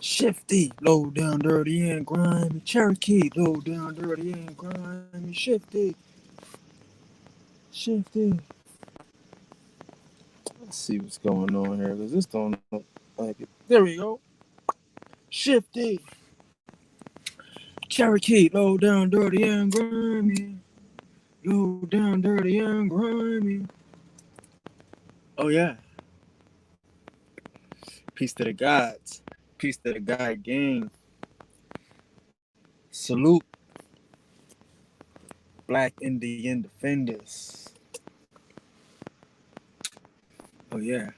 Shifty, low down, dirty and grimy. Cherokee, low down, dirty and grimy. Shifty, shifty. Let's see what's going on here because this don't look like it. There we go. Shifty, Cherokee, low down, dirty and grimy. Low down, dirty and grimy. Oh yeah. Peace to the gods. Peace to the God gang. Salute Black Indian defenders. Oh yeah.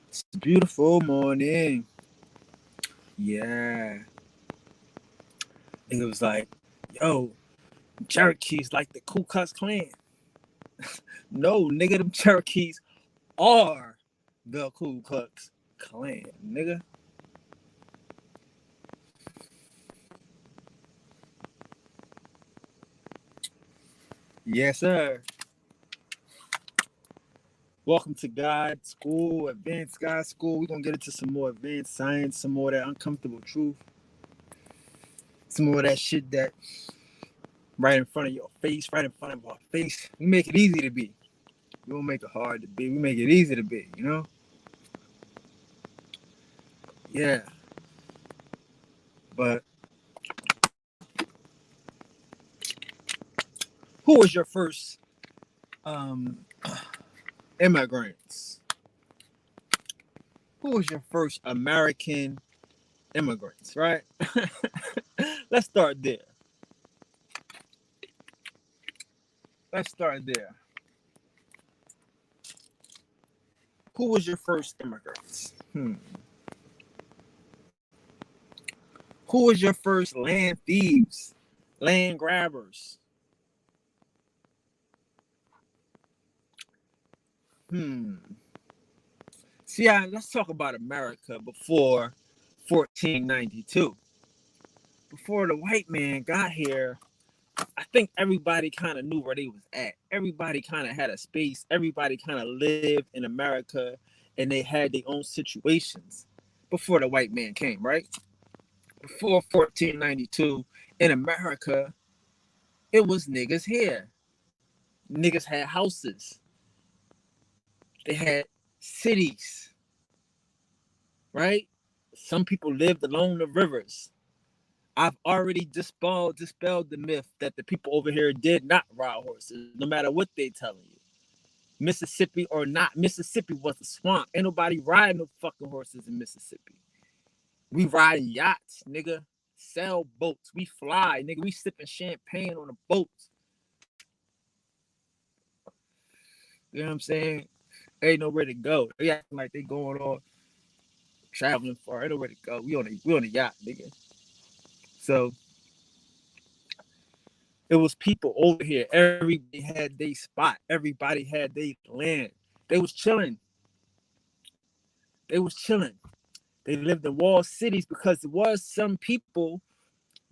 It's a beautiful morning. Yeah. It was like, yo, Cherokees like the Klu Klux Klan. No, nigga, them Cherokees are the Klu Klux Klan, nigga. Yes, sir. Welcome to God School, Advanced God School. We're going to get into some more advanced science, some more of that uncomfortable truth, some more of that shit that right in front of your face, right in front of our face. We make it easy to be. We don't make it hard to be. We make it easy to be, you know? Yeah. But who was your first immigrants? Who was your first American immigrants, right? Let's start there. Who was your first immigrants? Who was your first land thieves, land grabbers? See, let's talk about America before 1492. Before the white man got here, I think everybody kind of knew where they was at. Everybody kind of had a space. Everybody kind of lived in America, and they had their own situations before the white man came, right? Before 1492, in America, it was niggas here. Niggas had houses. They had cities, right? Some people lived along the rivers. I've already dispelled the myth that the people over here did not ride horses, no matter what they telling you. Mississippi or not, Mississippi was a swamp. Ain't nobody riding no fucking horses in Mississippi. We riding yachts, nigga. Sailboats. We fly, nigga. We sipping champagne on the boats. You know what I'm saying? Ain't nowhere to go. They acting like they going on traveling far. Ain't nowhere to go. We on a yacht, nigga. So it was people over here. Everybody had their spot. Everybody had their land. They was chilling. They lived in walled cities because there was some people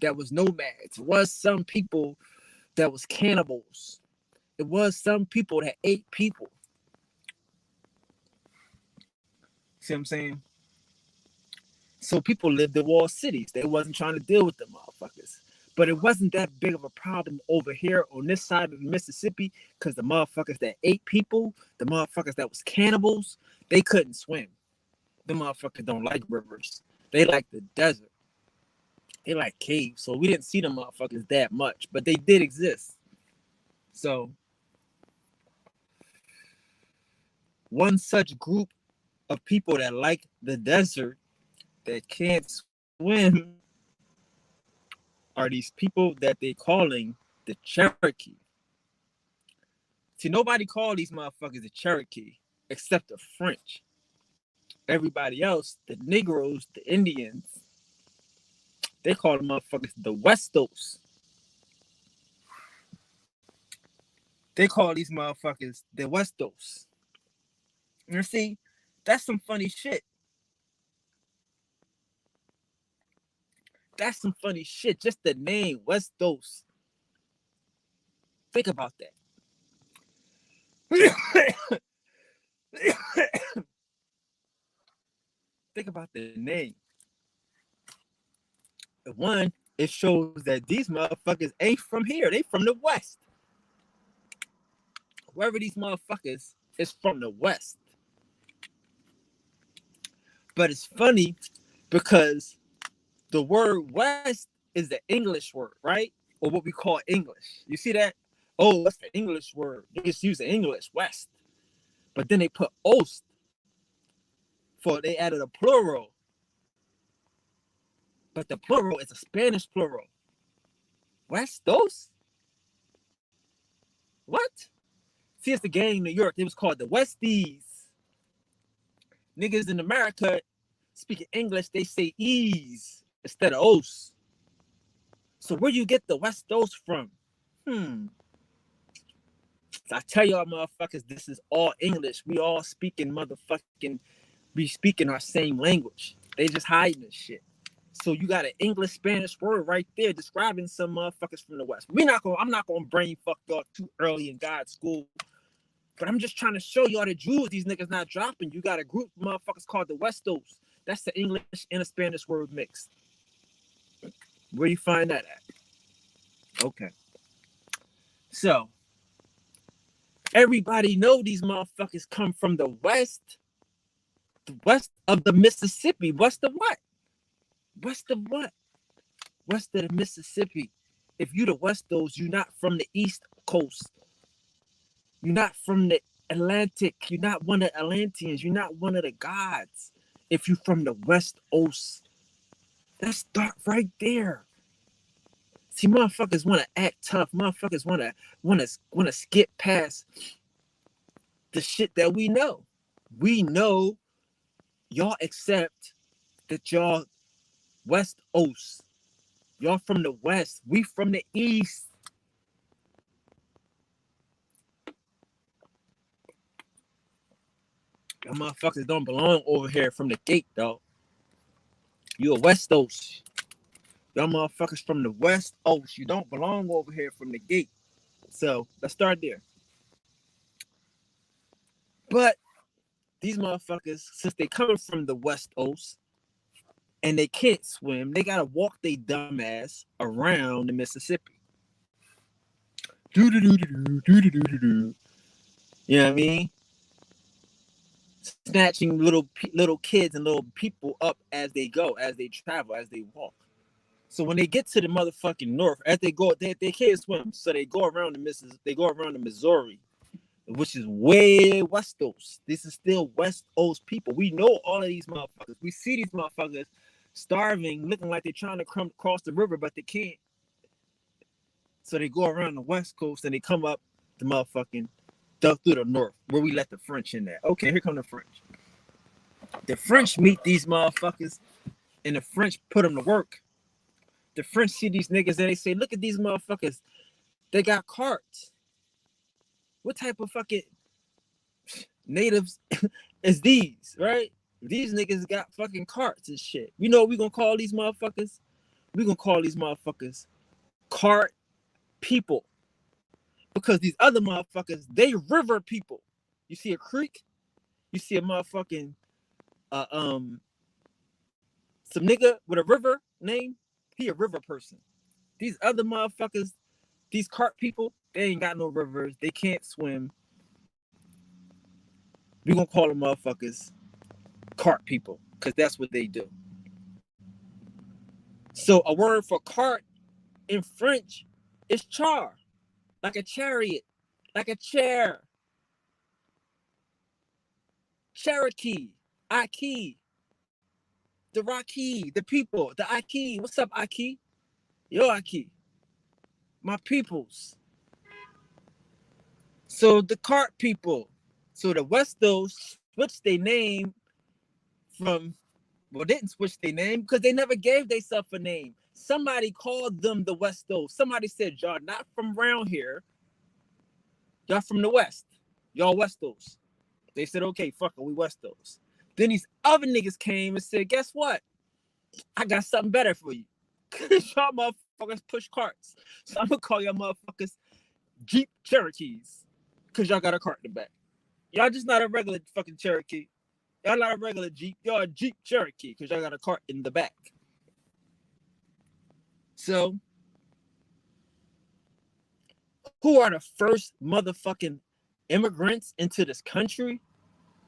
that was nomads. It was some people that was cannibals. It was some people that ate people. See what I'm saying? So people lived in walled cities. They wasn't trying to deal with the motherfuckers. But it wasn't that big of a problem over here on this side of the Mississippi because the motherfuckers that ate people, the motherfuckers that was cannibals, they couldn't swim. The motherfuckers don't like rivers. They like the desert. They like caves. So we didn't see the motherfuckers that much, but they did exist. So one such group of people that like the desert that can't swim are these people that they calling the Cherokee. See, nobody called these motherfuckers the Cherokee except the French. Everybody else, the Negroes, the Indians, they call the motherfuckers the Westos. They call these motherfuckers the Westos. You see, that's some funny shit. That's some funny shit. Just the name, Westos. Think about that. Think about the name. One, it shows that these motherfuckers ain't from here. They from the West. Whoever these motherfuckers is from the West. But it's funny because the word West is the English word, right? Or what we call English. You see that? Oh, that's the English word. They just use the English, West. But then they put Ost for they added a plural. But the plural is a Spanish plural. Westos? What? See, it's the gang in New York. It was called the Westies. Niggas in America speaking English, they say ease instead of os. So where you get the Westos from? So I tell y'all motherfuckers, this is all English. We all speaking motherfucking, we speaking our same language. They just hiding this shit. So you got an English Spanish word right there describing some motherfuckers from the West. I'm not gonna brain fuck y'all too early in God's school. But I'm just trying to show y'all the jewels these niggas not dropping. You got a group of motherfuckers called the Westos. That's the English and a Spanish word mixed. Where you find that at? Okay. So everybody know these motherfuckers come from the west of the Mississippi. West of what? West of what? West of the Mississippi. If you the Westos, you're not from the East Coast. You're not from the Atlantic. You're not one of the Atlanteans. You're not one of the gods. If you're from the West Coast, let's start right there. See, motherfuckers want to act tough. Motherfuckers want to skip past the shit that we know. We know y'all accept that y'all West Coast. Y'all from the West. We from the East. Y'all motherfuckers don't belong over here from the gate, though. You a West Coast. Y'all motherfuckers from the West Coast. You don't belong over here from the gate. So let's start there. But these motherfuckers, since they coming from the West Coast and they can't swim, they gotta walk their dumb ass around the Mississippi. You know what I mean? Snatching little kids and little people up as they go, as they travel, as they walk. So when they get to the motherfucking north, as they go, they can't swim, so they go around the Mississippi. They go around the Missouri, which is way West Coast. This is still West Coast people. We know all of these motherfuckers. We see these motherfuckers starving, looking like they're trying to come across the river, but they can't. So they go around the West Coast and they come up the motherfucking through the north, where we let the French in there. Okay, here come the French. The French meet these motherfuckers, and the French put them to work. The French see these niggas and they say, look at these motherfuckers. They got carts. What type of fucking natives is these, right? These niggas got fucking carts and shit. You know what we gonna call these motherfuckers? We gonna call these motherfuckers cart people. Because these other motherfuckers, they river people. You see a creek, you see a motherfucking some nigga with a river name, he a river person. These other motherfuckers, these cart people, they ain't got no rivers, they can't swim. We gonna call them motherfuckers cart people, because that's what they do. So a word for cart in French is char. Like a chariot, like a chair. Cherokee, Aki, the Rocky, the people, the Aki. What's up, Aki? Yo, Aki. My peoples. So the cart people. So the Westos switched their name from, well, didn't switch their name because they never gave themselves a name. Somebody called them the Westos. Somebody said, y'all not from around here. Y'all from the West. Y'all Westos. They said, okay, fuck it, we Westos. Then these other niggas came and said, guess what? I got something better for you. Y'all motherfuckers push carts. So I'm gonna call y'all motherfuckers Jeep Cherokees. Because y'all got a cart in the back. Y'all just not a regular fucking Cherokee. Y'all not a regular Jeep. Y'all a Jeep Cherokee because y'all got a cart in the back. So, who are the first motherfucking immigrants into this country?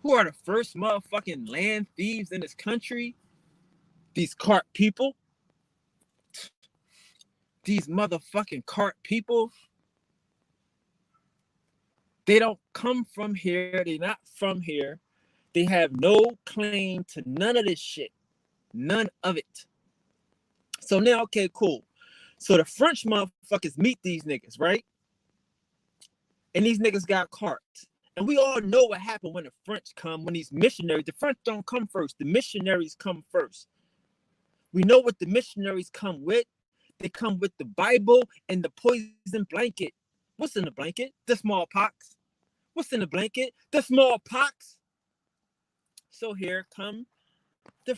Who are the first motherfucking land thieves in this country? These cart people. These motherfucking cart people. They don't come from here. They're not from here. They have no claim to none of this shit. None of it. So now, okay, cool. So the French motherfuckers meet these niggas, right? And these niggas got carts. And we all know what happened when the French come, when these missionaries, the French don't come first. The missionaries come first. We know what the missionaries come with. They come with the Bible and the poison blanket. What's in the blanket? The smallpox. What's in the blanket? The smallpox. So here come the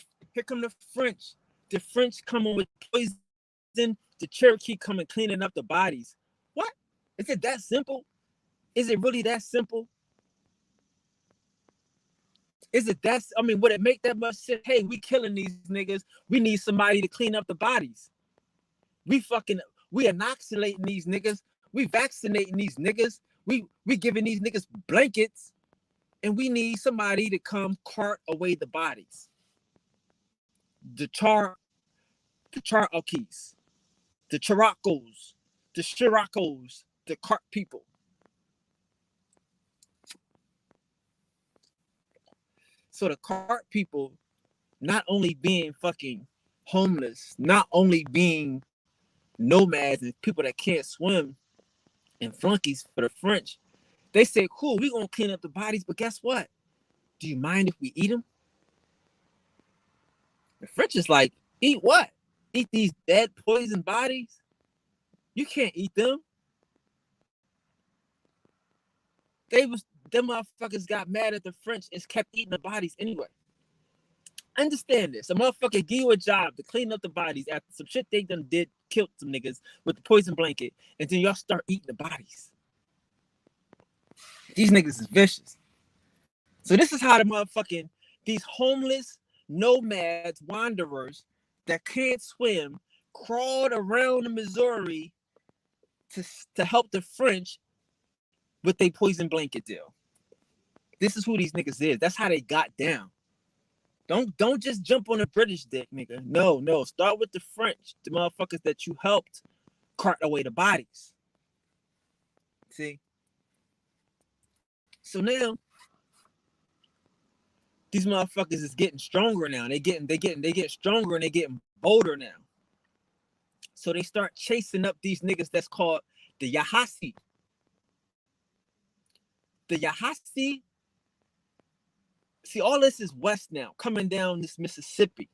French. The French coming with poison. The Cherokee coming cleaning up the bodies. What? Is it that simple? Is it really that simple? Is it that? I mean, would it make that much sense? Hey, we killing these niggas. We need somebody to clean up the bodies. We inoculating these niggas. We vaccinating these niggas. We giving these niggas blankets, and we need somebody to come cart away the bodies. The Cherokees, the Cherokees, the cart people. So the cart people, not only being fucking homeless, not only being nomads and people that can't swim and flunkies for the French, they say, cool, we're going to clean up the bodies, but guess what? Do you mind if we eat them? The French is like, eat what? Eat these dead, poisoned bodies? You can't eat them. Them motherfuckers got mad at the French and kept eating the bodies anyway. Understand this. A motherfucker give you a job to clean up the bodies after some shit they done did, killed some niggas with the poison blanket, and then y'all start eating the bodies. These niggas is vicious. So this is how these homeless nomads, wanderers that can't swim, crawled around the Missouri to help the French with their poison blanket deal. This is who these niggas is. That's how they got down. Don't just jump on the British dick, nigga. No. Start with the French, the motherfuckers that you helped cart away the bodies. See? So now these motherfuckers is getting stronger now. They get stronger and they getting bolder now. So they start chasing up these niggas that's called the Yahasi. The Yahasi. See, all this is west now, coming down this Mississippi.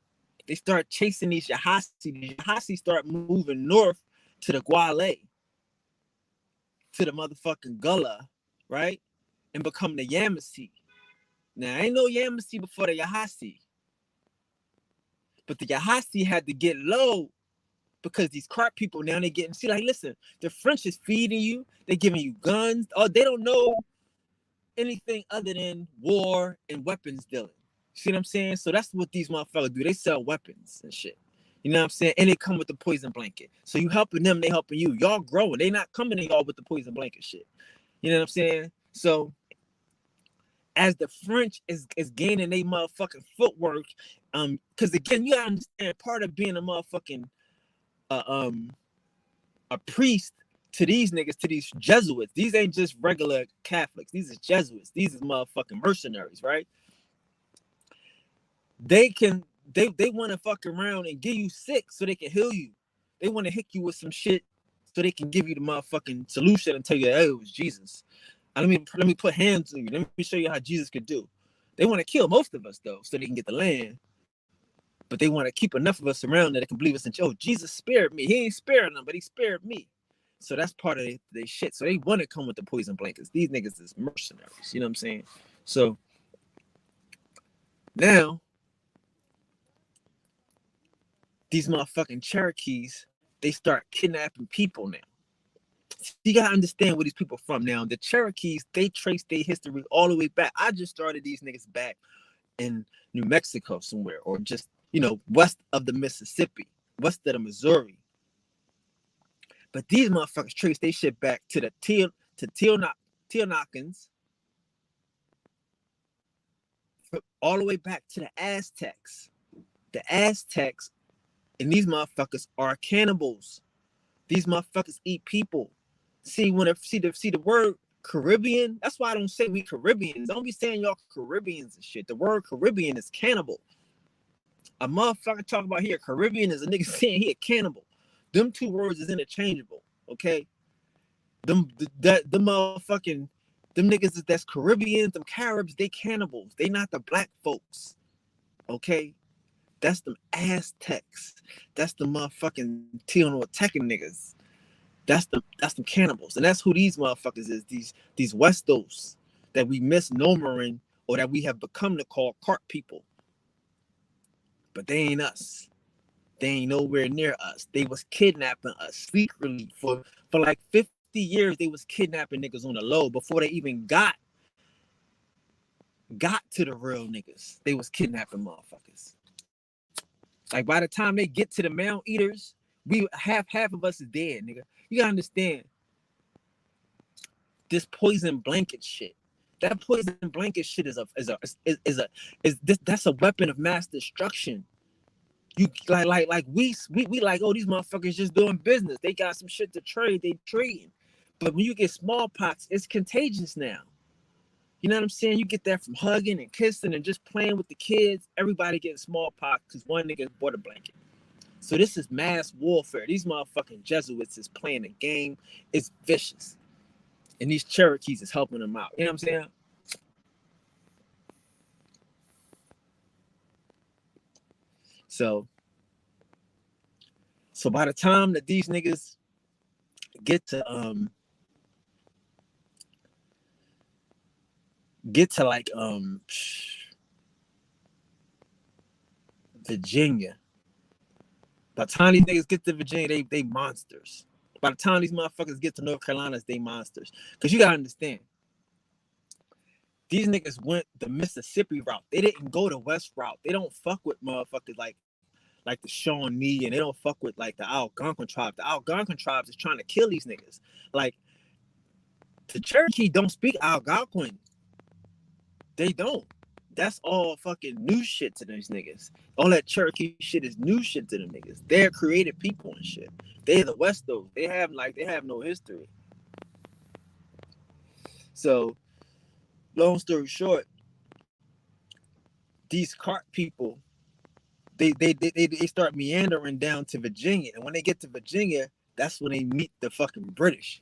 They start chasing these Yahasi. The Yahasi start moving north to the Guale, to the motherfucking Gullah, right? And become the Yamasee. Now, ain't no Yamasee before the Yahasi. But the Yahasi had to get low because these cart people now they getting, see, like, listen, the French is feeding you. They're giving you guns. Oh, they don't know anything other than war and weapons dealing. See what I'm saying? So that's what these motherfuckers do. They sell weapons and shit. You know what I'm saying? And they come with the poison blanket. So you helping them, they helping you. Y'all growing. They not coming to y'all with the poison blanket shit. You know what I'm saying? So as the French is gaining their motherfucking footwork, because again, you gotta understand, part of being a motherfucking a priest to these niggas, to these Jesuits. These ain't just regular Catholics. These are Jesuits. These is motherfucking mercenaries, right? They want to fuck around and get you sick so they can heal you. They want to hit you with some shit so they can give you the motherfucking solution and tell you, hey, it was Jesus. Let me put hands on you. Let me show you how Jesus could do. They want to kill most of us though, so they can get the land. But they want to keep enough of us around that they can believe us. And oh, Jesus spared me. He ain't spared them, but he spared me. So that's part of their shit. So they want to come with the poison blankets. These niggas is mercenaries. You know what I'm saying? So now these motherfucking Cherokees, they start kidnapping people now. You gotta understand where these people are from now. The Cherokees, they trace their history all the way back. I just started these niggas back in New Mexico somewhere, or just, west of the Mississippi, west of the Missouri. But these motherfuckers trace they shit back to the Teonakans, all the way back to the Aztecs. The Aztecs and these motherfuckers are cannibals. These motherfuckers eat people. See the word Caribbean. That's why I don't say we Caribbeans. Don't be saying y'all Caribbeans and shit. The word Caribbean is cannibal. A motherfucker talk about here Caribbean is a nigga saying he a cannibal. Them two words is interchangeable. Okay. Them motherfucking them niggas that's Caribbean, them Caribs, they cannibals. They not the black folks. Okay. That's them Aztecs. That's the motherfucking Teotihuacan niggas. That's them cannibals. And that's who these motherfuckers is. These Westos that we misnomering or that we have become to call cart people. But they ain't us. They ain't nowhere near us. They was kidnapping us secretly for like 50 years. They was kidnapping niggas on the low before they even got to the real niggas. They was kidnapping motherfuckers. Like by the time they get to the Mount Eaters, we half of us is dead, nigga. You gotta understand this poison blanket shit. That poison blanket shit that's a weapon of mass destruction. You like we like, oh, these motherfuckers just doing business. They got some shit to trade. They trading. But when you get smallpox, it's contagious now. You know what I'm saying? You get that from hugging and kissing and just playing with the kids. Everybody getting smallpox because one nigga bought a blanket. So this is mass warfare. These motherfucking Jesuits is playing a game. It's vicious. And these Cherokees is helping them out. You know what I'm saying? So by the time that these niggas get to like Virginia. By the time these niggas get to Virginia, they monsters. By the time these motherfuckers get to North Carolina, they monsters. Because you gotta understand, these niggas went the Mississippi route. They didn't go the West route. They don't fuck with motherfuckers like the Shawnee, and they don't fuck with like the Algonquin tribe. The Algonquin tribes is trying to kill these niggas. Like the Cherokee don't speak Algonquin. They don't. That's all fucking new shit to these niggas. All that Cherokee shit is new shit to them niggas. They're creative people and shit. They're the Westos. They have no history. So, long story short, these cart people, they start meandering down to Virginia, and when they get to Virginia, that's when they meet the fucking British.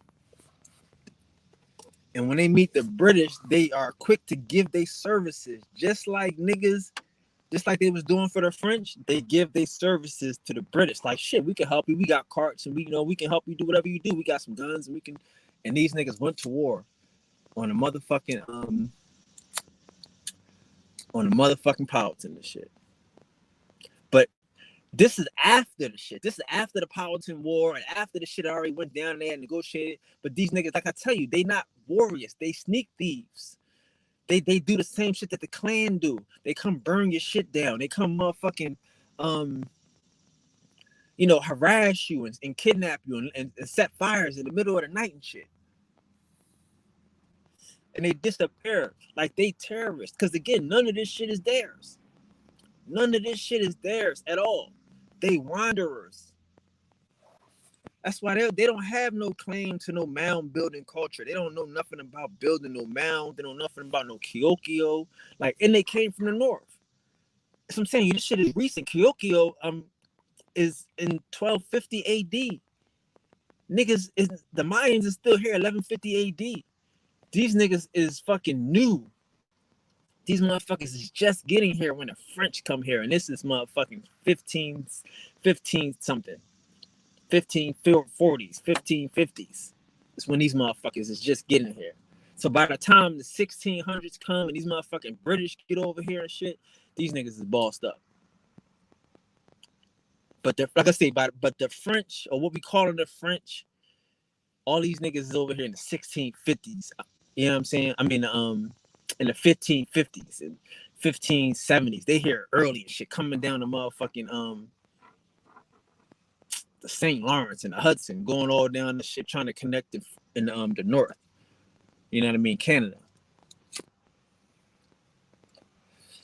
And when they meet the British, they are quick to give their services, just like niggas, just like they was doing for the French. They give their services to the British. Like, shit, we can help you. We got carts, and we can help you do whatever you do. We got some guns, and we can. And these niggas went to war on a motherfucking Powhatan and shit. But this is after the shit. This is after the Powhatan War and after the shit already went down there and negotiated. But these niggas, like I tell you, they not warriors. They sneak thieves. They do the same shit that the Klan do. They come burn your shit down. They come motherfucking harass you and kidnap you and set fires in the middle of the night and shit. And they disappear like they terrorists. Because again, none of this shit is theirs. None of this shit is theirs at all. They wanderers. That's why they don't have no claim to no mound building culture. They don't know nothing about building no mound. They know nothing about no Kyokyo. Like, and they came from the north. So I'm saying, this shit is recent. Kyokyo is in 1250 AD. Niggas the Mayans is still here 1150 AD. These niggas is fucking new. These motherfuckers is just getting here when the French come here, and this is motherfucking 15 something. 1540s, 1550s. It's when these motherfuckers is just getting here. So by the time the 1600s come and these motherfucking British get over here and shit, these niggas is bossed up. But like I say, but the French, or what we call them the French, all these niggas is over here in the 1650s. You know what I'm saying? I mean, in the 1550s and 1570s. They here early and shit, coming down the motherfucking the St. Lawrence and the Hudson, going all down the shit, trying to connect in the north. You know what I mean? Canada.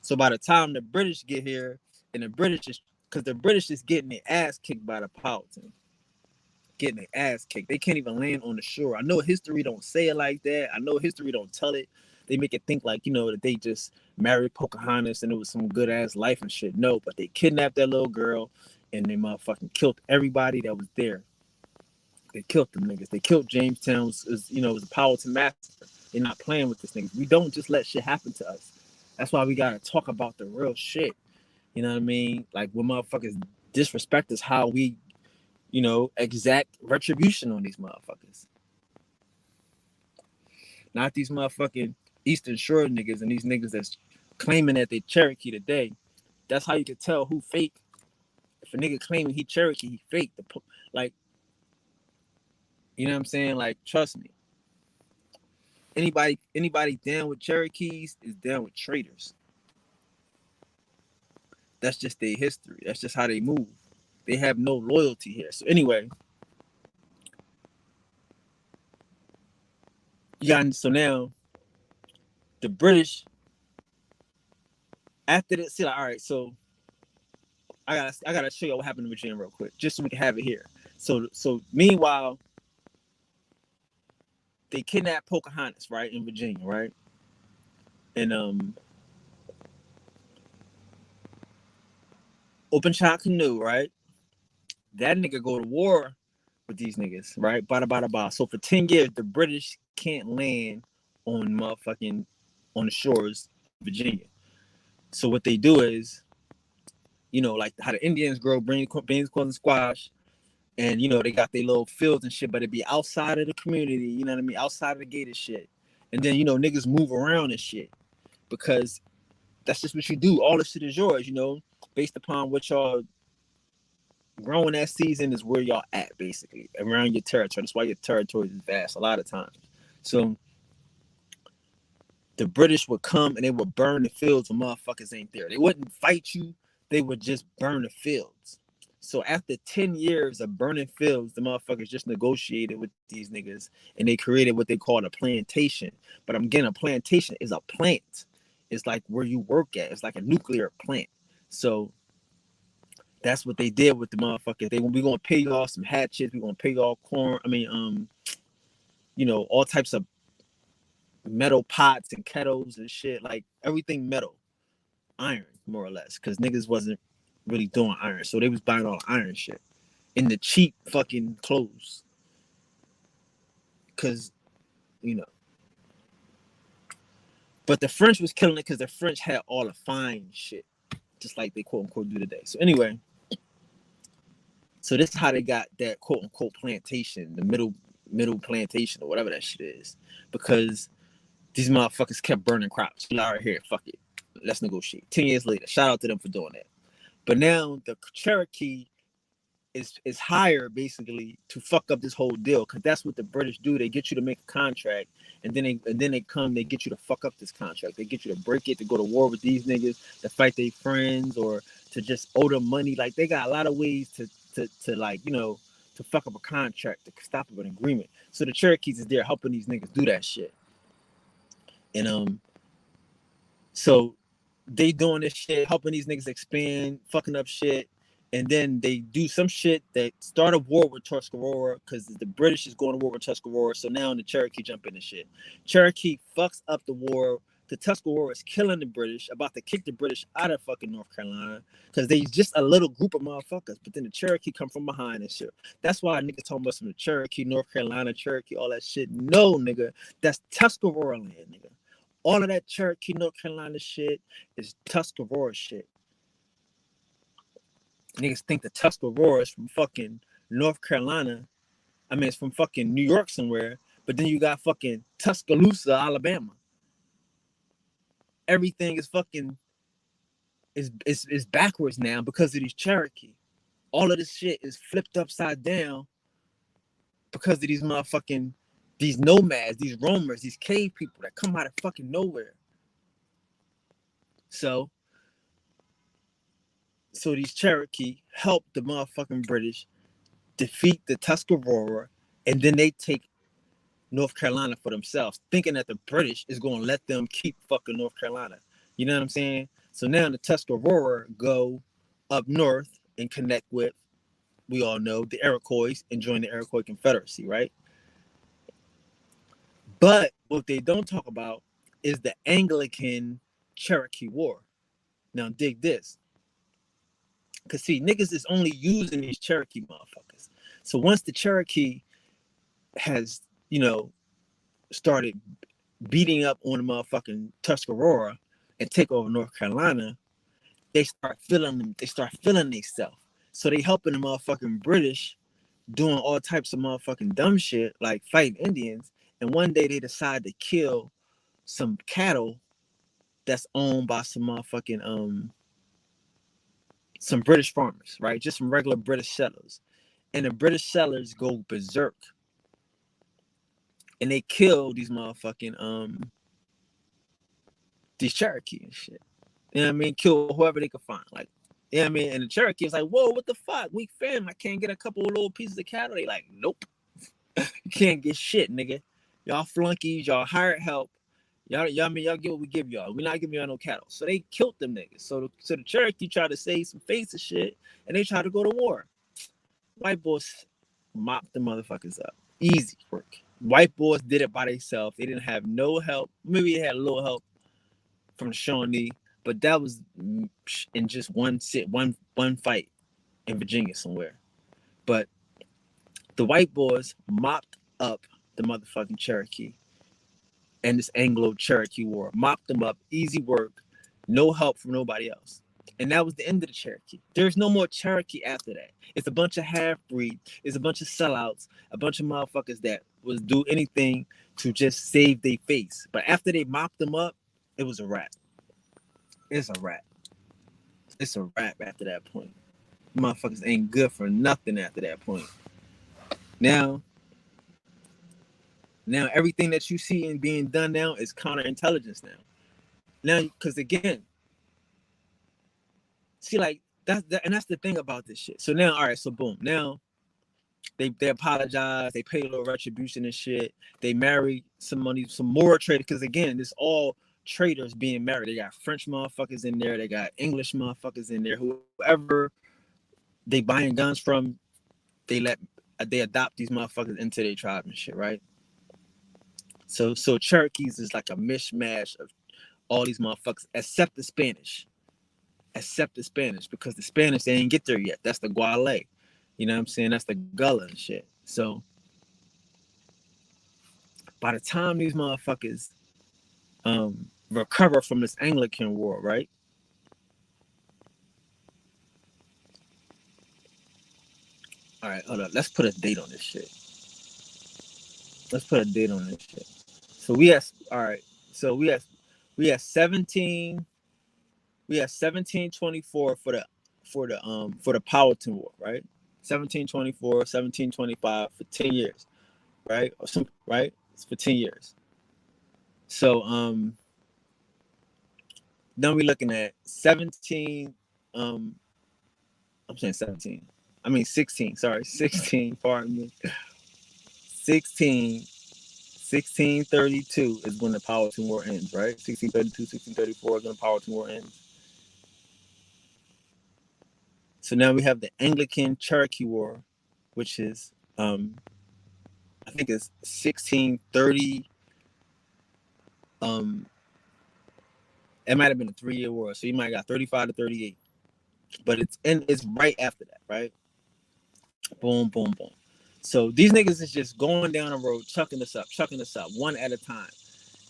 So by the time the British get here, and the British is, because the British is getting their ass kicked by the Powhatan. Getting their ass kicked. They can't even land on the shore. I know history don't say it like that. I know history don't tell it. They make it think like, that they just married Pocahontas and it was some good ass life and shit. No, but they kidnapped that little girl and they motherfucking killed everybody that was there. They killed them niggas. They killed Jamestown. It was a Powhatan massacre. They're not playing with this niggas. We don't just let shit happen to us. That's why we gotta talk about the real shit. You know what I mean? Like when motherfuckers disrespect us, how we, exact retribution on these motherfuckers. Not these motherfucking Eastern Shore niggas and these niggas that's claiming that they Cherokee today. That's how you can tell who fake. If a nigga claiming he Cherokee, he fake. Like, you know what I'm saying? Like, trust me. Anybody down with Cherokees is down with traitors. That's just their history. That's just how they move. They have no loyalty here. So anyway, so now the British, after that, see, like, all right, so I gotta show you what happened in Virginia real quick, just so we can have it here. So meanwhile, they kidnapped Pocahontas, right, in Virginia, right? And open shot canoe, right? That nigga go to war with these niggas, right? Bada bada bada. So for 10 years, the British can't land on the shores of Virginia. So what they do is, like how the Indians grow beans, corn, and squash, and they got their little fields and shit, but it be outside of the community, you know what I mean? Outside of the gated shit. And then niggas move around and shit. Because that's just what you do. All the shit is yours, based upon what y'all growing that season is where y'all at, basically, around your territory. That's why your territory is vast a lot of times. So the British would come and they would burn the fields when motherfuckers ain't there. They wouldn't fight you. They would just burn the fields. So after 10 years of burning fields, the motherfuckers just negotiated with these niggas and they created what they called a plantation. But again, a plantation is a plant. It's like where you work at. It's like a nuclear plant. So that's what they did with the motherfuckers. We gonna pay y'all some hatchets. We gonna pay y'all corn. All types of metal pots and kettles and shit. Like everything metal, iron, more or less, because niggas wasn't really doing iron, so they was buying all the iron shit in the cheap fucking clothes. Because but the French was killing it because the French had all the fine shit, just like they quote unquote do today. So anyway. So this is how they got that quote unquote plantation, the middle plantation or whatever that shit is, because these motherfuckers kept burning crops. All right, here, fuck it, let's negotiate. 10 years later, shout out to them for doing that. But now the Cherokee is hired basically to fuck up this whole deal, because that's what the British do. They get you to make a contract, and then they get you to fuck up this contract. They get you to break it, to go to war with these niggas, to fight their friends, or to just owe them money. Like they got a lot of ways to like to fuck up a contract, to stop up an agreement. So the Cherokees is there helping these niggas do that shit. And so they doing this shit, helping these niggas expand, fucking up shit. And then they do some shit that start a war with Tuscarora, because the British is going to war with Tuscarora. So now the Cherokee jump in and shit. Cherokee fucks up the war. The Tuscarora is killing the British, about to kick the British out of fucking North Carolina, because they just a little group of motherfuckers. But then the Cherokee come from behind and shit. That's why niggas talking about some the Cherokee, North Carolina, Cherokee, all that shit. No, nigga, that's Tuscarora land, nigga. All of that Cherokee, North Carolina shit is Tuscarora shit. Niggas think the Tuscarora is from fucking North Carolina. I mean, it's from fucking New York somewhere. But then you got fucking Tuscaloosa, Alabama. Everything is fucking is backwards now because of these Cherokee. All of this shit is flipped upside down because of these motherfucking these nomads, these roamers, these cave people that come out of fucking nowhere. So these Cherokee helped the motherfucking British defeat the Tuscarora, and then they take North Carolina for themselves, thinking that the British is going to let them keep fucking North Carolina. You know what I'm saying? So now the Tuscarora go up north and connect with, we all know, the Iroquois and join the Iroquois Confederacy, right? But what they don't talk about is the Anglican Cherokee War. Now dig this. Because see, niggas is only using these Cherokee motherfuckers. So once the Cherokee has, started beating up on the motherfucking Tuscarora and take over North Carolina, they start feeling them. They start feeling themselves. So they helping the motherfucking British doing all types of motherfucking dumb shit like fighting Indians. And one day they decide to kill some cattle that's owned by some motherfucking some British farmers, right? Just some regular British settlers. And the British settlers go berserk. And they kill these motherfucking these Cherokee and shit. You know what I mean? Kill whoever they could find. Like, you know what I mean? And the Cherokee is like, whoa, what the fuck? Weak fam. I can't get a couple of little pieces of cattle. They like, nope. You can't get shit, nigga. Y'all flunkies, y'all hired help. Y'all get what we give y'all. We're not giving y'all no cattle. So they killed them niggas. So the Cherokee tried to save some face and shit, and they tried to go to war. White boys mopped the motherfuckers up. Easy work. White boys did it by themselves. They didn't have no help. Maybe they had a little help from the Shawnee, but that was in just one fight in Virginia somewhere. But the white boys mopped up the motherfucking Cherokee and this Anglo-Cherokee War. Mopped them up. Easy work. No help from nobody else. And that was the end of the Cherokee. There's no more Cherokee after that. It's a bunch of half-breeds. It's a bunch of sellouts. A bunch of motherfuckers that was do anything to just save their face. But after they mopped them up, it was a wrap. It's a wrap. It's a wrap after that point. Motherfuckers ain't good for nothing after that point. Now everything that you see and being done now is counterintelligence now. Now, because again, see, like that's the thing about this shit. So now, all right, so boom. Now they apologize, they pay a little retribution and shit. They marry some more traders, because again, it's all traders being married. They got French motherfuckers in there, they got English motherfuckers in there. Whoever they buying guns from, they adopt these motherfuckers into their tribe and shit, right? So Cherokees is like a mishmash of all these motherfuckers, except the Spanish. Because the Spanish, they ain't get there yet. That's the Guale. You know what I'm saying? That's the Gullah and shit. So by the time these motherfuckers recover from this Anglican war, right? All right, hold up. Let's put a date on this shit. So we have, all right. So we have 1724 for the Powhatan War, right? 1724, 1725 for 10 years, right? Right? It's for 10 years. So then we're looking at 17 I'm saying 17. I mean 16, sorry. 16, pardon me. 1632 is when the Powhatan War ends, right? 1632, 1634 is when the Powhatan War ends. So now we have the Anglican Cherokee War, which is I think it's 1630. It might have been a 3-year war, so you might have got 35 to 38. But it's right after that, right? Boom, boom, boom. So these niggas is just going down the road, chucking us up one at a time,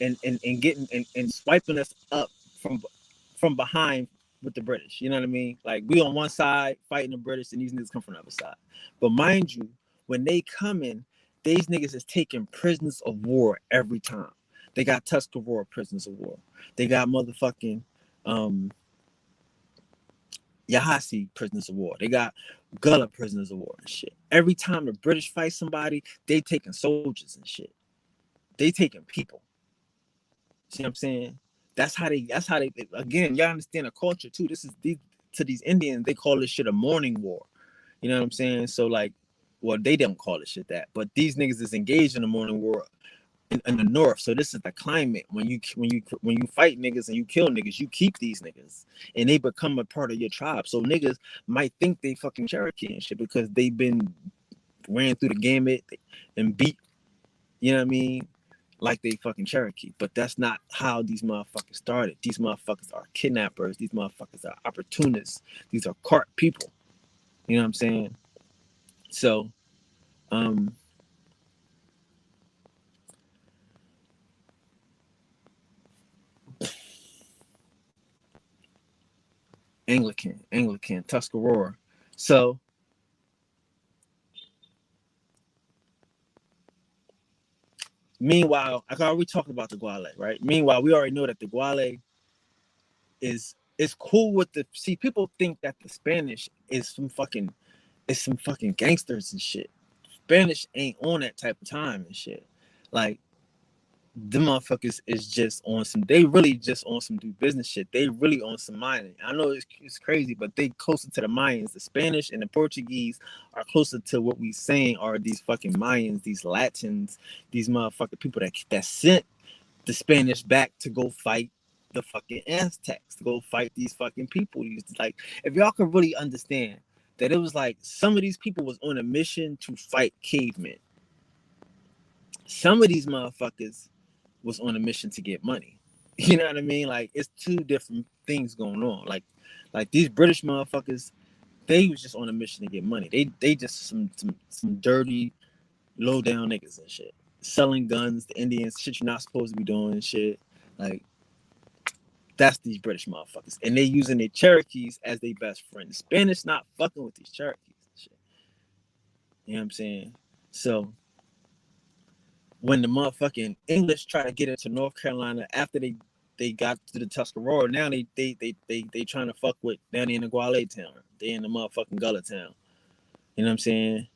and getting and swiping us up from behind with the British. You know what I mean? Like, we on one side fighting the British, and these niggas come from the other side. But mind you, when they come in, these niggas is taking prisoners of war every time. They got Tuscarora prisoners of war. They got motherfucking Yahasi prisoners of war. They got Gullah prisoners of war and shit. Every time the British fight somebody, they taking soldiers and shit. They taking people. See what I'm saying? That's how they. Again, y'all understand the culture too. This is to these Indians. They call this shit a mourning war. You know what I'm saying? So like, well, they don't call this shit that, but these niggas is engaged in the mourning war in the north. So this is the climate. When you fight niggas and you kill niggas, you keep these niggas and they become a part of your tribe. So niggas might think they fucking Cherokee and shit because they've been ran through the gamut and beat, you know what I mean, like they fucking Cherokee. But that's not how these motherfuckers started. These motherfuckers are kidnappers. These motherfuckers are opportunists. These are cart people. You know what I'm saying? So, Anglican, Tuscarora. So, meanwhile, I already talked about the Guale, right? Meanwhile, we already know that the Guale is cool with the. See, people think that the Spanish is some fucking gangsters and shit. Spanish ain't on that type of time and shit. Like, the motherfuckers is just on some. They really just on some do business shit. They really on some mining. I know it's crazy, but they closer to the Mayans. The Spanish and the Portuguese are closer to what we saying are these fucking Mayans, these Latins, these motherfucking people that sent the Spanish back to go fight the fucking Aztecs, to go fight these fucking people. These, like, if y'all could really understand that it was like some of these people was on a mission to fight cavemen. Some of these motherfuckers was on a mission to get money. You know what I mean? Like, it's two different things going on. Like these British motherfuckers, they was just on a mission to get money. They just some dirty, low down niggas and shit. Selling guns to Indians, shit you're not supposed to be doing and shit. Like, that's these British motherfuckers. And they using their Cherokees as their best friend. The Spanish not fucking with these Cherokees and shit. You know what I'm saying? So when the motherfucking English try to get into North Carolina after they got to the Tuscarora, now they trying to fuck with, now they in the Guale town. They in the motherfucking Gullah town. You know what I'm saying?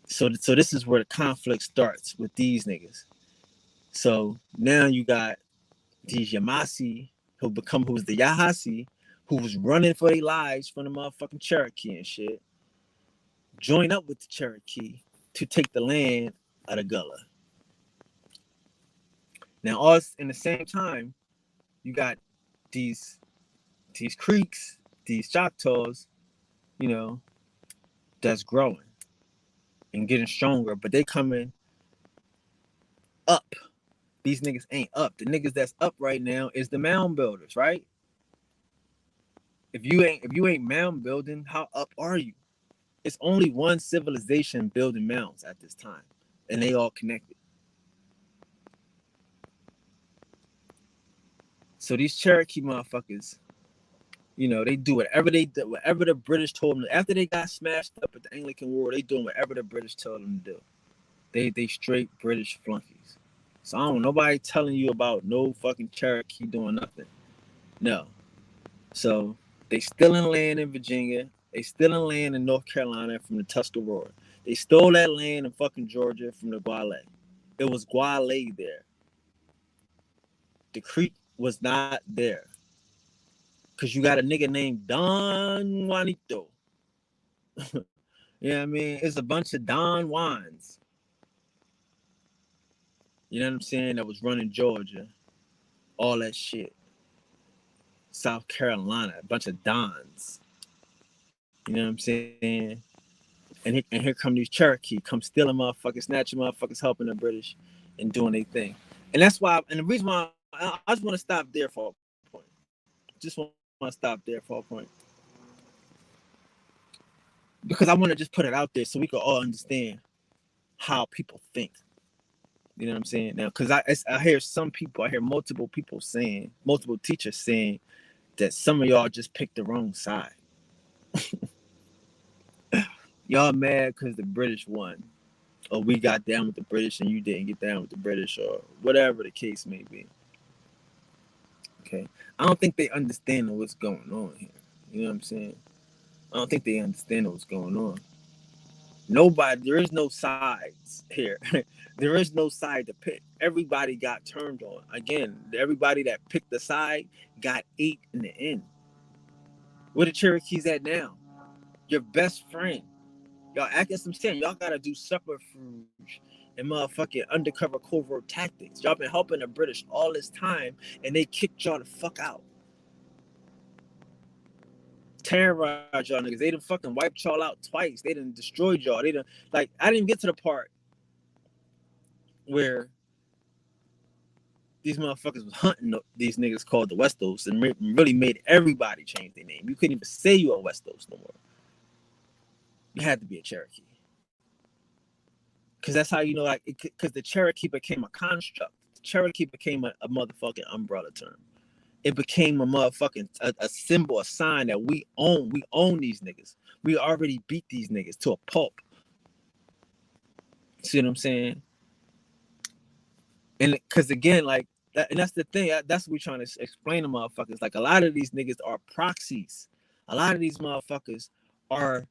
So this is where the conflict starts with these niggas. So now you got these Yamasi who's the Yahasi, who was running for their lives from the motherfucking Cherokee and shit, join up with the Cherokee to take the land of the Gullah. Now, all in the same time, you got these Creeks, these Choctaws, you know, that's growing and getting stronger, but they coming up. These niggas ain't up. The niggas that's up right now is the mound builders, right? If you ain't mound building, how up are you? It's only one civilization building mounds at this time, and they all connected. So these Cherokee motherfuckers, you know, they do whatever the British told them. After they got smashed up at the Anglican War, they doing whatever the British told them to do. They straight British flunkies. So I don't want nobody telling you about no fucking Cherokee doing nothing. No. So they stealing land in Virginia. They stealing land in North Carolina from the Tuscarora. They stole that land in fucking Georgia from the Guale. It was Guale there. The Creek was not there. Cause you got a nigga named Don Juanito. You know what I mean? It's a bunch of Don Juans. You know what I'm saying? That was running Georgia. All that shit. South Carolina. A bunch of Dons. You know what I'm saying? And here come these Cherokee, come stealing motherfuckers, snatching motherfuckers, helping the British and doing their thing. And that's why, and the reason why I just want to stop there for a point. Just want to stop there for a point. Because I want to just put it out there so we can all understand how people think. You know what I'm saying? Now, because I hear multiple people saying, multiple teachers saying that some of y'all just picked the wrong side. Y'all mad because the British won. Or we got down with the British and you didn't get down with the British, or whatever the case may be. Okay. I don't think they understand what's going on here. You know what I'm saying? I don't think they understand what's going on. Nobody, there is no sides here. There is no side to pick. Everybody got turned on. Again, everybody that picked the side got ate in the end. Where the Cherokees at now? Your best friend. Y'all, I guess I'm saying, y'all gotta do subterfuge and motherfucking undercover covert tactics. Y'all been helping the British all this time, and they kicked y'all the fuck out. Terrorized y'all niggas. They done fucking wiped y'all out twice. They done destroyed y'all. They done, like, I didn't get to the part where these motherfuckers was hunting these niggas called the Westos and really made everybody change their name. You couldn't even say you a Westos no more. You had to be a Cherokee. Because that's how you know, like, because the Cherokee became a construct. The Cherokee became a motherfucking umbrella term. It became a motherfucking a symbol, a sign that we own. We own these niggas. We already beat these niggas to a pulp. See what I'm saying? And because again, like that, and that's the thing. That's what we're trying to explain to motherfuckers. Like a lot of these niggas are proxies. A lot of these motherfuckers are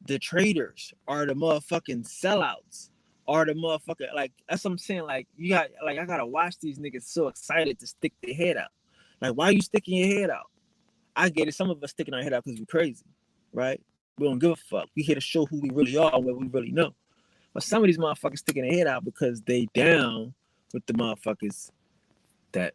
the traitors, are the motherfucking sellouts, are the motherfucker. Like that's what I'm saying. Like you got, like I gotta watch these niggas so excited to stick their head out. Like why are you sticking your head out? I get it. Some of us sticking our head out because we're crazy, right? We don't give a fuck. We here to show who we really are and what we really know. But some of these motherfuckers sticking their head out because they down with the motherfuckers that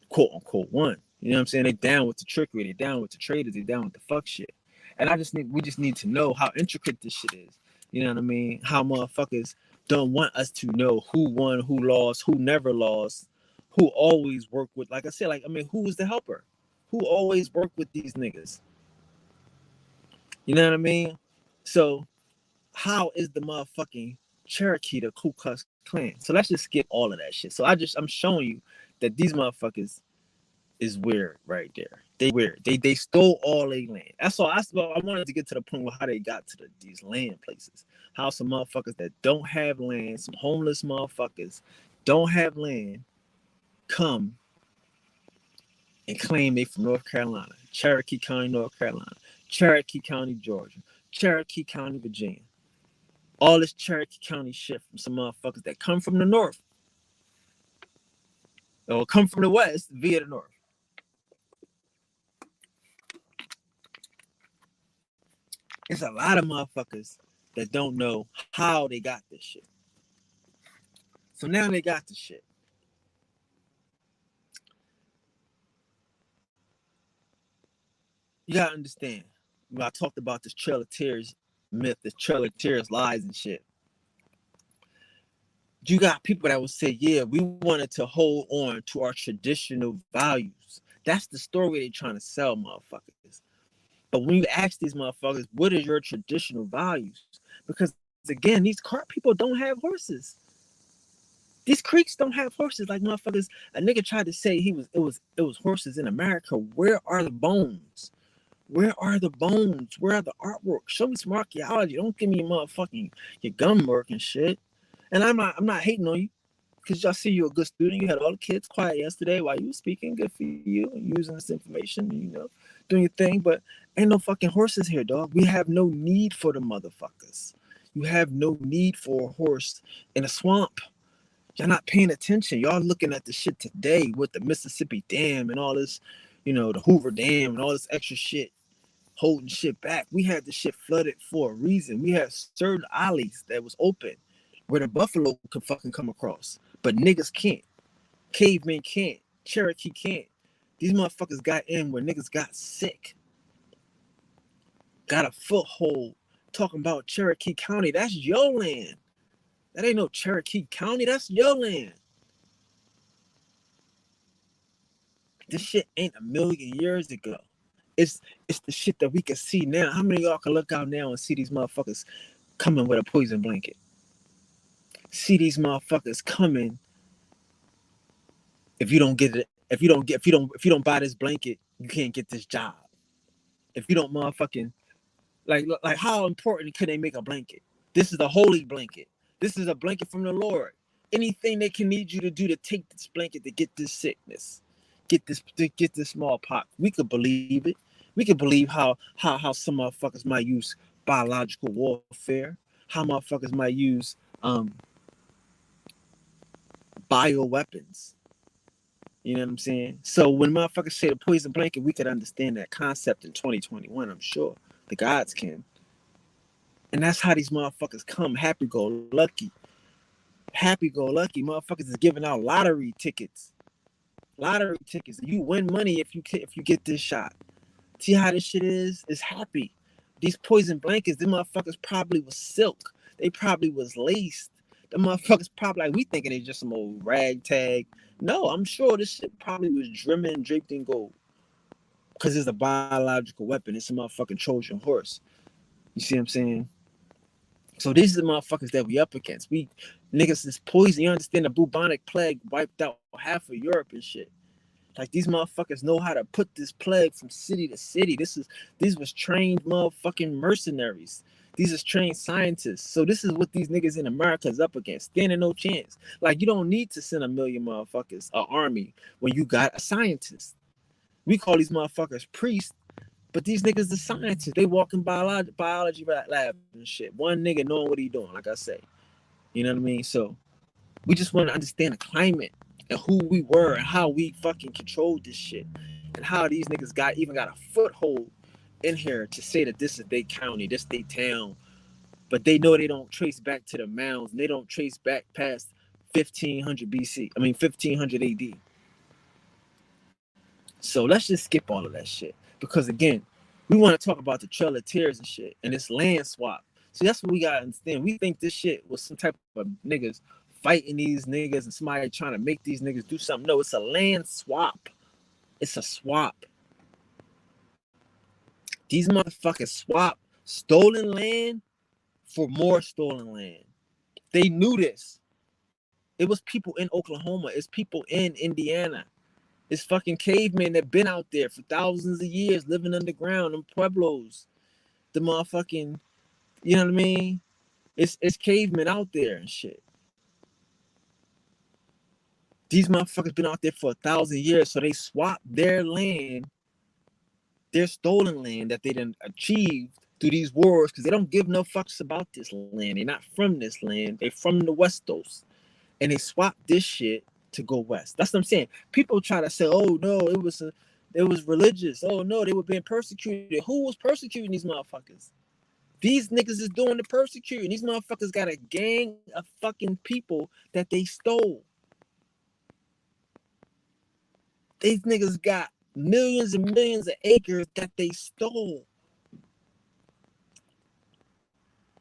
quote unquote won. You know what I'm saying? They down with the trickery, they down with the traitors, they down with the fuck shit. And we just need to know how intricate this shit is. You know what I mean? How motherfuckers don't want us to know who won, who lost, who never lost, who always worked with, like I said, like I mean, who was the helper? Who always worked with these niggas? You know what I mean? So how is the motherfucking Cherokee the Klu Klux Klan? So let's just skip all of that shit. So I'm showing you that these motherfuckers is weird right there. They weird. They stole all their land. That's all. I wanted to get to the point where how they got to these land places. How some motherfuckers that don't have land, some homeless motherfuckers don't have land, come and claim they from North Carolina, Cherokee County, North Carolina, Cherokee County, Georgia, Cherokee County, Virginia. All this Cherokee County shit from some motherfuckers that come from the north or come from the west via the north. It's a lot of motherfuckers that don't know how they got this shit. So now they got the shit. You gotta understand. When I talked about this Trail of Tears myth, this Trail of Tears lies and shit. You got people that will say, yeah, we wanted to hold on to our traditional values. That's the story they're trying to sell, motherfuckers. But when you ask these motherfuckers, what is your traditional values? Because again, these cart people don't have horses. These creeks don't have horses like motherfuckers. A nigga tried to say it was horses in America. Where are the bones? Where are the bones? Where are the artwork? Show me some archaeology. Don't give me motherfucking your gun work and shit. And I'm not hating on you. Because y'all see you're a good student. You had all the kids quiet yesterday while you were speaking. Good for you. Using this information, doing your thing. But ain't no fucking horses here, dog. We have no need for the motherfuckers. You have no need for a horse in a swamp. Y'all not paying attention. Y'all looking at the shit today with the Mississippi Dam and all this, the Hoover Dam and all this extra shit holding shit back. We had the shit flooded for a reason. We had certain alleys that was open where the buffalo could fucking come across. But niggas can't. Cavemen can't. Cherokee can't. These motherfuckers got in where niggas got sick. Got a foothold. Talking about Cherokee County. That's your land. That ain't no Cherokee County. That's your land. This shit ain't a million years ago. It's the shit that we can see now. How many of y'all can look out now and see these motherfuckers coming with a poison blanket? See these motherfuckers coming. If you don't get it, if you don't buy this blanket, you can't get this job. If you don't motherfucking like how important can they make a blanket? This is a holy blanket. This is a blanket from the Lord. Anything they can need you to do to take this blanket to get this sickness, get this smallpox. We could believe it. We could believe how some motherfuckers might use biological warfare, how motherfuckers might use bioweapons. You know what I'm saying? So when motherfuckers say the poison blanket, we could understand that concept in 2021, I'm sure. The gods can. And that's how these motherfuckers come happy-go-lucky. Happy-go-lucky. Motherfuckers is giving out lottery tickets. Lottery tickets. You win money if you get this shot. See how this shit is? It's happy. These poison blankets, them motherfuckers probably was silk. They probably was laced. The motherfuckers probably like we thinking they just some old ragtag. No, I'm sure this shit probably was draped in gold. Cause it's a biological weapon. It's a motherfucking Trojan horse. You see what I'm saying? So these are the motherfuckers that we up against. We niggas is poison. You understand the bubonic plague wiped out half of Europe and shit. Like these motherfuckers know how to put this plague from city to city. These was trained motherfucking mercenaries. These is trained scientists. So this is what these niggas in America is up against. Standing no chance. Like you don't need to send a million motherfuckers, an army, when you got a scientist. We call these motherfuckers priests, but these niggas are scientists. They walk in biology lab and shit. One nigga knowing what he doing, like I say. You know what I mean? So we just want to understand the climate and who we were and how we fucking controlled this shit. And how these niggas even got a foothold in here to say that this is their county, this their town. But they know they don't trace back to the mounds. And they don't trace back past 1500 BC. 1500 AD. So let's just skip all of that shit. Because again, we want to talk about the Trail of Tears and shit. And this land swap. So that's what we got to understand. We think this shit was some type of niggas fighting these niggas and somebody trying to make these niggas do something. No, it's a land swap. It's a swap. These motherfuckers swap stolen land for more stolen land. They knew this. It was people in Oklahoma. It's people in Indiana. It's fucking cavemen that been out there for thousands of years living underground in pueblos. The motherfucking, you know what I mean? It's cavemen out there and shit. These motherfuckers been out there for 1,000 years, so they swapped their land, their stolen land that they done achieved through these wars, because they don't give no fucks about this land. They're not from this land. They're from the Westos. And they swapped this shit to go west. That's what I'm saying. People try to say, oh no, it was religious. Oh no, they were being persecuted. Who was persecuting these motherfuckers? These niggas is doing the persecuting. These motherfuckers got a gang of fucking people that they stole. These niggas got millions and millions of acres that they stole.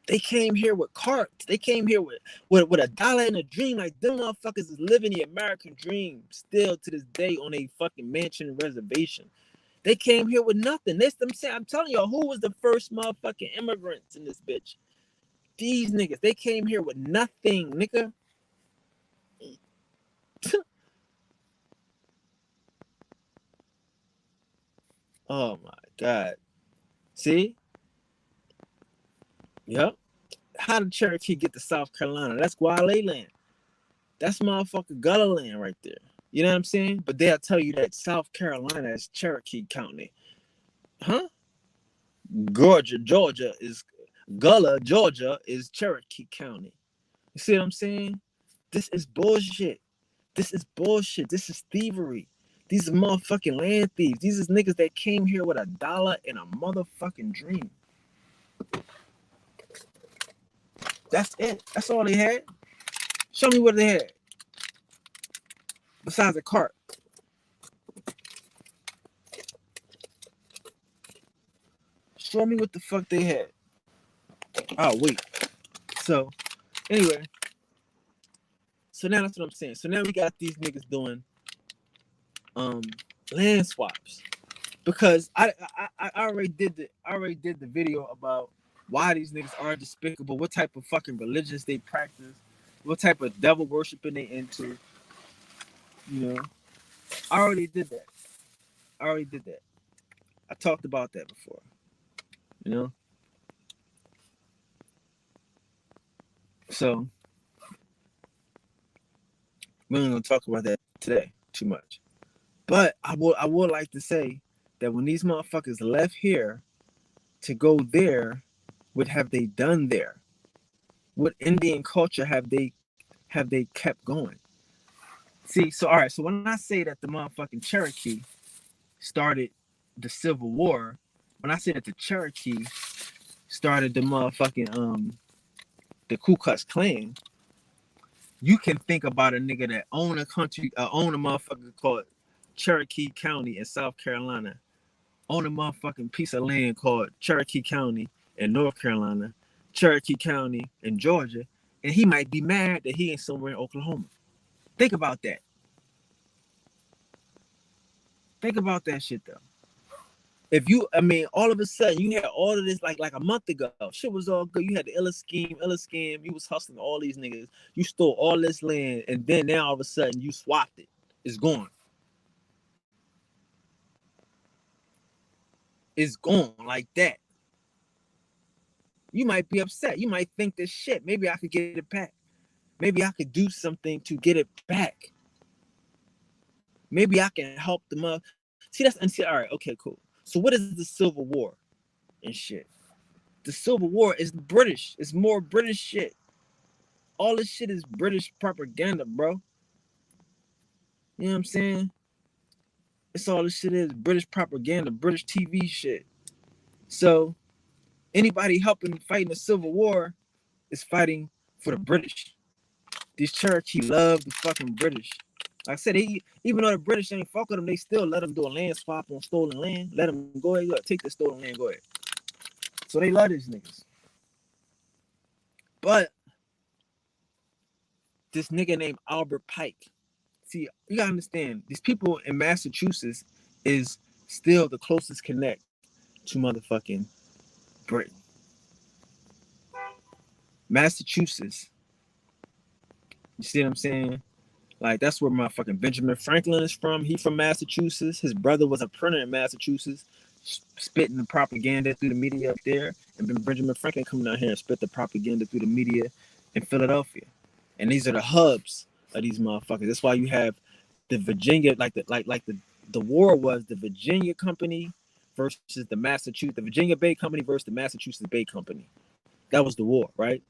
They came here with carts. They came here with a dollar and a dream. Like them motherfuckers is living the American dream still to this day on a fucking mansion reservation. They came here with nothing. I'm telling y'all, who was the first motherfucking immigrants in this bitch? These niggas. They came here with nothing, nigga. Oh my God. See? Yep. How did Cherokee get to South Carolina? That's Guale land. That's motherfucking Gullah land right there. You know what I'm saying? But they'll tell you that South Carolina is Cherokee County. Huh? Georgia is Gullah, Georgia is Cherokee County. You see what I'm saying? This is bullshit. This is bullshit. This is thievery. These are motherfucking land thieves. These is niggas that came here with a dollar and a motherfucking dream. That's it. That's all they had. Show me what they had. Besides a cart. Show me what the fuck they had. Oh, wait. So, anyway. So now that's what I'm saying. So now we got these niggas doing land swaps. Because I already did the video about why these niggas are despicable, what type of fucking religions they practice, what type of devil worshiping they into. You know. I already did that. I talked about that before. You know? So we're not gonna talk about that today too much. But I would like to say that when these motherfuckers left here to go there, What have they done there? What Indian culture have they kept going? See, so all right, so when I say that the motherfucking Cherokee started the Civil War, when I say that the Cherokee started the motherfucking the Ku Klux Klan, you can think about a nigga that own a country, own a motherfucker called Cherokee County in South Carolina, own a motherfucking piece of land called Cherokee County in North Carolina, Cherokee County in Georgia, and he might be mad that he ain't somewhere in Oklahoma. Think about that. Think about that shit though. If you, I mean, all of a sudden you had all of this like a month ago, shit was all good. You had the illest scheme. You was hustling all these niggas. You stole all this land, and then now all of a sudden you swapped it. It's gone. It's gone like that. You might be upset. You might think this shit. Maybe I could get it back. Maybe I could do something to get it back. Maybe I can help them up. See, that's and see. All right, okay, cool. So what is the Civil War and shit? The Civil War is British. It's more British shit. All this shit is British propaganda, bro. You know what I'm saying? It's all this shit is British propaganda, British TV shit. So anybody helping fighting the Civil War is fighting for the British. These Cherokee love the fucking British. Like I said, even though the British ain't fuck with them, they still let them do a land swap on stolen land. Let them go ahead, look, take the stolen land, go ahead. So they love these niggas. But this nigga named Albert Pike. See, you gotta understand, these people in Massachusetts is still the closest connect to motherfucking Britain. Massachusetts. You see what I'm saying? Like, that's where motherfucking Benjamin Franklin is from. He from Massachusetts. His brother was a printer in Massachusetts, spitting the propaganda through the media up there. And then Benjamin Franklin coming out here and spit the propaganda through the media in Philadelphia. And these are the hubs of these motherfuckers. That's why you have the Virginia, the war was the Virginia Company versus the Virginia Bay Company versus the Massachusetts Bay Company. That was the war, right?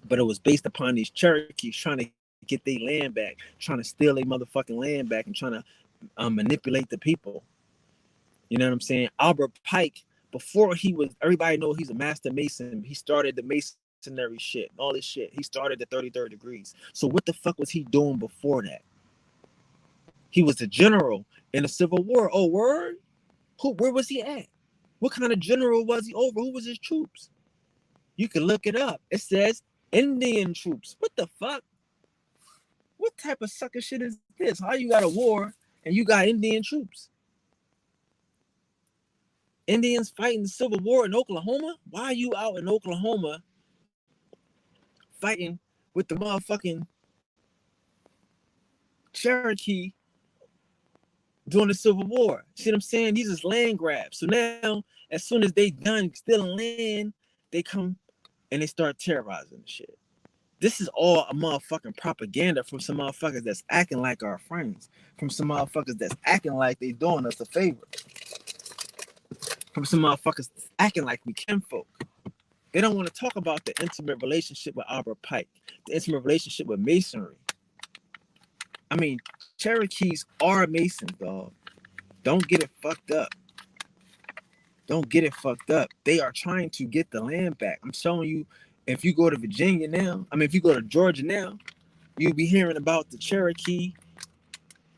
But it was based upon these Cherokees trying to get their land back, trying to steal their motherfucking land back, and trying to manipulate the people. You know what I'm saying? Albert Pike, before he was, everybody know he's a master mason. He started the masonry shit, all this shit. He started the 33rd degrees. So what the fuck was he doing before that? He was a general in the Civil War. Oh, word? Where was he at? What kind of general was he over? Who was his troops? You can look it up. It says Indian troops. What the fuck? What type of sucker shit is this? How you got a war and you got Indian troops? Indians fighting the Civil War in Oklahoma? Why are you out in Oklahoma fighting with the motherfucking Cherokee during the Civil War? See what I'm saying? These is land grabs. So now, as soon as they done stealing land, they come and they start terrorizing the shit. This is all a motherfucking propaganda from some motherfuckers that's acting like our friends. From some motherfuckers that's acting like they doing us a favor. From some motherfuckers that's acting like we kinfolk. They don't want to talk about the intimate relationship with Albert Pike. The intimate relationship with Masonry. I mean, Cherokees are Masons, dog. Don't get it fucked up. Don't get it fucked up. They are trying to get the land back. I'm showing you, if you go to Virginia now, if you go to Georgia now, you'll be hearing about the Cherokee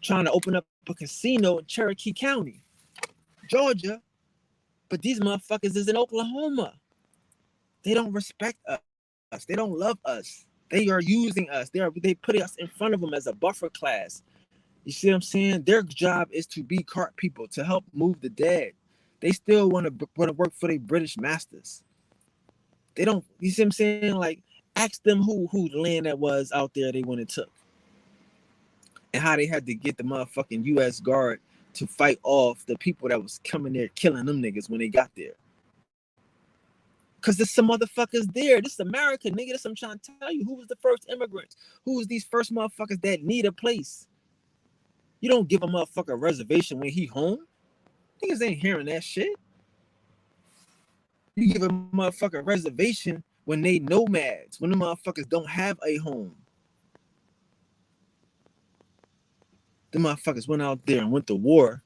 trying to open up a casino in Cherokee County, Georgia. But these motherfuckers is in Oklahoma. They don't respect us. They don't love us. They are using us. They put us in front of them as a buffer class. You see what I'm saying? Their job is to be cart people, to help move the dead. They still want to work for their British masters. They don't, you see what I'm saying? Like, ask them who the land that was out there they went and took. And how they had to get the motherfucking U.S. Guard to fight off the people that was coming there killing them niggas when they got there. Because there's some motherfuckers there. This is America, nigga. This I'm trying to tell you. Who was the first immigrants? Who was these first motherfuckers that need a place? You don't give a motherfucker a reservation when he home. Niggas ain't hearing that shit. You give a motherfucker reservation when they nomads, when the motherfuckers don't have a home. The motherfuckers went out there and went to war,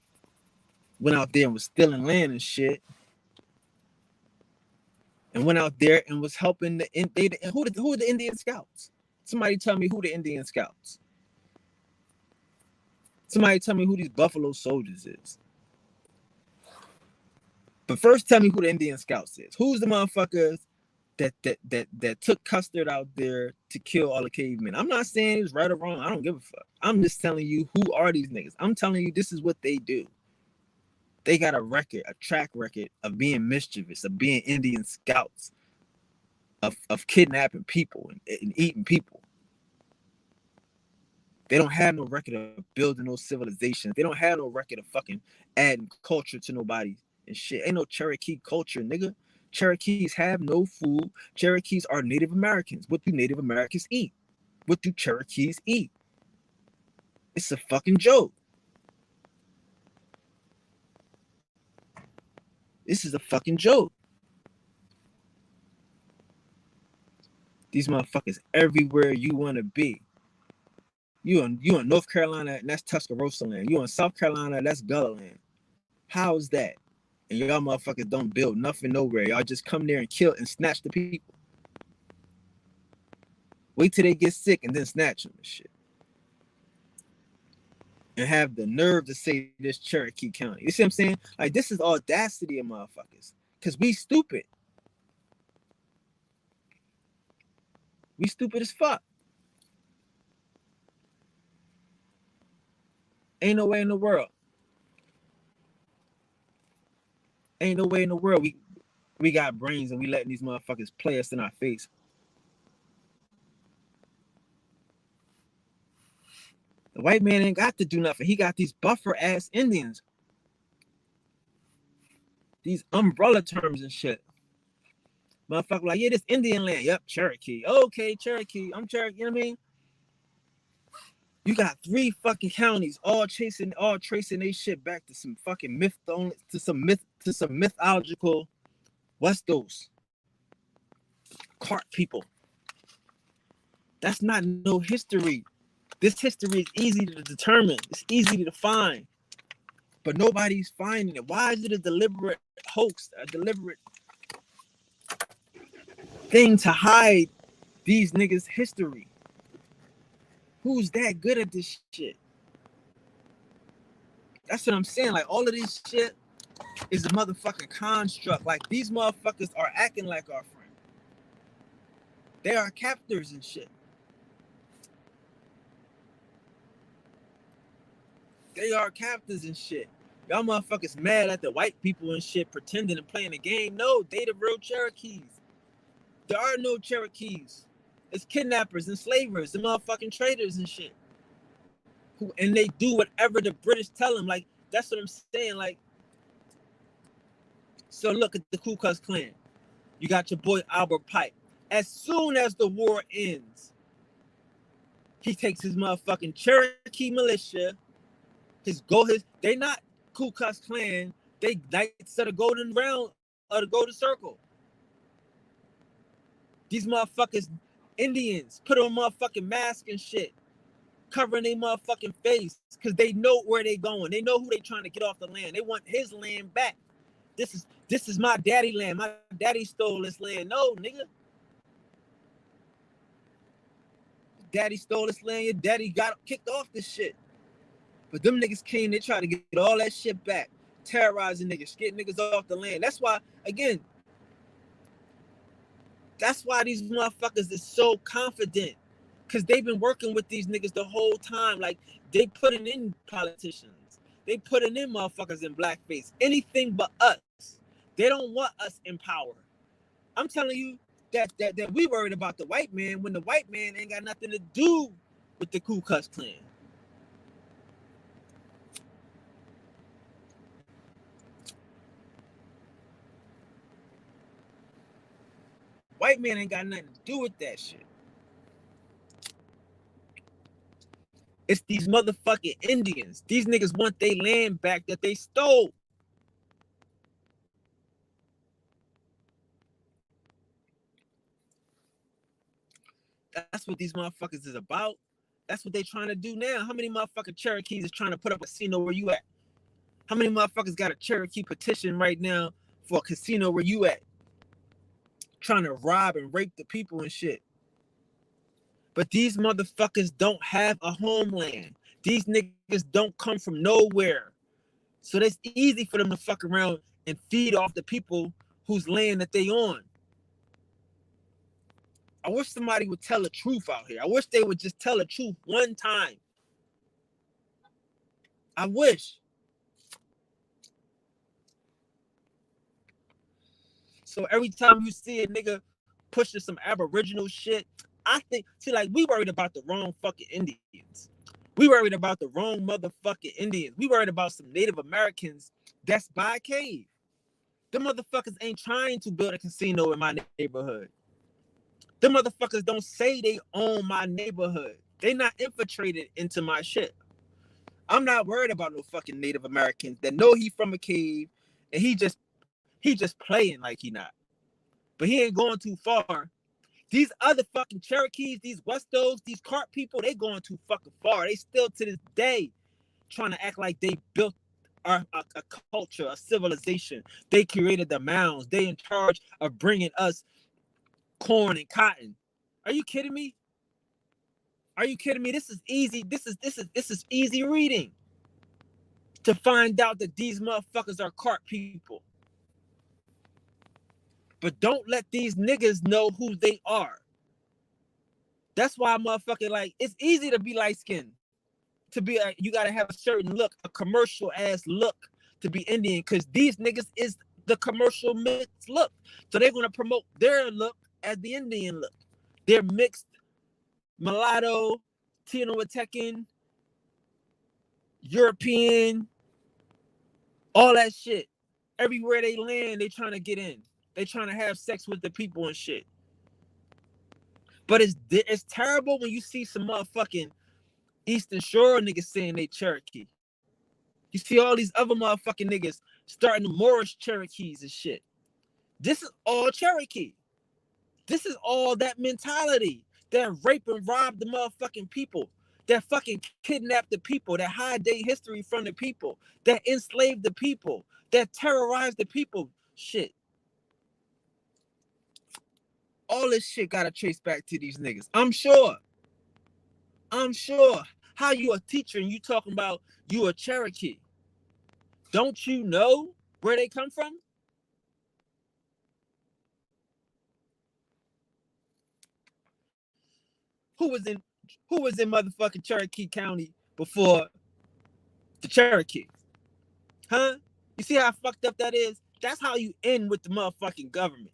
went out there and was stealing land and shit, and went out there and was helping who are the Indian scouts? Somebody tell me who the Indian scouts. Somebody tell me who these Buffalo Soldiers is. But first, tell me who the Indian Scouts is. Who's the motherfuckers that took Custard out there to kill all the cavemen? I'm not saying it was right or wrong. I don't give a fuck. I'm just telling you who are these niggas. I'm telling you this is what they do. They got a track record of being mischievous, of being Indian Scouts, of kidnapping people and eating people. They don't have no record of building no civilizations. They don't have no record of fucking adding culture to nobody and shit. Ain't no Cherokee culture, nigga. Cherokees have no food. Cherokees are Native Americans. What do Native Americans eat? What do Cherokees eat? It's a fucking joke. This is a fucking joke. These motherfuckers everywhere you want to be. You in North Carolina, and that's Tuscaloosa land. You in South Carolina, that's Gullah land. How is that? And y'all motherfuckers don't build nothing nowhere. Y'all just come there and kill and snatch the people. Wait till they get sick and then snatch them and shit. And have the nerve to say this Cherokee County. You see what I'm saying? Like, this is audacity of motherfuckers. Because we stupid. We stupid as fuck. Ain't no way in the world. Ain't no way in the world we got brains and we letting these motherfuckers play us in our face. The white man ain't got to do nothing. He got these buffer ass Indians. These umbrella terms and shit. Motherfucker like, yeah, this Indian land. Yep, Cherokee. Okay, Cherokee. I'm Cherokee. You know what I mean? You got 3 fucking counties all tracing their shit back to some fucking to some mythological Westos. Cart people. That's not no history. This history is easy to determine. It's easy to define. But nobody's finding it. Why is it a deliberate hoax, a deliberate thing to hide these niggas' history? Who's that good at this shit? That's what I'm saying. Like, all of this shit is a motherfucking construct. Like, these motherfuckers are acting like our friend. They are captors and shit. They are captors and shit. Y'all motherfuckers mad at the white people and shit pretending and playing the game. No, they the real Cherokees. There are no Cherokees. It's kidnappers and slavers and motherfucking traitors and shit. And they do whatever the British tell them. Like, that's what I'm saying. Like, so look at the Klu Klux Klan. You got your boy Albert Pike. As soon as the war ends, he takes his motherfucking Cherokee militia. They not Klu Klux Klan. They Knights of the Golden Round or the Golden Circle. These motherfuckers, Indians, put on motherfucking mask and shit, covering their motherfucking face, because they know where they going. They know who they trying to get off the land. They want his land back. This is my daddy land. My daddy stole this land. No, nigga. Daddy stole this land. Your daddy got kicked off this shit. But them niggas came, they tried to get all that shit back. Terrorizing niggas, getting niggas off the land. That's why, again, that's why these motherfuckers is so confident. Because they've been working with these niggas the whole time. Like, they putting in politicians. They putting in motherfuckers in blackface. Anything but us. They don't want us in power. I'm telling you that we worried about the white man when the white man ain't got nothing to do with the Ku Klux Klan. White man ain't got nothing to do with that shit. It's these motherfucking Indians. These niggas want their land back that they stole. That's what these motherfuckers is about. That's what they trying to do now. How many motherfucking Cherokees is trying to put up a casino where you at? How many motherfuckers got a Cherokee petition right now for a casino where you at? Trying to rob and rape the people and shit. But these motherfuckers don't have a homeland. These niggas don't come from nowhere. So it's easy for them to fuck around and feed off the people whose land that they on. I wish somebody would tell the truth out here. I wish they would just tell the truth one time. I wish. So every time you see a nigga pushing some Aboriginal shit, I think, see, like, we worried about the wrong fucking Indians. We worried about the wrong motherfucking Indians. We worried about some Native Americans that's by a cave. Them motherfuckers ain't trying to build a casino in my neighborhood. Them motherfuckers don't say they own my neighborhood. They not infiltrated into my shit. I'm not worried about no fucking Native Americans that know he from a cave and he just playing like he not. But he ain't going too far. These other fucking Cherokees, these Westos, these cart people, they going too fucking far. They still to this day trying to act like they built a culture, a civilization. They created the mounds. They in charge of bringing us corn and cotton. Are you kidding me? Are you kidding me? This is easy. This is easy reading to find out that these motherfuckers are cart people. But don't let these niggas know who they are. That's why motherfucking, like, it's easy to be light skinned. To be you gotta have a certain look, a commercial ass look to be Indian, because these niggas is the commercial mixed look. So they're gonna promote their look as the Indian look. They're mixed mulatto, Tecan, European, all that shit. Everywhere they land, they trying to get in. They trying to have sex with the people and shit. But it's terrible when you see some motherfucking Eastern Shore niggas saying they Cherokee. You see all these other motherfucking niggas starting to Moorish Cherokees and shit. This is all Cherokee. This is all that mentality that rape and rob the motherfucking people, that fucking kidnap the people, that hide their history from the people, that enslave the people, that terrorize the people. Shit. All this shit gotta trace back to these niggas. I'm sure. How you a teacher and you talking about you a Cherokee? Don't you know where they come from? Who was in motherfucking Cherokee County before the Cherokee? Huh? You see how fucked up that is? That's how you end with the motherfucking government.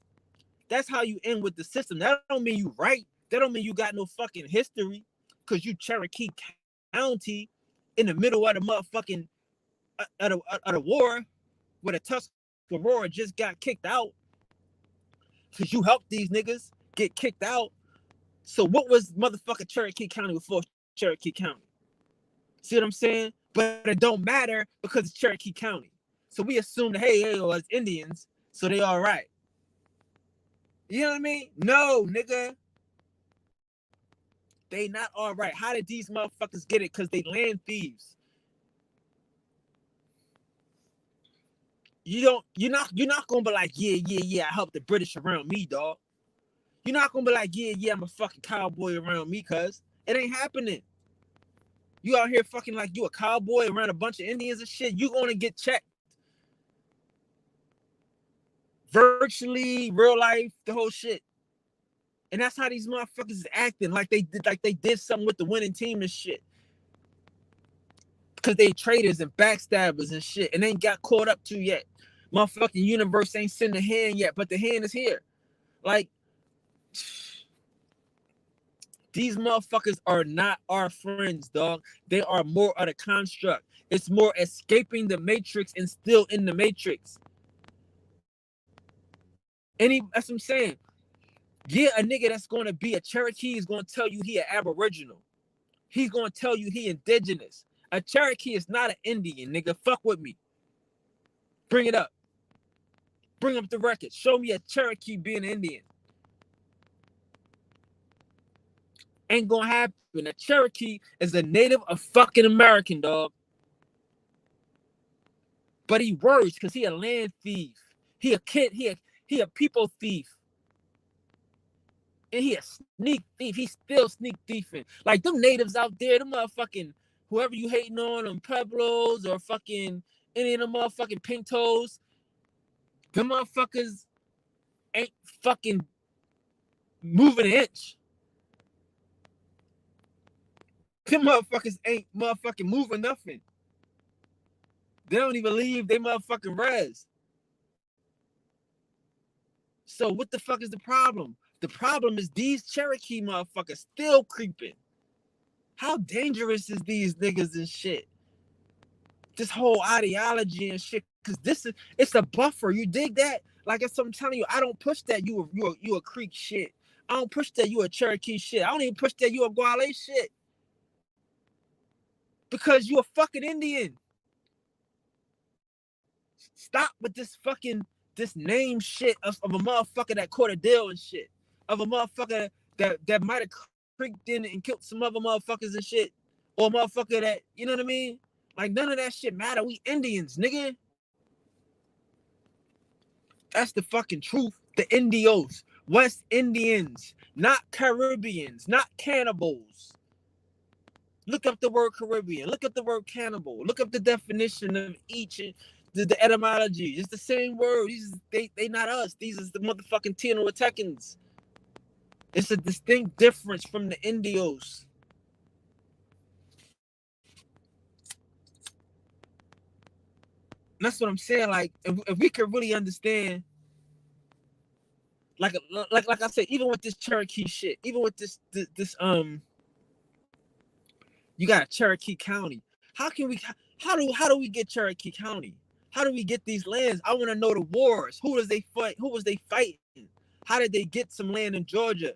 That's how you end with the system. That don't mean you right. That don't mean you got no fucking history, because you Cherokee County in the middle of the motherfucking of the war, where the Tuscarora just got kicked out because you helped these niggas get kicked out. So what was motherfucking Cherokee County before Cherokee County? See what I'm saying? But it don't matter because it's Cherokee County. So we assume that, hey, it's Indians, so they all right. You know what I mean? No, nigga. They not all right. How did these motherfuckers get it? Because they land thieves. You're not gonna be like, yeah, I helped the British around me, dog. You're not gonna be like, yeah, I'm a fucking cowboy around me, cuz it ain't happening. You out here fucking like you a cowboy around a bunch of Indians and shit, you gonna get checked. Virtually, real life, the whole shit. And that's how these motherfuckers is acting, like they did something with the winning team and shit. Because they traitors and backstabbers and shit, and ain't got caught up to yet. Motherfucking universe ain't sent a hand yet, but the hand is here. Like, these motherfuckers are not our friends, dog. They are more of the construct. It's more escaping the matrix and still in the matrix. That's what I'm saying. Yeah, a nigga that's going to be a Cherokee is going to tell you he an Aboriginal. He's going to tell you he indigenous. A Cherokee is not an Indian, nigga. Fuck with me. Bring it up. Bring up the record. Show me a Cherokee being an Indian. Ain't gonna happen. A Cherokee is a Native of fucking American, dog. But he works because he a land thief. He a kid. He a people thief. And he a sneak thief. He still sneak thiefing. Like them natives out there, them motherfucking whoever you hating on Pueblos or fucking any of them motherfucking Pintos, them motherfuckers ain't fucking moving an inch. Them motherfuckers ain't motherfucking moving nothing. They don't even leave they motherfucking res. So what the fuck is the problem? The problem is these Cherokee motherfuckers still creeping. How dangerous is these niggas and shit? This whole ideology and shit, because it's a buffer. You dig that? Like I'm telling you, I don't push that you a Creek shit. I don't push that you a Cherokee shit. I don't even push that you a Guale shit. Because you a fucking Indian. Stop with this name shit of a motherfucker that caught a deal and shit. Of a motherfucker that might have creeped in and killed some other motherfuckers and shit. Or a motherfucker that, you know what I mean? Like, none of that shit matter. We Indians, nigga. That's the fucking truth. The Indios. West Indians. Not Caribbeans. Not cannibals. Look up the word Caribbean. Look up the word cannibal. Look up the definition of each, the etymology. It's the same word. They not us. These is the motherfucking Teotihuacans. It's a distinct difference from the Indios. And that's what I'm saying. Like, if we could really understand, like I said, even with this Cherokee shit, even with this you got Cherokee County. How do we get Cherokee County? How do we get these lands? I want to know the wars. Who does they fight? Who was they fighting? How did they get some land in Georgia?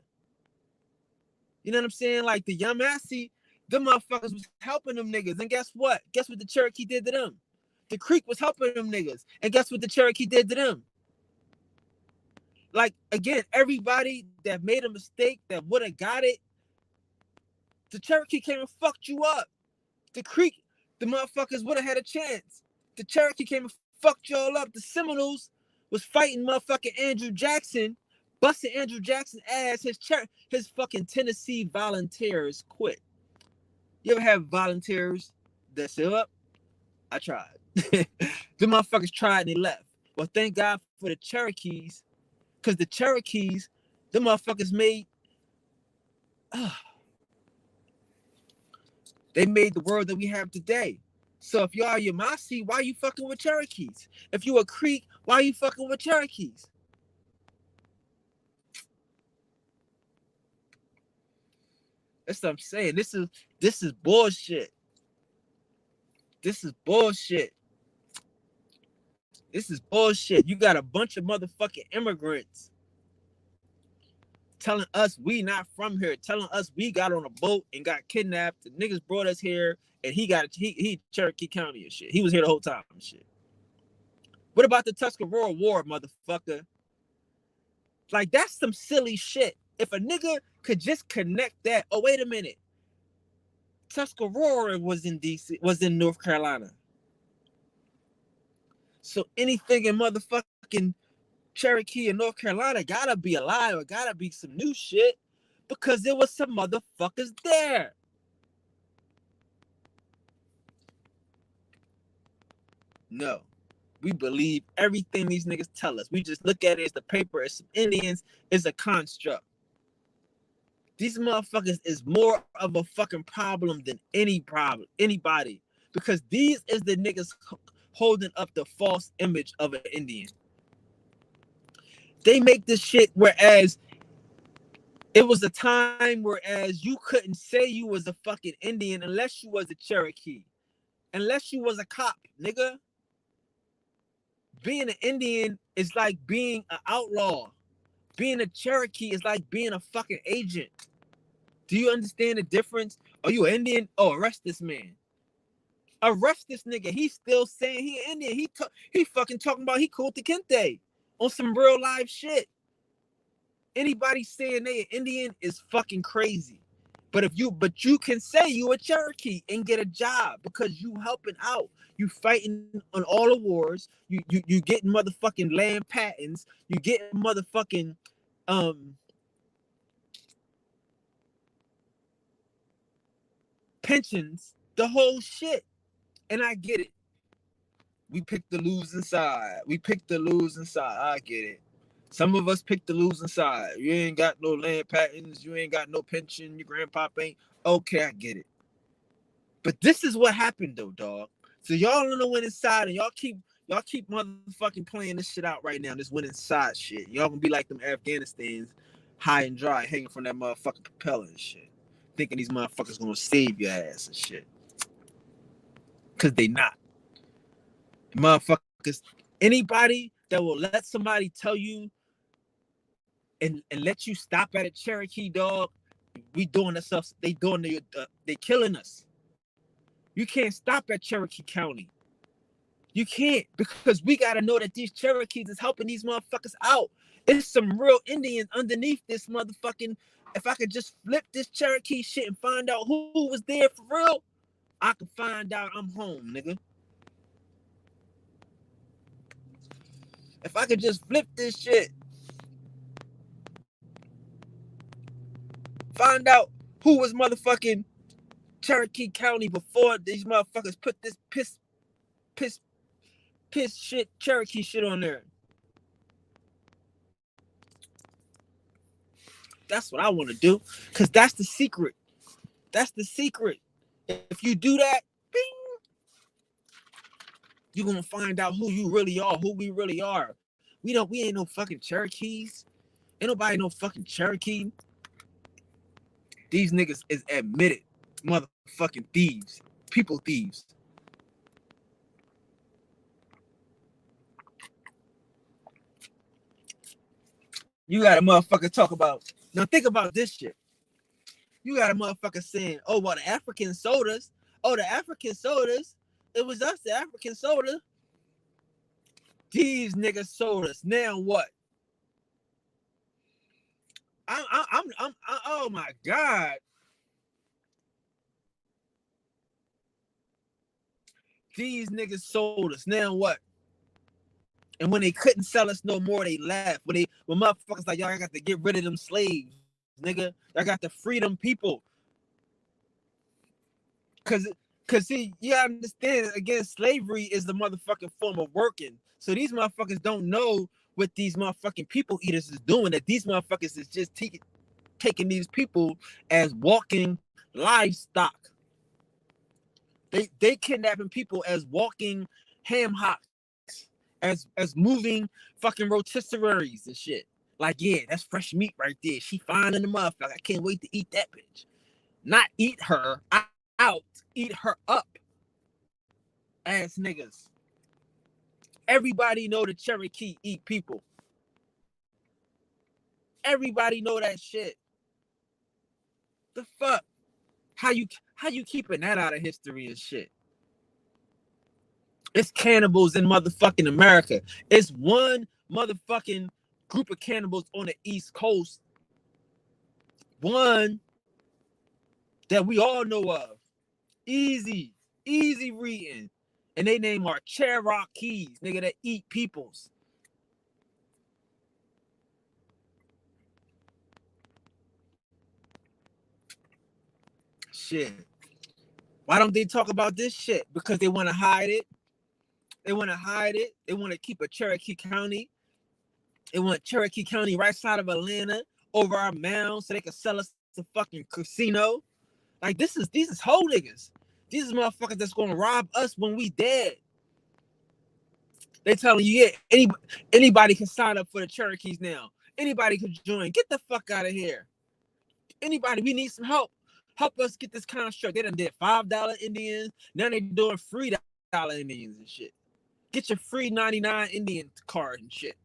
You know what I'm saying? Like the Yamasee, them motherfuckers was helping them niggas. And guess what? Guess what the Cherokee did to them? The Creek was helping them niggas. And guess what the Cherokee did to them? Like, again, everybody that made a mistake that would have got it, the Cherokee came and fucked you up. The Creek, the motherfuckers would have had a chance. The Cherokee came and fucked y'all up. The Seminoles was fighting motherfucking Andrew Jackson, busting Andrew Jackson's ass. His fucking Tennessee volunteers quit. You ever have volunteers that say, up? I tried. The motherfuckers tried and they left. Well, thank God for the Cherokees, because the Cherokees, the motherfuckers made, they made the world that we have today. So if y'all are Yamasee, why are you fucking with Cherokees? If you a Creek, why are you fucking with Cherokees? That's what I'm saying. This is bullshit. This is bullshit. This is bullshit. You got a bunch of motherfucking immigrants telling us we not from here, telling us we got on a boat and got kidnapped. The niggas brought us here, and he Cherokee County and shit. He was here the whole time and shit. What about the Tuscarora War, motherfucker? Like, that's some silly shit. If a nigga could just connect that. Oh, wait a minute. Tuscarora was in DC, was in North Carolina. So anything in motherfucking Cherokee and North Carolina gotta be alive or gotta be some new shit, because there was some motherfuckers there. No, we believe everything these niggas tell us. We just look at it as the paper, as some Indians, is a construct. These motherfuckers is more of a fucking problem than anybody, because these is the niggas holding up the false image of an Indian. They make this shit whereas it was a time whereas you couldn't say you was a fucking Indian unless you was a Cherokee, unless you was a cop, nigga. Being an Indian is like being an outlaw. Being a Cherokee is like being a fucking agent. Do you understand the difference? Are you an Indian? Oh, arrest this man. Arrest this nigga. He's still saying he an Indian. He fucking talking about he called the Kente on some real live shit. Anybody saying they an Indian is fucking crazy. But you can say you a Cherokee and get a job because you helping out. You fighting on all the wars. You getting motherfucking land patents. You getting motherfucking pensions. The whole shit. And I get it. We picked the losing side. We picked the losing side. I get it. Some of us picked the losing side. You ain't got no land patents. You ain't got no pension. Your grandpa ain't. Okay, I get it. But this is what happened though, dog. So y'all on the winning side, and y'all keep motherfucking playing this shit out right now. This winning side shit. Y'all gonna be like them Afghanistans, high and dry, hanging from that motherfucking propeller and shit, thinking these motherfuckers gonna save your ass and shit. Cause they not. Motherfuckers. Anybody that will let somebody tell you and let you stop at a Cherokee, dog, we doing ourselves. They killing us. You can't stop at Cherokee County. You can't, because we got to know that these Cherokees is helping these motherfuckers out. It's some real Indians underneath this motherfucking. If I could just flip this Cherokee shit and find out who was there for real, I could find out I'm home, nigga. If I could just flip this shit, find out who was motherfucking Cherokee County before these motherfuckers put this piss shit, Cherokee shit on there. That's what I want to do, because that's the secret. That's the secret. If you do that, bing, you're gonna find out who you really are, who we really are. We ain't no fucking Cherokees. Ain't nobody no fucking Cherokee. These niggas is admitted motherfucking thieves. People thieves. You got a motherfucker talk about. Now think about this shit. You got a motherfucker saying, oh, well, the African sodas. Oh, the African sodas. It was us, the African soda. These niggas sold us. Now what? Oh my God. These niggas sold us. Now what? And when they couldn't sell us no more, they left. When motherfuckers like, y'all got to get rid of them slaves, nigga. Y'all got to free them people. Cause see, you gotta understand, again, slavery is the motherfucking form of working. So these motherfuckers don't know what these motherfucking people eaters is doing, that these motherfuckers is just taking these people as walking livestock. They kidnapping people as walking ham hocks, as moving fucking rotisseries and shit. Like, yeah, that's fresh meat right there. She fine in the motherfucker. I can't wait to eat that bitch. Not eat her out, eat her up. Ass niggas. Everybody know the Cherokee eat people. Everybody know that shit. The fuck? How you keeping that out of history and shit? It's cannibals in motherfucking America. It's one motherfucking group of cannibals on the East Coast. One that we all know of. Easy reading. And they name are Cherokees, nigga, that eat peoples. Shit. Why don't they talk about this shit? Because they want to hide it. They want to hide it. They want to keep a Cherokee County. They want Cherokee County right side of Atlanta over our mound so they can sell us a fucking casino. Like, these is whole niggas. These is motherfuckers that's gonna rob us when we dead. They telling you, yeah, anybody can sign up for the Cherokees now. Anybody can join. Get the fuck out of here. Anybody, we need some help. Help us get this construct. They done did $5 Indians. Now they doing $3 Indians and shit. Get your free 99 Indian card and shit.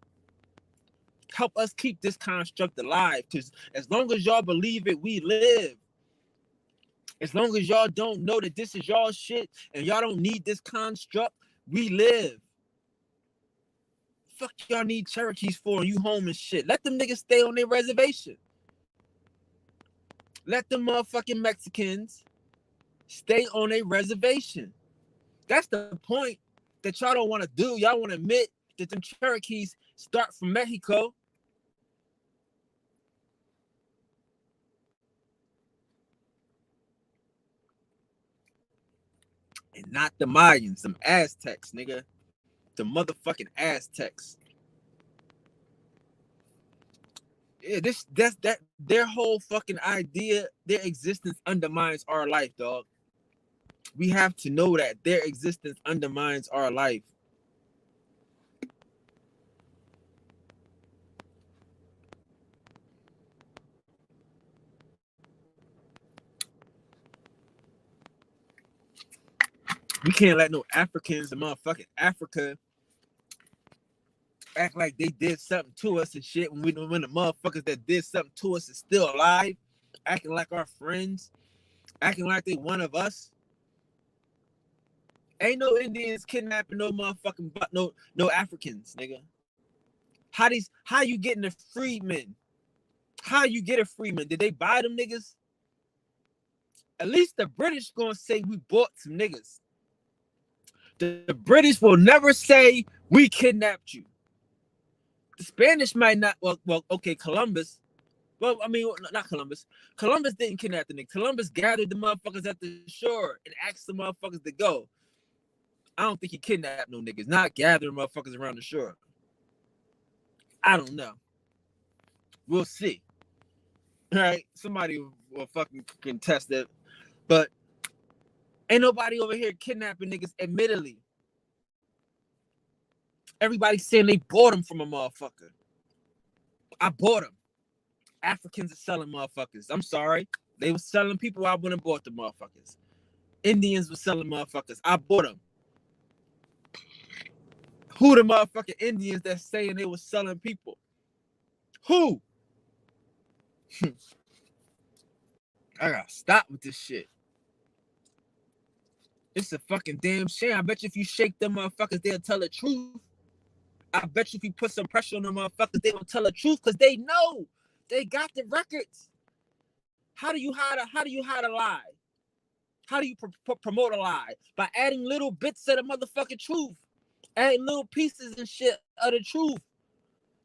Help us keep this construct alive. Because as long as y'all believe it, we live. As long as y'all don't know that this is y'all shit and y'all don't need this construct, we live. Fuck y'all need Cherokees for, and you home and shit. Let them niggas stay on their reservation. Let the motherfucking Mexicans stay on a reservation. That's the point that y'all don't want to do. Y'all want to admit that them Cherokees start from Mexico. And not the Mayans, some Aztecs, nigga. The motherfucking Aztecs. Yeah, that's their whole fucking idea, their existence undermines our life, dog. We have to know that their existence undermines our life. We can't let no Africans in motherfucking Africa act like they did something to us and shit when the motherfuckers that did something to us is still alive, acting like our friends, acting like they one of us. Ain't no Indians kidnapping no motherfucking no Africans, nigga. How you getting a freedman? How you get a freedman? Did they buy them niggas? At least the British gonna say we bought some niggas. The British will never say we kidnapped you. The Spanish might not. Well, okay, Columbus. Well, I mean, not Columbus. Columbus didn't kidnap the niggas. Columbus gathered the motherfuckers at the shore and asked the motherfuckers to go. I don't think he kidnapped no niggas. Not gathering motherfuckers around the shore. I don't know. We'll see. All right, somebody will fucking contest it, but ain't nobody over here kidnapping niggas. Admittedly, everybody's saying they bought them from a motherfucker. I bought them. Africans are selling motherfuckers. I'm sorry, they were selling people. I wouldn't have bought the motherfuckers. Indians were selling motherfuckers. I bought them. Who the motherfucking Indians that's saying they were selling people? Who? I gotta stop with this shit. It's a fucking damn shame. I bet you if you shake them motherfuckers, they'll tell the truth. I bet you if you put some pressure on them motherfuckers, they will tell the truth because they know they got the records. How do you hide a lie? How do you promote a lie? By adding little bits of the motherfucking truth, adding little pieces and shit of the truth,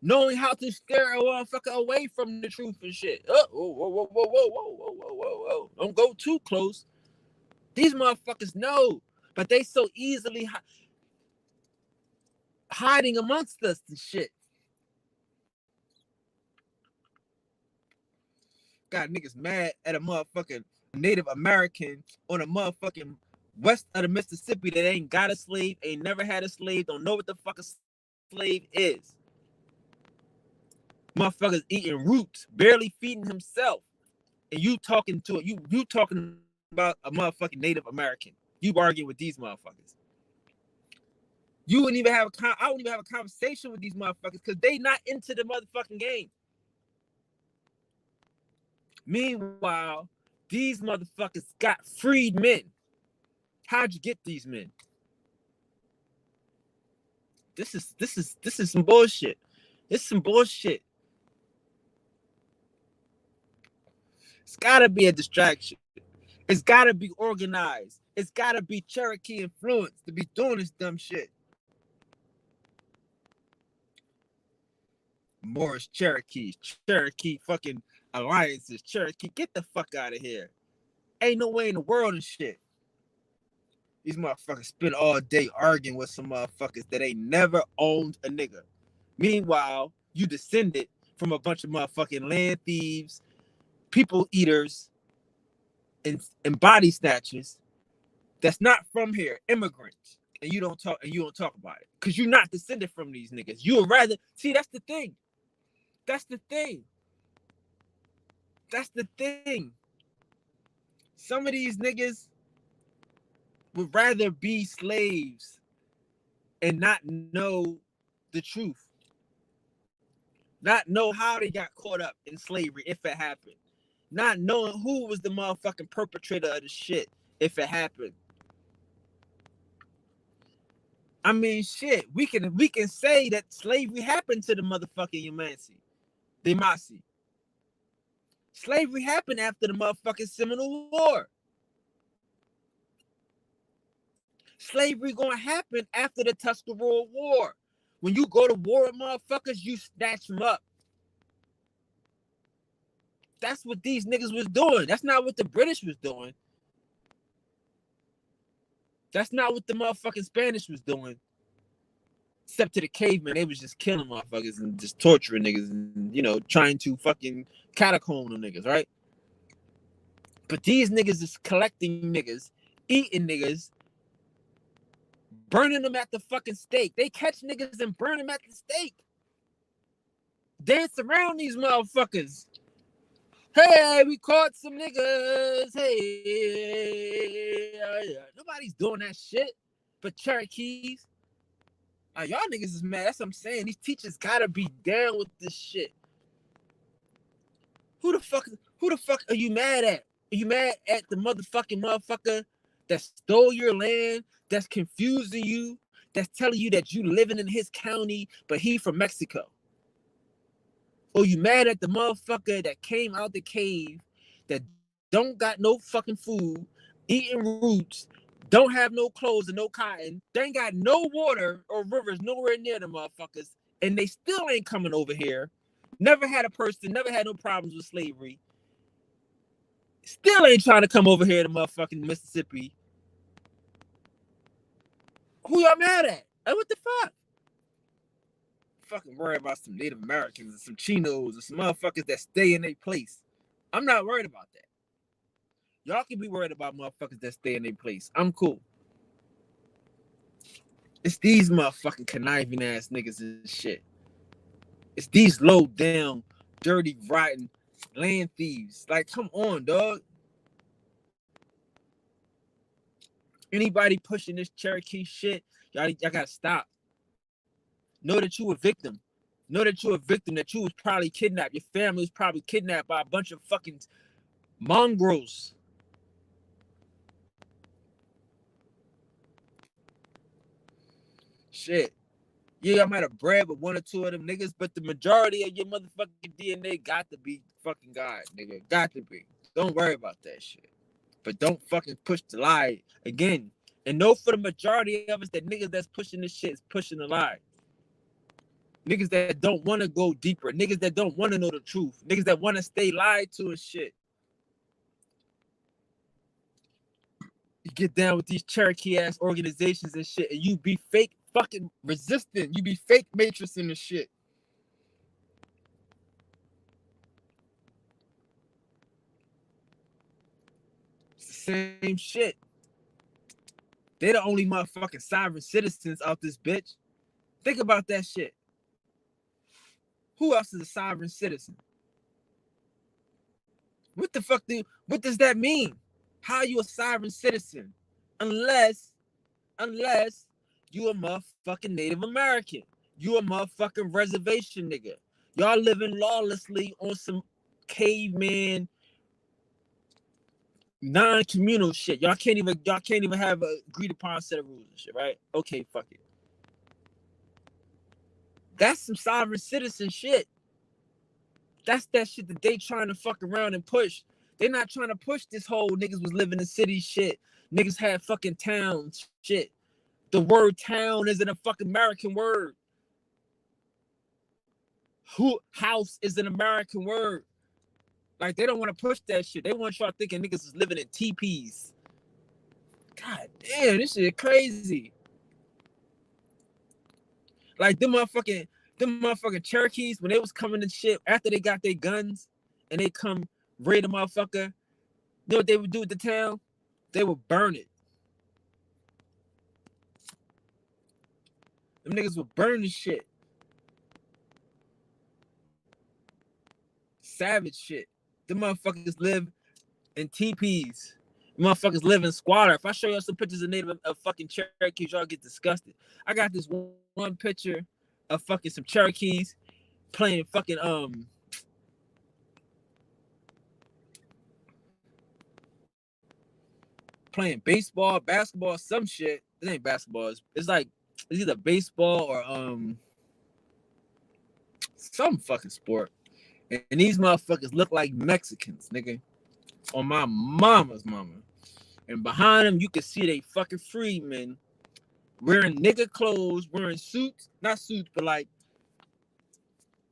knowing how to scare a motherfucker away from the truth and shit. Oh, whoa. Don't go too close. These motherfuckers know, but they so easily hiding amongst us and shit. Got niggas mad at a motherfucking Native American on a motherfucking west of the Mississippi that ain't got a slave, ain't never had a slave, don't know what the fuck a slave is. Motherfuckers eating roots, barely feeding himself. And you talking to it, you talking about a motherfucking Native American. You arguing with these motherfuckers. I wouldn't even have a conversation with these motherfuckers because they not into the motherfucking game. Meanwhile, these motherfuckers got freed men. How'd you get these men? This is some bullshit. It's some bullshit. It's gotta be a distraction. It's gotta be organized. It's gotta be Cherokee influence to be doing this dumb shit. Morris Cherokee fucking alliances, Cherokee, get the fuck out of here. Ain't no way in the world and shit. These motherfuckers spend all day arguing with some motherfuckers that ain't never owned a nigga. Meanwhile, you descended from a bunch of motherfucking land thieves, people eaters, and body snatchers that's not from here, immigrants. And you don't talk about it. Because you're not descended from these niggas. You would rather see that's the thing. That's the thing. That's the thing. Some of these niggas would rather be slaves and not know the truth. Not know how they got caught up in slavery if it happened. Not knowing who was the motherfucking perpetrator of the shit if it happened. I mean, shit, we can say that slavery happened to the motherfucking Yamansi. Demasi. Slavery happened after the motherfucking Seminole War. Slavery gonna happen after the Tuscarora War. When you go to war with motherfuckers, you snatch them up. That's what these niggas was doing. That's not what the British was doing. That's not what the motherfucking Spanish was doing. Except to the cavemen, they was just killing motherfuckers and just torturing niggas and, you know, trying to fucking catacomb them niggas, right? But these niggas is collecting niggas, eating niggas, burning them at the fucking stake. They catch niggas and burn them at the stake. Dance around these motherfuckers. Hey, we caught some niggas. Hey, nobody's doing that shit but Cherokees. Y'all niggas is mad. That's what I'm saying. These teachers gotta be down with this shit. Who the fuck are you mad at? Are you mad at the motherfucker that stole your land, that's confusing you, that's telling you that you living in his county, but he from Mexico? Or you mad at the motherfucker that came out the cave, that don't got no fucking food, eating roots, don't have no clothes and no cotton, they ain't got no water or rivers nowhere near the motherfuckers, and they still ain't coming over here. Never had no problems with slavery. Still ain't trying to come over here to motherfucking Mississippi. Who y'all mad at? Like, what the fuck? Fucking worry about some Native Americans and some Chinos and some motherfuckers that stay in their place. I'm not worried about that. Y'all can be worried about motherfuckers that stay in their place. I'm cool. It's these motherfucking conniving ass niggas and shit. It's these low down, dirty, rotten land thieves. Like, come on, dog. Anybody pushing this Cherokee shit, y'all gotta stop. Know that you a victim. Know that you're a victim, that you was probably kidnapped. Your family was probably kidnapped by a bunch of fucking mongrels. Shit. Yeah, I might have bred with one or two of them niggas, but the majority of your motherfucking DNA got to be fucking God, nigga. Got to be. Don't worry about that shit. But don't fucking push the lie again. And know for the majority of us that niggas that's pushing this shit is pushing the lie. Niggas that don't want to go deeper. Niggas that don't want to know the truth. Niggas that want to stay lied to and shit. You get down with these Cherokee ass organizations and shit, and you be fake fucking resistant. You be fake matrixing and shit. It's the same shit. They the only motherfucking sovereign citizens out this bitch. Think about that shit. Who else is a sovereign citizen? What the fuck what does that mean? How are you a sovereign citizen? Unless you a motherfucking Native American. You a motherfucking reservation nigga. Y'all living lawlessly on some caveman non-communal shit. Y'all can't even have a agreed upon set of rules and shit, right? Okay, fuck it. That's some sovereign citizen shit. That's that shit that they trying to fuck around and push. They're not trying to push this whole niggas was living in city shit. Niggas had fucking towns shit. The word town isn't a fucking American word. House is an American word. Like, they don't want to push that shit. They want y'all thinking niggas is living in teepees. God damn, this shit crazy. Like, them motherfucking Cherokees, when they was coming and shit, after they got their guns and they come raid a motherfucker, you know what they would do with the town? They would burn it. Them niggas would burn the shit. Savage shit. Them motherfuckers live in teepees. Motherfuckers live in squatter. If I show y'all some pictures of fucking Cherokees, y'all get disgusted. I got this one picture of fucking some Cherokees playing fucking playing baseball, basketball, some shit. It ain't basketball. It's like it's either baseball or some fucking sport. And these motherfuckers look like Mexicans, nigga. On my mama's mama. And behind them, you can see they fucking freedmen wearing nigga clothes, wearing suits. Not suits, but like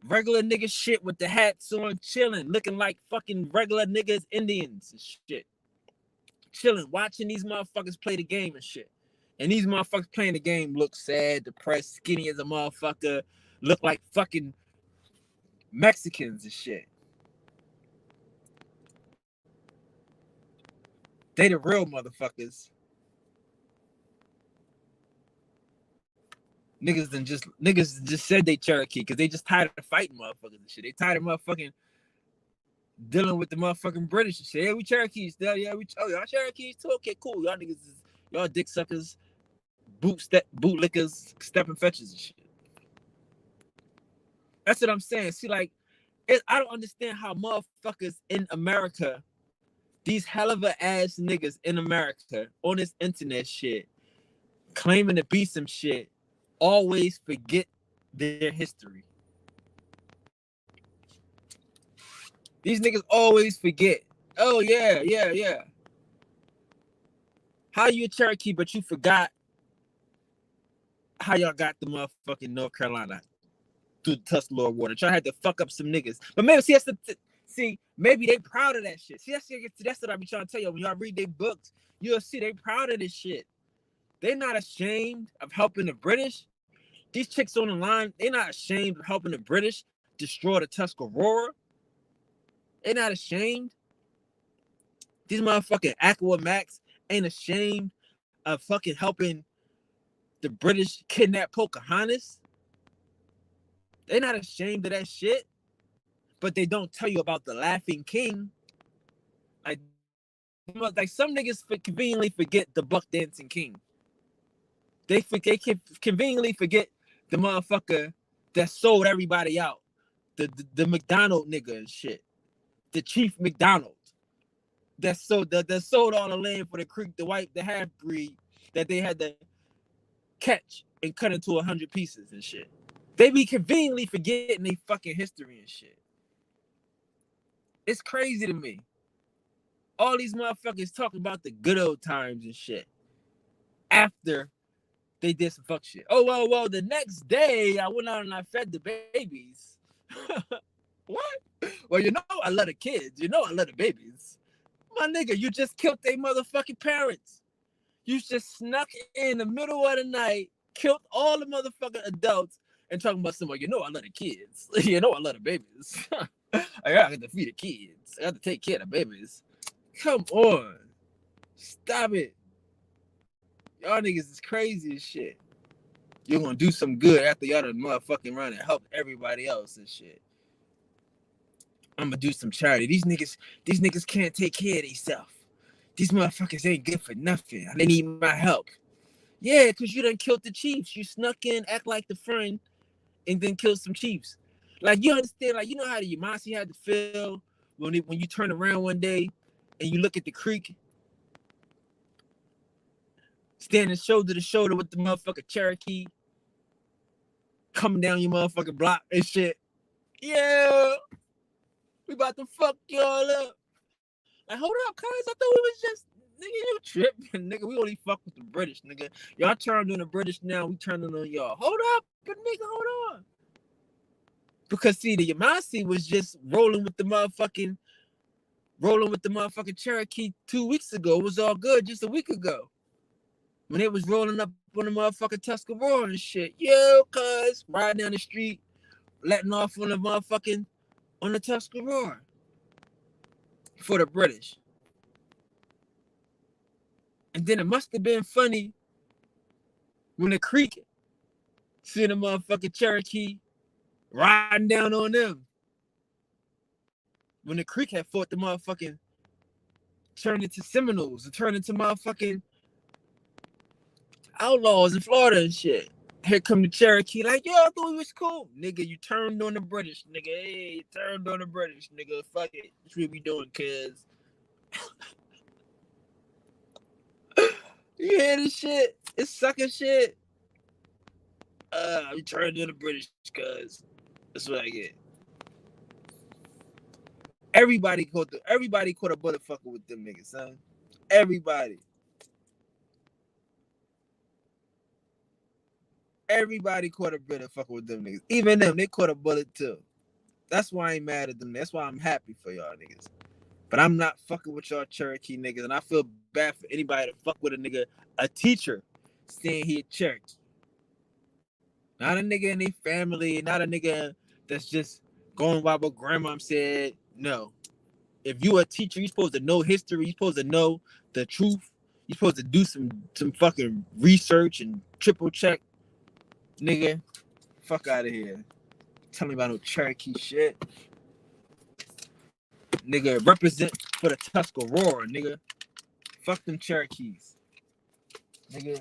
regular nigga shit with the hats on, chilling, looking like fucking regular niggas, Indians and shit. Chilling, watching these motherfuckers play the game and shit. And these motherfuckers playing the game look sad, depressed, skinny as a motherfucker, look like fucking Mexicans and shit. They the real motherfuckers. Niggas just said they Cherokee because they just tired of fighting motherfuckers and shit. They tired of motherfucking dealing with the motherfucking British and shit. Yeah, we Cherokees. Yeah, y'all Cherokees too. Okay, cool. Y'all niggas is y'all dick suckers, bootlickers, stepping fetches and shit. That's what I'm saying. See, like, I don't understand how motherfuckers in America, these hell of a ass niggas in America on this internet shit, claiming to be some shit, always forget their history. These niggas always forget. Oh, yeah. How you a Cherokee, but you forgot how y'all got the motherfucking North Carolina through the Tuscarora water. Y'all had to fuck up some niggas. But maybe, see, maybe they proud of that shit. See, that's what I be trying to tell you. When y'all read their books, you'll see they proud of this shit. They're not ashamed of helping the British. These chicks on the line, they're not ashamed of helping the British destroy the Tuscarora. They're not ashamed. These motherfucking Aqua Max ain't ashamed of fucking helping the British kidnap Pocahontas. They're not ashamed of that shit. But they don't tell you about the Laughing King. Like some niggas conveniently forget the Buck Dancing King. They conveniently forget the motherfucker that sold everybody out. The McDonald nigga and shit. The Chief McDonald. That sold all the land for the Creek, the half breed that they had to catch and cut into 100 pieces and shit. They be conveniently forgetting their fucking history and shit. It's crazy to me. All these motherfuckers talking about the good old times and shit after they did some fuck shit. Oh, well, the next day I went out and I fed the babies. What? Well, you know I love the kids. You know I love the babies. My nigga, you just killed their motherfucking parents. You just snuck in the middle of the night, killed all the motherfucking adults, and talking about somebody, you know I love the kids. You know I love the babies. I gotta feed the kids. I got to take care of the babies. Come on. Stop it. Y'all niggas is crazy as shit. You're gonna do some good after y'all done motherfucking run and help everybody else and shit. I'm gonna do some charity. These niggas can't take care of themselves. These motherfuckers ain't good for nothing. They need my help. Yeah, because you done killed the chiefs. You snuck in, act like the friend, and then killed some chiefs. Like, you understand, like, you know how the Yamasee had to feel when you turn around one day and you look at the creek, standing shoulder to shoulder with the motherfucking Cherokee, coming down your motherfucking block and shit. Yeah, we about to fuck y'all up. Like, hold up, cuz, I thought we was just, nigga, you tripping, nigga. We only fuck with the British, nigga. Y'all turned on the British now, we turning on y'all. Hold up, but nigga, hold on. Because, see, the Yamasee was just rolling with the motherfucking Cherokee 2 weeks ago. It was all good just a week ago. When it was rolling up on the motherfucking Tuscarora and shit. Yo, cuz, riding down the street, letting off on the Tuscarora for the British. And then it must have been funny when the Creek seeing the motherfucking Cherokee riding down on them. When the Creek had fought the motherfucking, turned into Seminoles and turned into motherfucking outlaws in Florida and shit. Here come the Cherokee, like, yo, I thought it was cool. Nigga, you turned on the British, nigga. Hey, you turned on the British, nigga. Fuck it. That's what we doing, cuz. You hear this shit? It's sucker shit. We turned on the British, cuz. That's what I get. Everybody caught a bullet fucking with them niggas, son. Everybody. Everybody caught a bullet fucking with them niggas. Even them, they caught a bullet too. That's why I ain't mad at them. That's why I'm happy for y'all niggas. But I'm not fucking with y'all Cherokee niggas. And I feel bad for anybody to fuck with a nigga, a teacher, staying here at church. Not a nigga in their family, not a nigga that's just going by what grandma said. No. If you a teacher, you supposed to know history, you supposed to know the truth. You supposed to do some fucking research and triple check. Nigga, fuck out of here. Tell me about no Cherokee shit. Nigga, represent for the Tuscarora, nigga. Fuck them Cherokees. Nigga.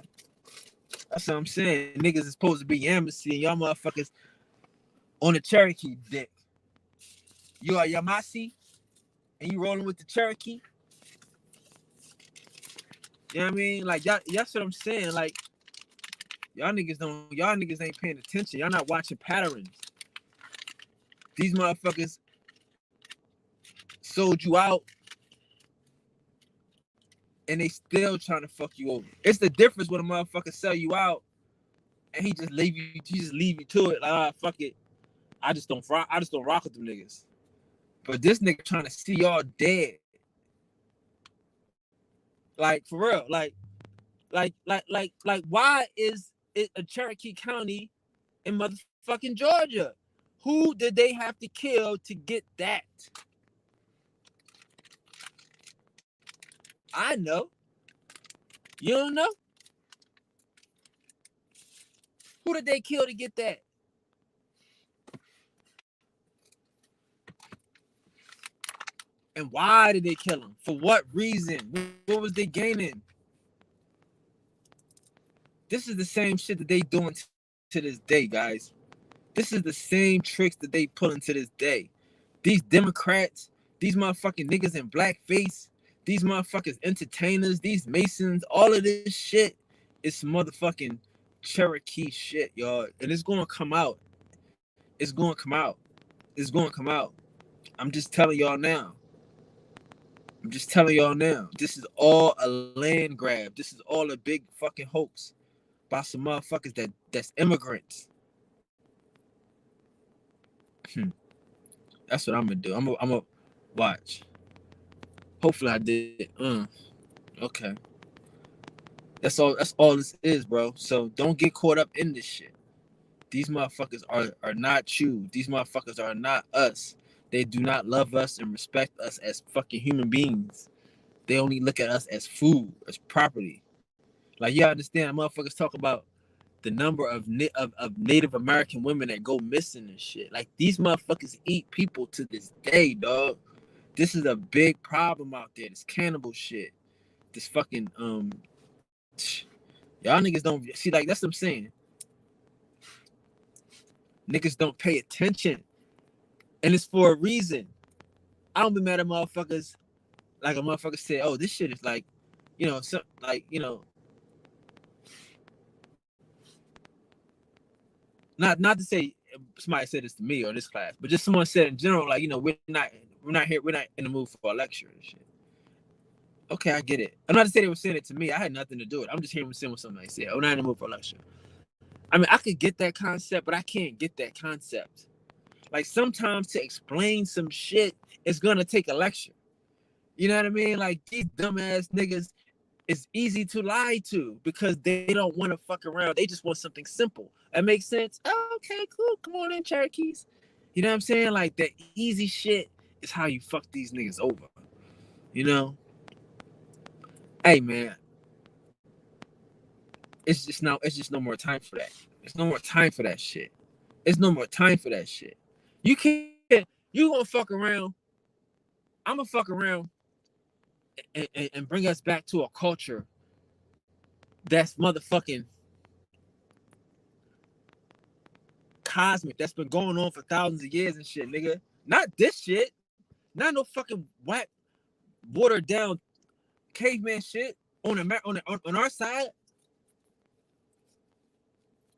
That's what I'm saying. Niggas is supposed to be Yamasi and y'all motherfuckers on the Cherokee dick. You are Yamasi and you rolling with the Cherokee. You know what I mean? Like y'all, that's what I'm saying. Like y'all niggas ain't paying attention. Y'all not watching patterns. These motherfuckers sold you out and they still trying to fuck you over. It's the difference when a motherfucker sell you out and he just leave you to it. Like, fuck it. I just don't rock with them niggas. But this nigga trying to see y'all dead. Like for real. Like why is it a Cherokee County in motherfucking Georgia? Who did they have to kill to get that? I know. You don't know? Who did they kill to get that? And why did they kill him? For what reason? What was they gaining? This is the same shit that they doing to this day, guys. This is the same tricks that they pulling to this day. These Democrats, these motherfucking niggas in blackface, these motherfuckers entertainers, these Masons, all of this shit is motherfucking Cherokee shit, y'all. And it's gonna come out. It's gonna come out. It's gonna come out. I'm just telling y'all now. This is all a land grab. This is all a big fucking hoax by some motherfuckers that's immigrants. That's what I'm gonna do. I'm gonna watch. Hopefully I did. Okay. That's all this is, bro. So don't get caught up in this shit. These motherfuckers are not you. These motherfuckers are not us. They do not love us and respect us as fucking human beings. They only look at us as food, as property. Like, you understand, motherfuckers talk about the number of Native American women that go missing and shit. Like, these motherfuckers eat people to this day, dog. This is a big problem out there. This cannibal shit. This fucking y'all niggas don't see, like, that's what I'm saying. Niggas don't pay attention. And it's for a reason. I don't be mad at motherfuckers. Like a motherfucker said, oh, this shit is like, not to say somebody said this to me or this class, but just someone said in general, like, we're not in the mood for a lecture and shit. Okay, I get it. I'm not to say they were saying it to me. I had nothing to do with it. I'm just hearing what somebody said. We're not in the mood for a lecture. I mean, I could get that concept, but I can't get that concept. Like, sometimes to explain some shit, it's gonna take a lecture. You know what I mean? Like, these dumbass niggas, it's easy to lie to because they don't want to fuck around. They just want something simple. That makes sense? Oh, okay, cool. Come on in, Cherokees. You know what I'm saying? Like, the easy shit is how you fuck these niggas over. You know? Hey, man. It's just no more time for that. There's no more time for that shit. There's no more time for that shit. You gonna fuck around. I'm gonna fuck around and bring us back to a culture that's motherfucking cosmic, that's been going on for thousands of years and shit, nigga. Not this shit. Not no fucking whack, watered down caveman shit on our side.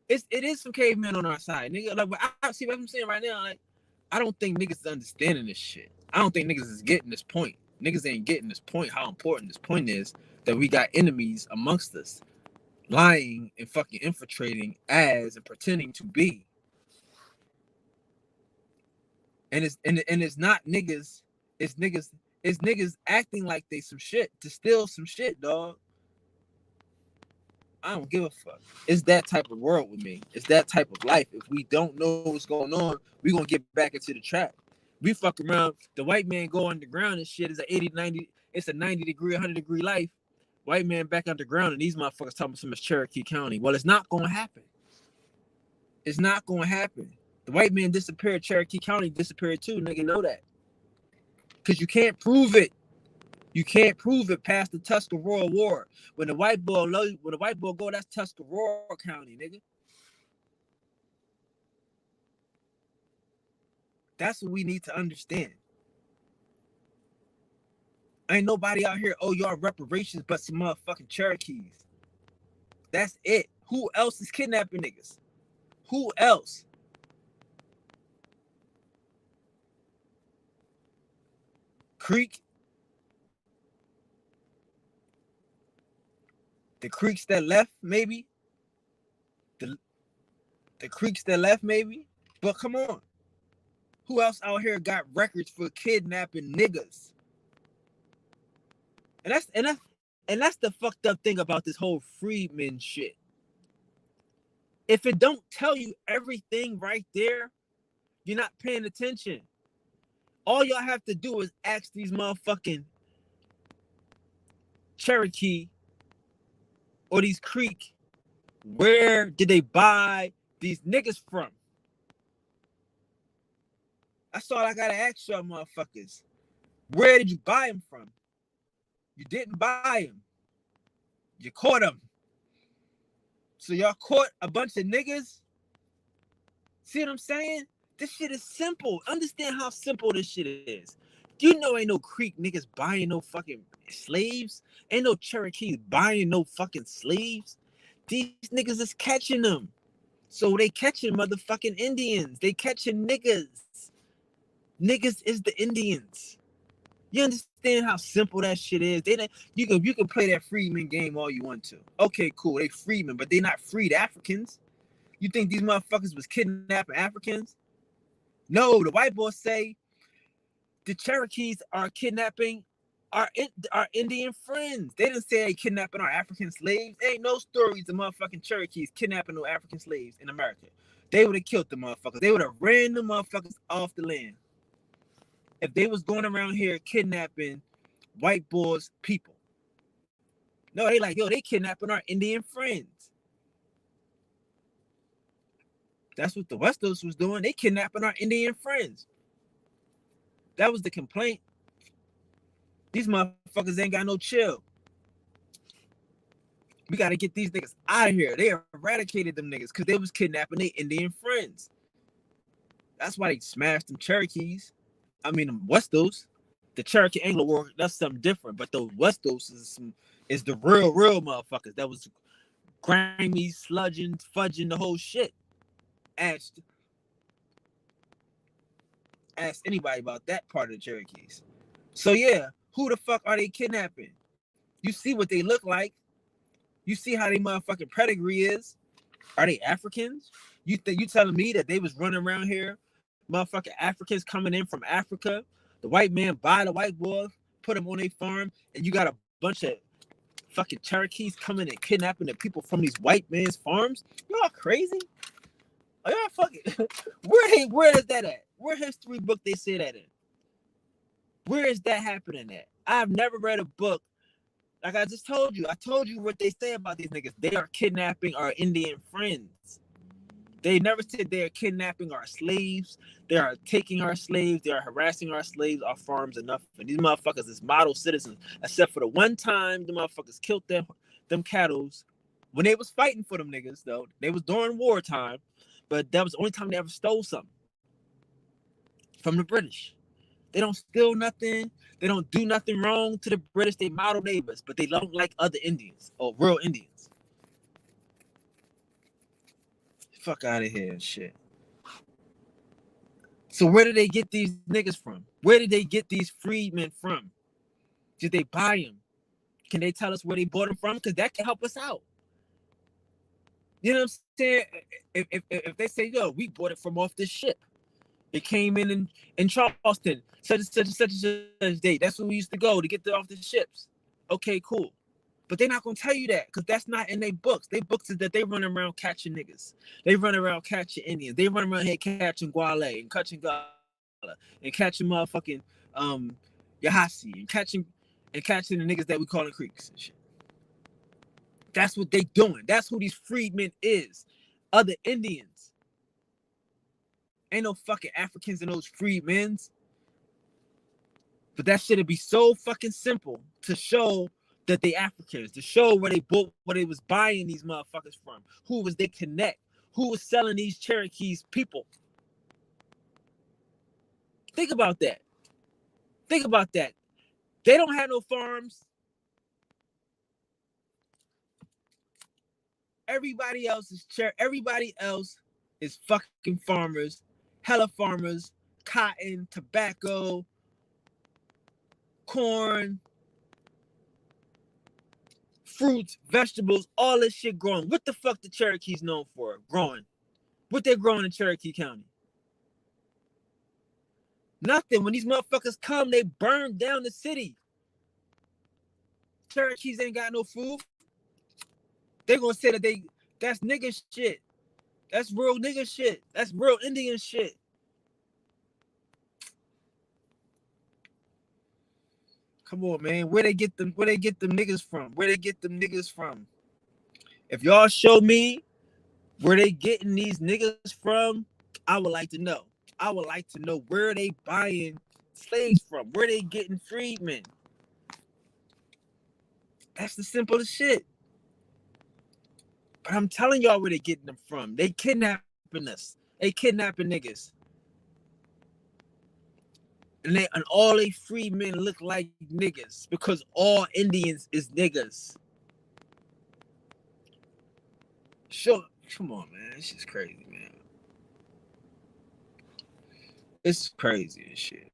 It is some cavemen on our side, nigga. Like, I see what I'm saying right now. Like, I don't think niggas is understanding this shit. I don't think niggas is getting this point. Niggas ain't getting this point, how important this point is that we got enemies amongst us, lying and fucking infiltrating as and pretending to be. And it's not niggas, it's niggas acting like they some shit to steal some shit, dog. I don't give a fuck. It's that type of world with me. It's that type of life. If we don't know what's going on, we gonna get back into the trap. We fuck around. The white man go underground and shit is a 80, 90, it's a 90 degree, 100 degree life. White man back underground and these motherfuckers talking about Cherokee County. Well, it's not gonna happen. It's not gonna happen. The white man disappeared, Cherokee County disappeared too. Nigga know that. Cause you can't prove it. You can't prove it past the Tuscarora War. When the white boy go, that's Tuscarora County, nigga. That's what we need to understand. Ain't nobody out here owe y'all reparations but some motherfucking Cherokees. That's it. Who else is kidnapping niggas? Who else? Creek? The Creeks that left, maybe? The Creeks that left, maybe? But come on. Who else out here got records for kidnapping niggas? And that's the fucked up thing about this whole freedmen shit. If it don't tell you everything right there, you're not paying attention. All y'all have to do is ask these motherfucking Cherokee or these Creek, where did they buy these niggas from? That's all I gotta ask y'all motherfuckers. Where did you buy them from? You didn't buy them. You caught them. So y'all caught a bunch of niggas? See what I'm saying? This shit is simple. Understand how simple this shit is. You know ain't no Creek niggas buying no fucking slaves. Ain't no Cherokees buying no fucking slaves. These niggas is catching them. So they catching motherfucking Indians. They catching niggas. Niggas is the Indians. You understand how simple that shit is? You can play that freedman game all you want to. Okay, cool. They freedmen, but they not freed Africans. You think these motherfuckers was kidnapping Africans? No, the white boys say the Cherokees are kidnapping our Indian friends. They didn't say they kidnapping our African slaves. There ain't no stories of motherfucking Cherokees kidnapping no African slaves in America. They would have killed the motherfuckers. They would have ran the motherfuckers off the land. If they was going around here kidnapping white boys' people. No, they like, yo, they kidnapping our Indian friends. That's what the Westos was doing. They kidnapping our Indian friends. That was the complaint. These motherfuckers ain't got no chill. We got to get these niggas out of here. They eradicated them niggas because they was kidnapping their Indian friends. That's why they smashed them Cherokees. I mean, them Westos. The Cherokee Anglo War, that's something different. But those Westos is the real motherfuckers. That was grimy, sludging, fudging the whole shit. Ask anybody about that part of the Cherokees. So yeah, who the fuck are they kidnapping? You see what they look like. You see how they motherfucking pedigree is. Are they Africans? You telling me that they was running around here, motherfucking Africans coming in from Africa? The white man buy the white boys, put them on their farm, and you got a bunch of fucking Cherokees coming and kidnapping the people from these white man's farms? Y'all crazy? Are y'all fucking where is that at? Where history book they say that in? Where is that happening at? I've never read a book. Like I just told you. I told you what they say about these niggas. They are kidnapping our Indian friends. They never said they are kidnapping our slaves. They are taking our slaves. They are harassing our slaves off farms enough. And these motherfuckers is model citizens. Except for the one time the motherfuckers killed them cattles when they was fighting for them niggas, though. They was during wartime. But that was the only time they ever stole something from the British. They don't steal nothing. They don't do nothing wrong to the British. They model neighbors, but they don't like other Indians or real Indians. Fuck out of here and shit. So where did they get these niggas from? Where did they get these freedmen from? Did they buy them? Can they tell us where they bought them from? Because that can help us out. You know what I'm saying? If they say, yo, we bought it from off this ship. It came in Charleston, such a date. That's where we used to go to get off the ships. Okay, cool. But they're not gonna tell you that because that's not in their books. Their books is that they run around catching niggas. They run around catching Indians. They run around here catching Guale and catching Gala and catching motherfucking Yahasi and catching the niggas that we calling creeks and shit. That's what they doing. That's who these freedmen is. Other Indians. Ain't no fucking Africans in those freedmen's. But that shit'd be so fucking simple to show that they Africans, to show where they bought, where they was buying these motherfuckers from, who was they connect, who was selling these Cherokees people. Think about that. Think about that. They don't have no farms. Everybody else is fucking farmers, hella farmers, cotton, tobacco, corn, fruits, vegetables, all this shit growing. What the fuck the Cherokees known for? Growing. What they growing in Cherokee County? Nothing. When these motherfuckers come, they burn down the city. Cherokees ain't got no food. They gonna say that that's nigga shit. That's real nigga shit. That's real Indian shit. Come on, man. Where they get them niggas from? Where they get them niggas from? If y'all show me where they getting these niggas from, I would like to know. I would like to know where they buying slaves from. Where they getting freedmen. That's the simplest shit. But I'm telling y'all where they getting them from. They kidnapping us. They kidnapping niggas. And all they free men look like niggas because all Indians is niggas. Sure, come on, man. This is crazy, man. It's crazy as shit.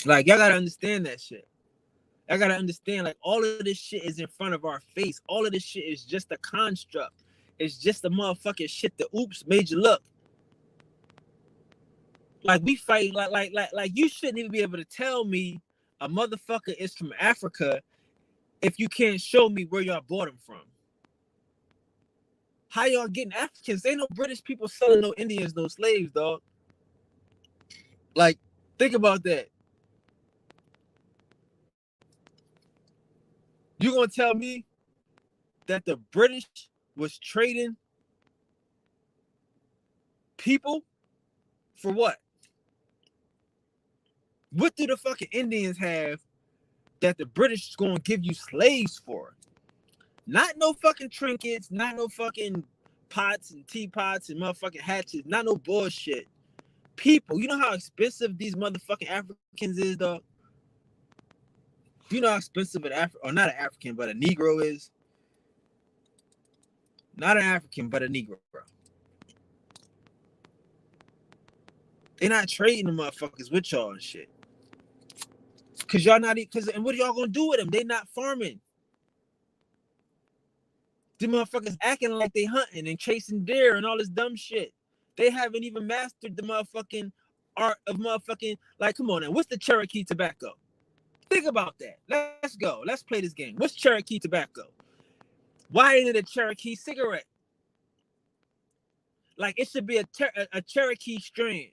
Like, y'all gotta understand that shit. I gotta understand, like, all of this shit is in front of our face. All of this shit is just a construct. It's just a motherfucking shit that oops made you look. Like, we fight like you shouldn't even be able to tell me a motherfucker is from Africa if you can't show me where y'all bought him from. How y'all getting Africans? Ain't no British people selling no Indians, no slaves, dog. Like, think about that. You gonna tell me that the British was trading people for what? What do the fucking Indians have that the British is gonna give you slaves for? Not no fucking trinkets, not no fucking pots and teapots and motherfucking hatchets, not no bullshit. People, you know how expensive these motherfucking Africans is, dog? You know how expensive or not an African, but a Negro is? Not an African, but a Negro, bro. They're not trading the motherfuckers with y'all and shit. Cause y'all not, and what are y'all gonna do with them? They not farming. The motherfuckers acting like they hunting and chasing deer and all this dumb shit. They haven't even mastered the motherfucking art of motherfucking, like, come on now. What's the Cherokee tobacco? Think about that. Let's go. Let's play this game. What's Cherokee tobacco? Why ain't it a Cherokee cigarette? Like, it should be a Cherokee strand.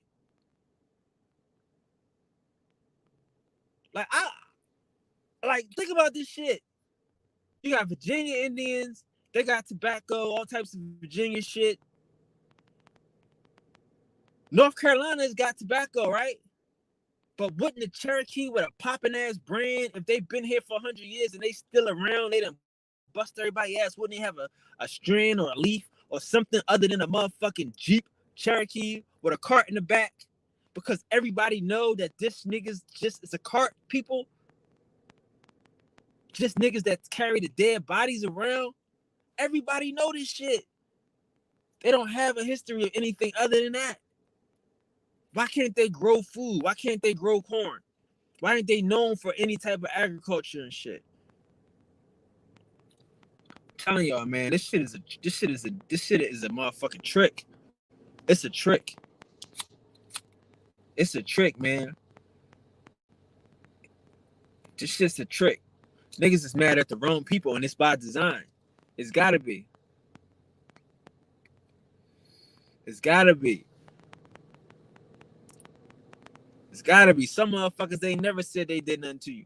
Like, think about this shit. You got Virginia Indians. They got tobacco, all types of Virginia shit. North Carolina's got tobacco, right? But wouldn't the Cherokee with a popping ass brand, if they've been here for 100 years and they still around, they done bust everybody ass, wouldn't they have a strand or a leaf or something other than a motherfucking Jeep Cherokee with a cart in the back? Because everybody know that this niggas just is a cart, people. Just niggas that carry the dead bodies around. Everybody know this shit. They don't have a history of anything other than that. Why can't they grow food? Why can't they grow corn? Why ain't they known for any type of agriculture and shit? I'm telling y'all, man, this shit is a motherfucking trick. It's a trick. It's a trick, man. This shit's a trick. Niggas is mad at the wrong people, and it's by design. It's gotta be. It's gotta be. It's gotta be. Some motherfuckers, they never said they did nothing to you.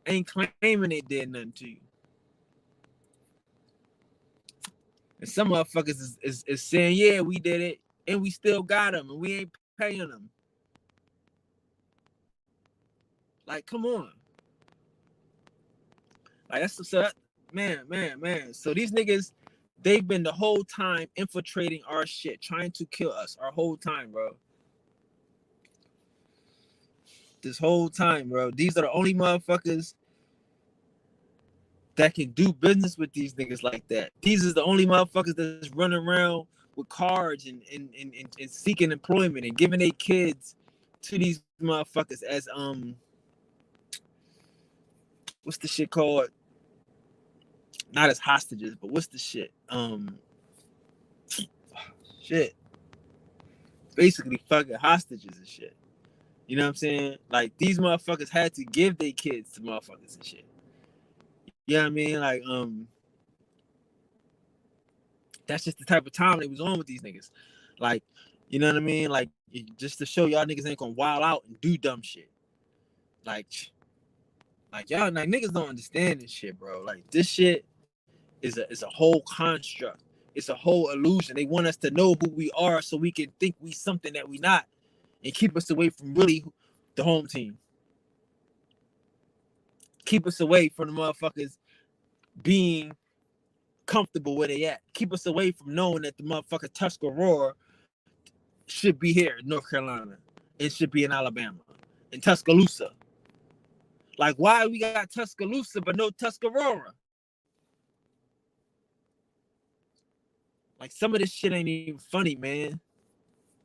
Ain't claiming they did nothing to you. And some motherfuckers is saying, yeah, we did it, and we still got them, and we ain't paying them. Like, come on. Like, that's so, man. So these niggas, they've been the whole time infiltrating our shit, trying to kill us our whole time, bro. This whole time, bro. These are the only motherfuckers that can do business with these niggas like that. These is the only motherfuckers that's running around with cards and seeking employment and giving their kids to these motherfuckers as what's the shit called? Not as hostages, but what's the shit? Shit. Basically fucking hostages and shit. You know what I'm saying? Like, these motherfuckers had to give their kids to motherfuckers and shit. You know what I mean? Like, that's just the type of time they was on with these niggas. Like, you know what I mean? Like, just to show y'all niggas ain't gonna wild out and do dumb shit. Like y'all, like, niggas don't understand this shit, bro. Like, this shit is a whole construct. It's a whole illusion. They want us to know who we are so we can think we something that we not and keep us away from really the home team. Keep us away from the motherfuckers being comfortable where they at. Keep us away from knowing that the motherfucker Tuscarora should be here in North Carolina. It should be in Alabama. In Tuscaloosa. Like, why we got Tuscaloosa but no Tuscarora? Like, some of this shit ain't even funny, man.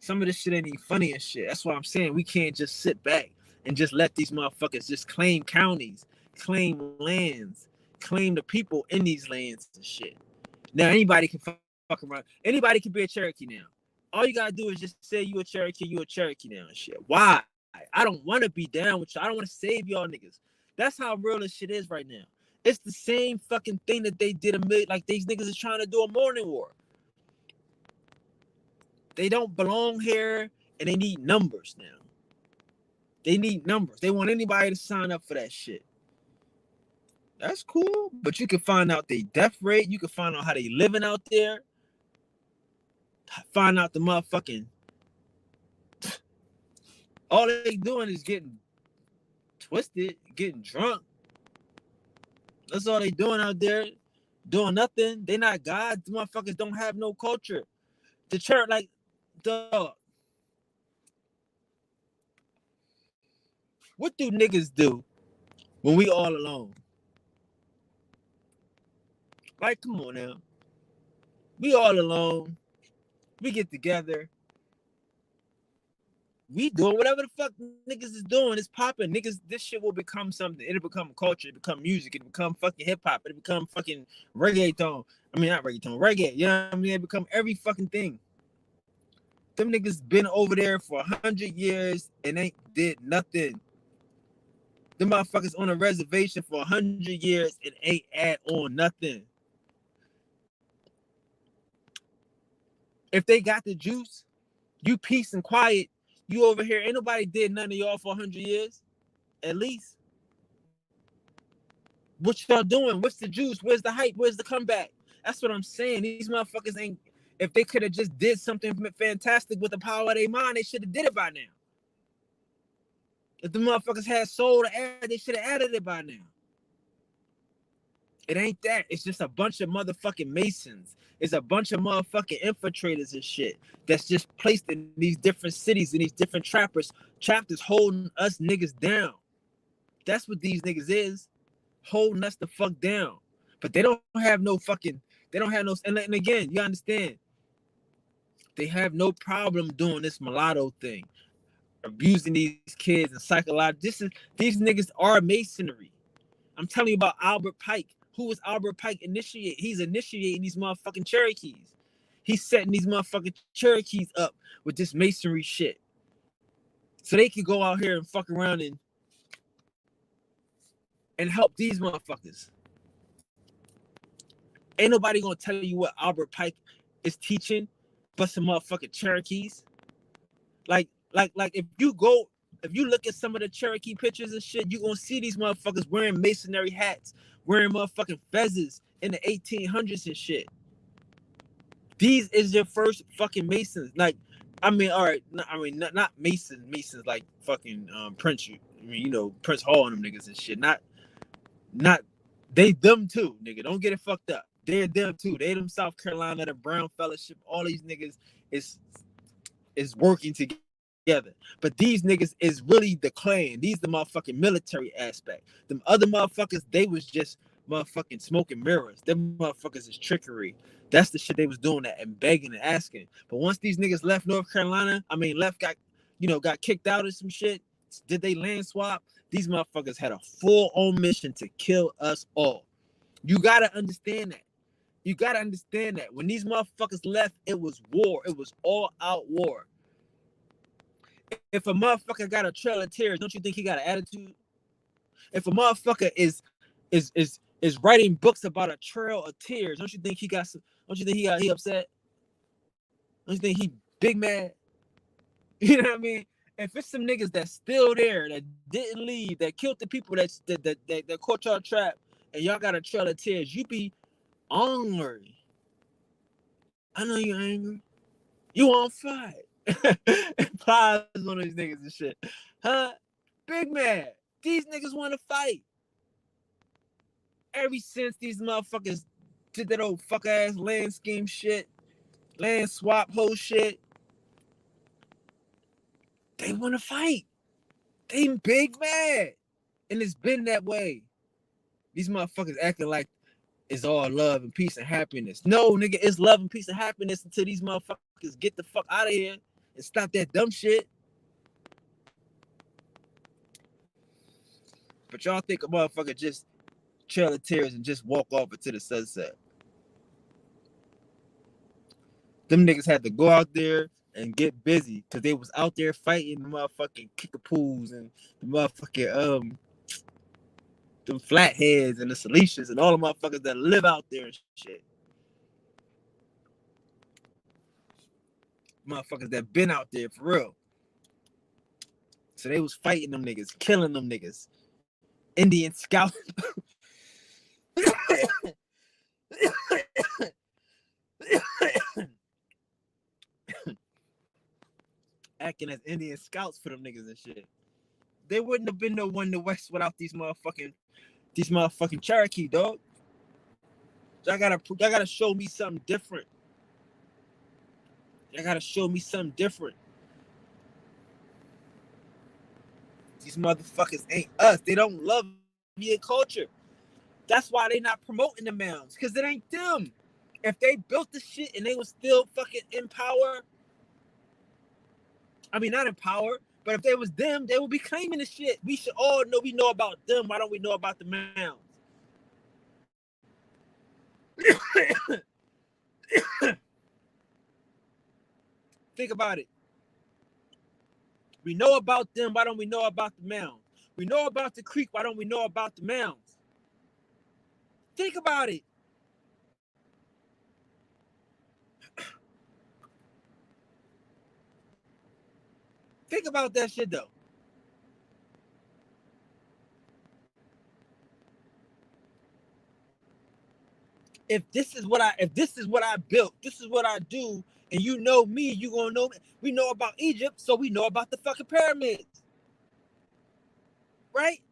Some of this shit ain't even funny and shit. That's why I'm saying we can't just sit back and just let these motherfuckers just claim counties, claim lands, claim the people in these lands and shit. Now, anybody can fuck around. Anybody can be a Cherokee now. All you gotta do is just say you a Cherokee now and shit. Why? I don't want to be down with you. I don't want to save y'all niggas. That's how real this shit is right now. It's the same fucking thing that they did like these niggas is trying to do a morning war. They don't belong here, and they need numbers now. They need numbers. They want anybody to sign up for that shit. That's cool, but you can find out their death rate. You can find out how they living out there. Find out the motherfucking... All they doing is getting twisted, getting drunk. That's all they doing out there. Doing nothing. They not gods. The motherfuckers don't have no culture. The church, like, dog. What do niggas do when we all alone? Like, come on now. We all alone. We get together. We doing whatever the fuck niggas is doing. It's popping. Niggas, this shit will become something. It'll become culture. It'll become music. It'll become fucking hip-hop. It'll become fucking reggaeton. I mean, not reggaeton. Reggae. You know what I mean? It'll become every fucking thing. Them niggas been over there for 100 years and ain't did nothing. Them motherfuckers on a reservation for 100 years and ain't add on nothing. If they got the juice, you peace and quiet, you over here, ain't nobody did none of y'all for 100 years, at least. What y'all doing? What's the juice? Where's the hype? Where's the comeback? That's what I'm saying. These motherfuckers ain't, if they could have just did something fantastic with the power of their mind, they should have did it by now. If the motherfuckers had soul to add, they should have added it by now. It ain't that. It's just a bunch of motherfucking Masons. It's a bunch of motherfucking infiltrators and shit that's just placed in these different cities and these different chapters holding us niggas down. That's what these niggas is. Holding us the fuck down. But they don't have no fucking, and again, you understand, they have no problem doing this mulatto thing. abusing these kids and psychologically. These niggas are masonry. I'm telling you about Albert Pike. Who was Albert Pike initiate? He's initiating these motherfucking Cherokees. He's setting these motherfucking Cherokees up with this masonry shit. So they can go out here and fuck around and help these motherfuckers. Ain't nobody gonna tell you what Albert Pike is teaching but some motherfucking Cherokees. Like if you look at some of the Cherokee pictures and shit, you gonna see these motherfuckers wearing masonry hats, wearing motherfucking fezzes in the 1800s and shit. These is your first fucking Masons. Like, I mean, all right, not Masons like fucking Prince. I mean, you know, Prince Hall and them niggas and shit. Not they them too, nigga. Don't get it fucked up. They're them too. They them South Carolina, the Brown Fellowship. All these niggas is working together. But these niggas is really the Klan. These the motherfucking military aspect. Them other motherfuckers, they was just motherfucking smoking mirrors. Them motherfuckers is trickery. That's the shit they was doing that and begging and asking. But once these niggas left North Carolina, got kicked out of some shit, did they land swap? These motherfuckers had a full-on mission to kill us all. You gotta understand that. You gotta understand that. When these motherfuckers left, it was war. It was all-out war. If a motherfucker got a trail of tears, don't you think he got an attitude? If a motherfucker is writing books about a trail of tears, don't you think he upset? Don't you think he big mad? You know what I mean? If it's some niggas that's still there, that didn't leave, that killed the people that caught y'all trap, and y'all got a trail of tears, you be angry. I know you're angry. You on fire. Plies on these niggas and shit. Huh? Big man. These niggas want to fight. Ever since these motherfuckers did that old fuck ass land scheme shit, land swap whole shit, they want to fight. They big mad. And it's been that way. These motherfuckers acting like it's all love and peace and happiness. No, nigga, it's love and peace and happiness until these motherfuckers get the fuck out of here and stop that dumb shit. But y'all think a motherfucker just trail of tears and just walk off into the sunset. Them niggas had to go out there and get busy because they was out there fighting the motherfucking kickapoos and the motherfucking them flatheads and the Salicians and all the motherfuckers that live out there and shit. Motherfuckers that been out there for real. So they was fighting them niggas, killing them niggas. Indian scouts. Acting as Indian scouts for them niggas and shit. They wouldn't have been no one to West without these motherfucking Cherokee, dog. Y'all gotta show me something different. Y'all gotta show me something different. These motherfuckers ain't us. They don't love your culture. That's why they not promoting the mounds, because it ain't them. If they built the shit and they was still fucking in power, I mean, not in power, but if they was them, they would be claiming the shit. We should all know we know about them. Why don't we know about the mounds? Think about it. We know about them. Why don't we know about the mounds? We know about the creek. Why don't we know about the mounds? Think about it. Think about that shit though. If this is what I built, this is what I do, and you know me, you gonna know me. We know about Egypt, so we know about the fucking pyramids. Right?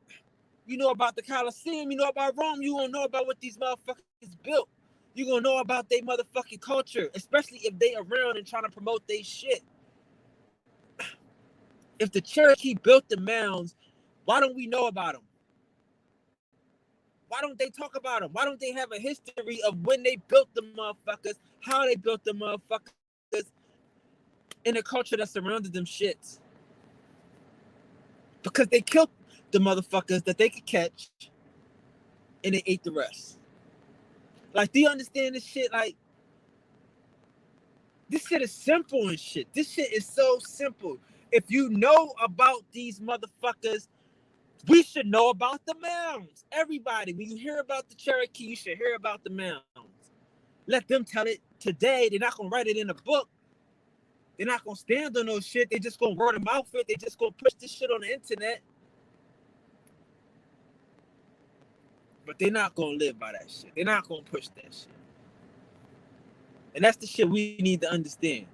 You know about the Colosseum, you know about Rome, you gonna know about what these motherfuckers built. You gonna know about their motherfucking culture, especially if they around and trying to promote their shit. If the Cherokee built the mounds, why don't we know about them? Why don't they talk about them? Why don't they have a history of when they built the motherfuckers, how they built the motherfuckers, in the culture that surrounded them shits? because they killed the motherfuckers that they could catch, and they ate the rest. Like, do you understand this shit? Like, this shit is simple and shit. This shit is so simple. If you know about these motherfuckers, we should know about the mounds. Everybody, when you hear about the Cherokee, you should hear about the mounds. Let them tell it today. They're not gonna write it in a book. They're not gonna stand on no shit. They just gonna word of mouth it. They just gonna push this shit on the internet. But they're not gonna live by that shit. They're not gonna push that shit. And that's the shit we need to understand.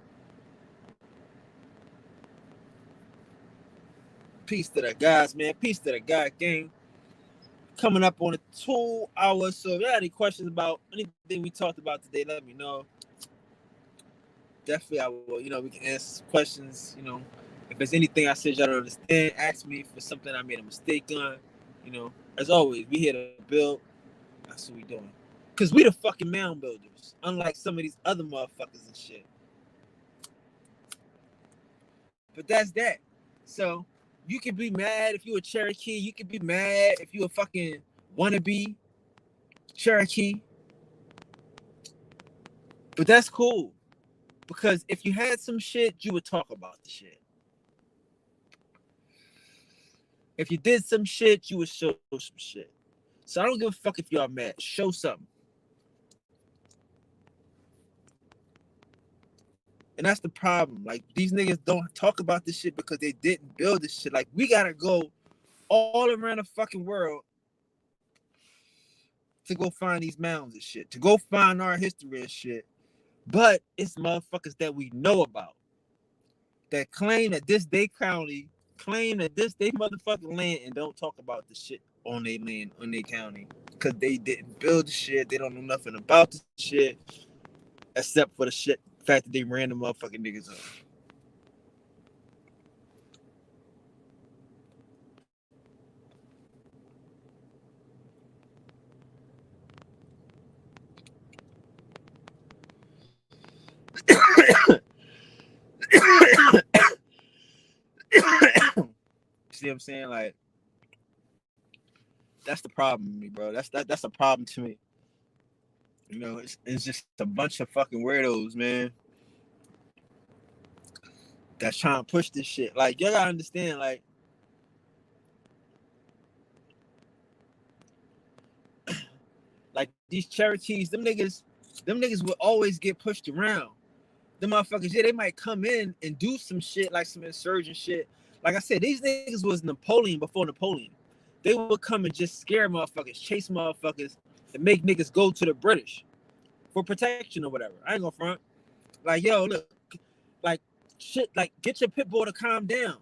Peace to the guys, man. Peace to the God gang. Coming up on the 2 hours. So if you have any questions about anything we talked about today, let me know. Definitely, I will. We can answer questions. If there's anything I said y'all don't understand, ask me for something I made a mistake on. As always, we here to build. That's what we doing. Because we the fucking mound builders. Unlike some of these other motherfuckers and shit. But that's that. So, you can be mad if you a Cherokee. You can be mad if you a fucking wannabe Cherokee. But that's cool. Because if you had some shit, you would talk about the shit. If you did some shit, you would show some shit. So I don't give a fuck if y'all mad. Show something. And that's the problem. Like, these niggas don't talk about this shit because they didn't build this shit. Like, we gotta go all around the fucking world to go find these mounds and shit. To go find our history and shit. But it's motherfuckers that we know about. That claim that this they county, claim that this they motherfucking land, and don't talk about the shit on their land, on their county. Because they didn't build the shit. They don't know nothing about the shit. Except for the shit fact that they ran the motherfucking niggas up. See what I'm saying? Like, that's the problem with me, bro. That's a problem to me. It's just a bunch of fucking weirdos, man. That's trying to push this shit. Like, you gotta understand, like, these Cherokees, them niggas will always get pushed around. The motherfuckers, yeah, they might come in and do some shit, like some insurgent shit. Like I said, these niggas was Napoleon before Napoleon. They would come and just scare motherfuckers, chase motherfuckers, and make niggas go to the British for protection or whatever. I ain't gonna front. Like, yo, look, like, shit, like, get your pit bull to calm down.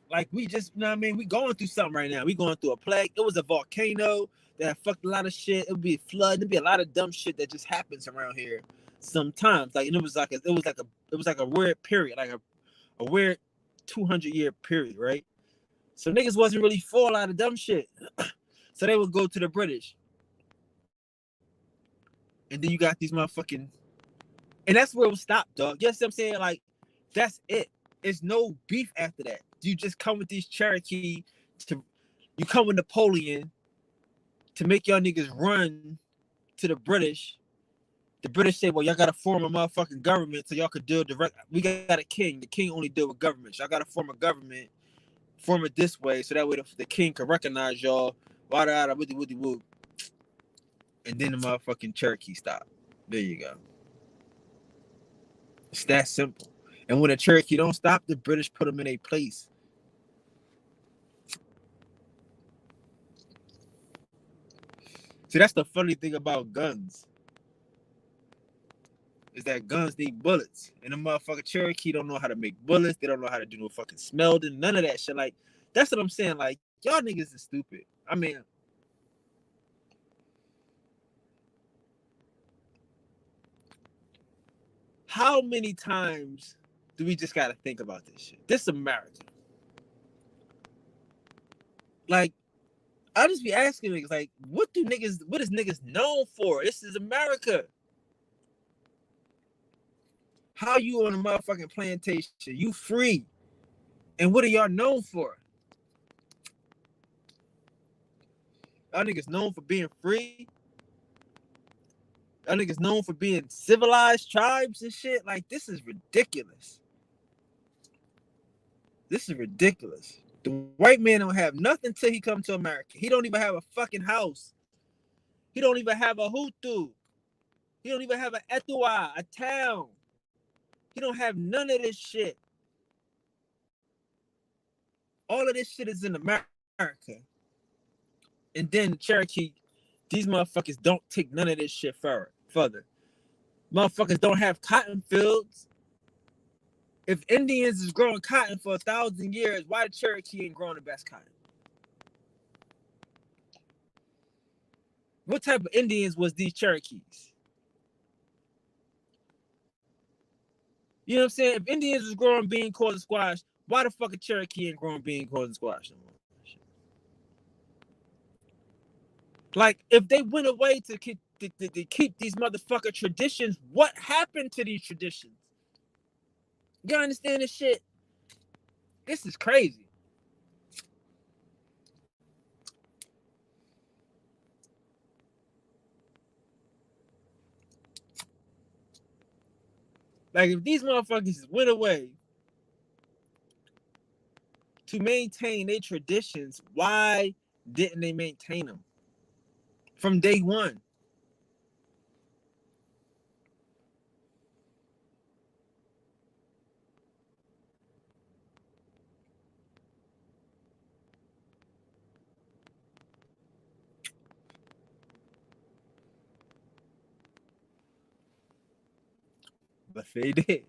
Like, we just, you know what I mean? We going through something right now. We going through a plague. It was a volcano that fucked a lot of shit. It would be a flood. There'd be a lot of dumb shit that just happens around here sometimes. Like, and it was like a weird period, like a weird 200-year period, right? So niggas wasn't really for a lot of dumb shit. So they would go to the British. And then you got these motherfucking, and that's where it will stop, dog. You know what I'm saying? Like, that's it. There's no beef after that. You just come with these Cherokee you come with Napoleon to make y'all niggas run to the British. The British say, well, y'all gotta form a motherfucking government so y'all could deal direct. We got a king. The king only deal with governments. Y'all gotta form a government, form it this way, so that way the king can recognize y'all. Wada woody woody woo. And then the motherfucking Cherokee stop. There you go. It's that simple. And when the Cherokee don't stop, the British put them in a place. See, that's the funny thing about guns. Is that guns need bullets. And the motherfucking Cherokee don't know how to make bullets. They don't know how to do no fucking smelting. None of that shit. Like, that's what I'm saying. Like, y'all niggas is stupid. I mean, how many times do we just gotta think about this shit? This is America. Like, I just be asking niggas, like, what is niggas known for? This is America. How you on a motherfucking plantation? You free. And what are y'all known for? Y'all niggas known for being free. Y'all niggas known for being civilized tribes and shit. Like, this is ridiculous. This is ridiculous. The white man don't have nothing till he come to America. He don't even have a fucking house. He don't even have a hutu. He don't even have an etua, a town. He don't have none of this shit. All of this shit is in America. And then the Cherokee, these motherfuckers don't take none of this shit further. Motherfuckers don't have cotton fields. If Indians is growing cotton for 1,000 years, why the Cherokee ain't growing the best cotton? What type of Indians was these Cherokees? You know what I'm saying? If Indians was growing bean, corn, and squash, why the fuck a Cherokee ain't growing bean, corn, and squash no more? Like, if they went away to keep these motherfucker traditions, what happened to these traditions? You understand this shit? This is crazy. Like, if these motherfuckers went away to maintain their traditions, why didn't they maintain them from day one? But they did.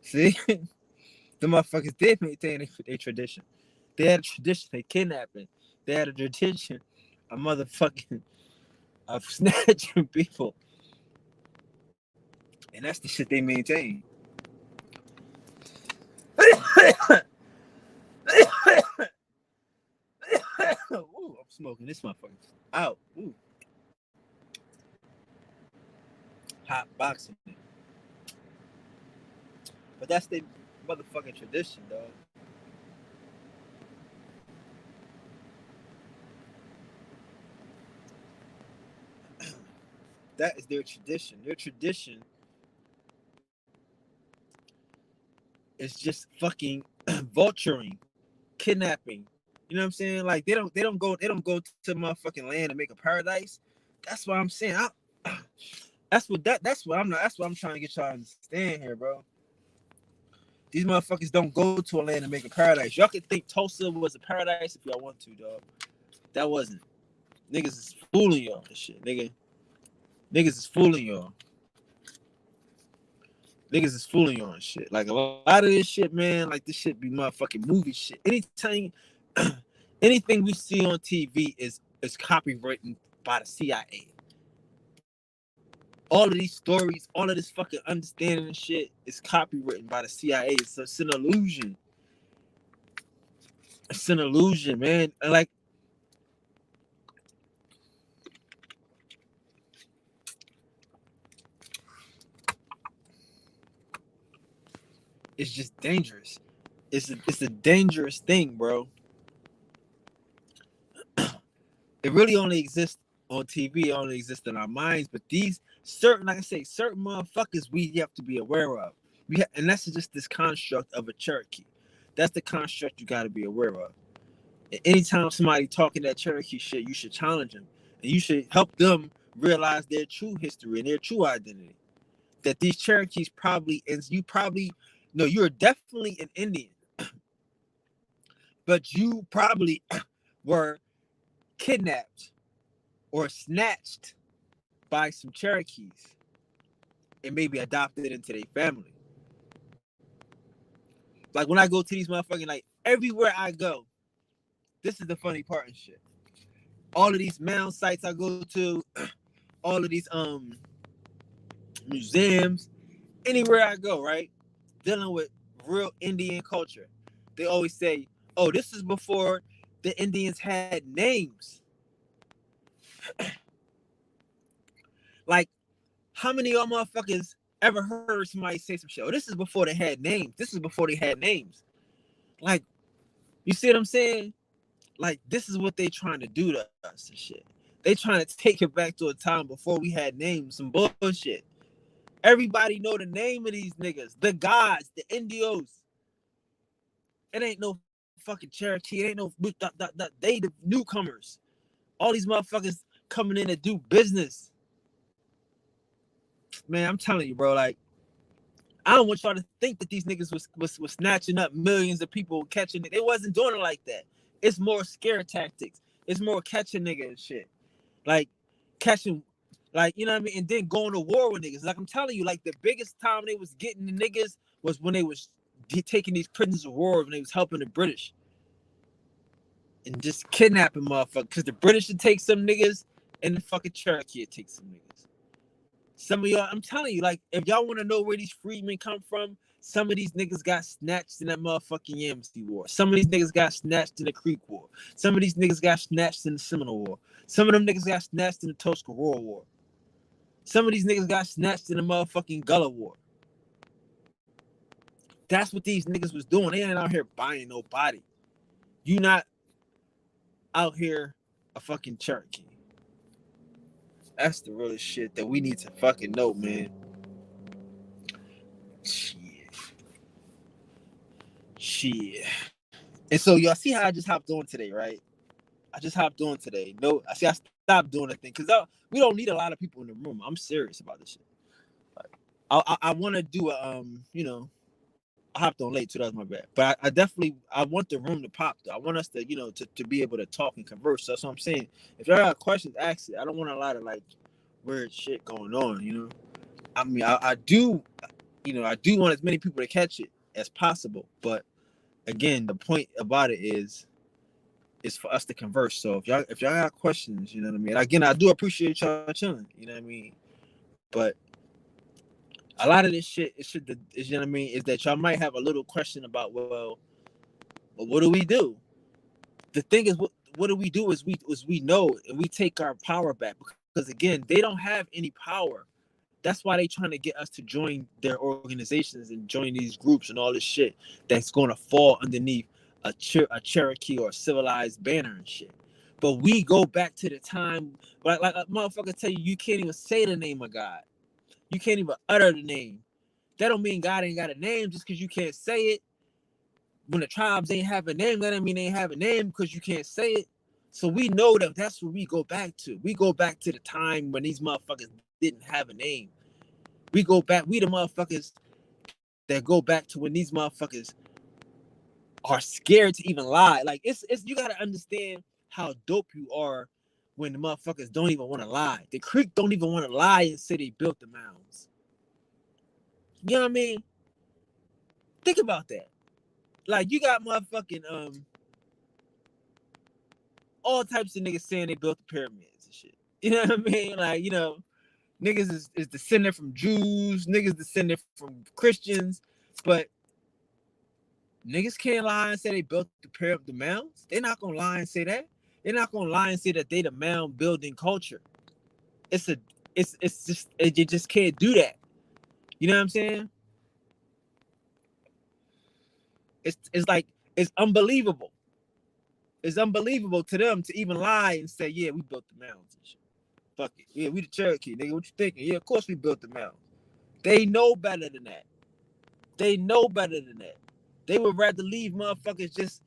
See? The motherfuckers did maintain a tradition. They had a tradition of kidnapping. They had a tradition of motherfucking of snatching people. And that's the shit they maintain. Ooh, I'm smoking this motherfucker out. Ooh. Hot boxing. But that's the motherfucking tradition, dog. That is their tradition. Their tradition is just fucking vulturing, kidnapping. You know what I'm saying? Like they don't go to motherfucking land and make a paradise. That's what I'm saying. That's what I'm trying to get y'all to understand here, bro. These motherfuckers don't go to a land and make a paradise. Y'all could think Tulsa was a paradise if y'all want to, dog. That wasn't. Niggas is fooling y'all and shit, nigga. Niggas is fooling y'all. Niggas is fooling y'all and shit. Like a lot of this shit, man, like this shit be motherfucking movie shit. Anytime anything we see on TV is copywritten by the CIA. All of these stories, all of this fucking understanding and shit is copywritten by the CIA. It's an illusion. It's an illusion, man. Like, it's just dangerous. It's a dangerous thing, bro. It really only exists on TV. It only exists in our minds. But these certain, like I say, certain motherfuckers we have to be aware of. And that's just this construct of a Cherokee. That's the construct you got to be aware of. And anytime somebody talking that Cherokee shit, you should challenge them. And you should help them realize their true history and their true identity. That these Cherokees probably, and you probably, no, you're definitely an Indian. But you probably were kidnapped or snatched by some Cherokees and maybe adopted into their family. Like when I go to these motherfucking, like everywhere I go, this is the funny part and shit. All of these mound sites I go to, all of these museums, anywhere I go, right? Dealing with real Indian culture. They always say, oh, this is before the Indians had names. Like, how many of y'all motherfuckers ever heard somebody say some shit? Oh, this is before they had names. This is before they had names. Like, you see what I'm saying? Like, this is what they trying to do to us and shit. They trying to take it back to a time before we had names, some bullshit. Everybody know the name of these niggas, the gods, the Indios. It ain't no fucking Cherokee. It ain't no they the newcomers. All these motherfuckers coming in to do business. Man, I'm telling you, bro. Like, I don't want y'all to think that these niggas was snatching up millions of people, catching it. They wasn't doing it like that. It's more scare tactics. It's more catching niggas and shit. Like, catching, like, you know what I mean? And then going to war with niggas. Like, I'm telling you, like, the biggest time they was getting the niggas was when they was taking these prisoners of war, when they was helping the British. And just kidnapping motherfuckers. Because the British would take some niggas, and the fucking Cherokee would take some niggas. Some of y'all, I'm telling you, like, if y'all want to know where these freedmen come from, some of these niggas got snatched in that motherfucking Yamasee War. Some of these niggas got snatched in the Creek War. Some of these niggas got snatched in the Seminole War. Some of them niggas got snatched in the Tuscarora War. Some of these niggas got snatched in the motherfucking Gullah War. That's what these niggas was doing. They ain't out here buying nobody. You not out here a fucking Cherokee. That's the real shit that we need to fucking know, man. Shit. And so y'all see how I just hopped on today, right? I just hopped on today. No, I stopped doing the thing because we don't need a lot of people in the room. I'm serious about this shit. Like, I want to do a you know, I hopped on late, so that's my bad. But I definitely want the room to pop though. I want us to, you know, to be able to talk and converse. So that's what I'm saying. If y'all got questions, ask it. I don't want a lot of like weird shit going on, you know. I mean, I do, you know, I do want as many people to catch it as possible. But again, the point about it is for us to converse. So if y'all got questions, you know what I mean. Again, I do appreciate y'all chilling, you know what I mean. But a lot of this shit, you know what I mean, is that y'all might have a little question about, well, what do we do? The thing is, what do we do is we know and we take our power back, because again, they don't have any power. That's why they trying to get us to join their organizations and join these groups and all this shit that's going to fall underneath a Cherokee or a civilized banner and shit. But we go back to the time, like a motherfucker tell you can't even say the name of God. You can't even utter the name. That don't mean God ain't got a name just because you can't say it. When the tribes ain't have a name, that don't mean they ain't have a name because you can't say it. So we know that that's what we go back to. We go back to the time when these motherfuckers didn't have a name. We go back, we the motherfuckers that go back to when these motherfuckers are scared to even lie. Like, it's you gotta understand how dope you are when the motherfuckers don't even want to lie. The Creek don't even want to lie and say they built the mounds. You know what I mean? Think about that. Like, you got motherfucking all types of niggas saying they built the pyramids and shit. You know what I mean? Like, you know, niggas is descended from Jews, niggas descended from Christians, but niggas can't lie and say they built the mounds. They're not gonna lie and say that. They're not gonna lie and say that they the mound building culture. It's just you just can't do that. You know what I'm saying? It's like it's unbelievable. It's unbelievable to them to even lie and say, yeah, we built the mounds and shit. Fuck it. Yeah, we the Cherokee, nigga. What you thinking? Yeah, of course we built the mounds. They know better than that. They know better than that. They would rather leave motherfuckers just,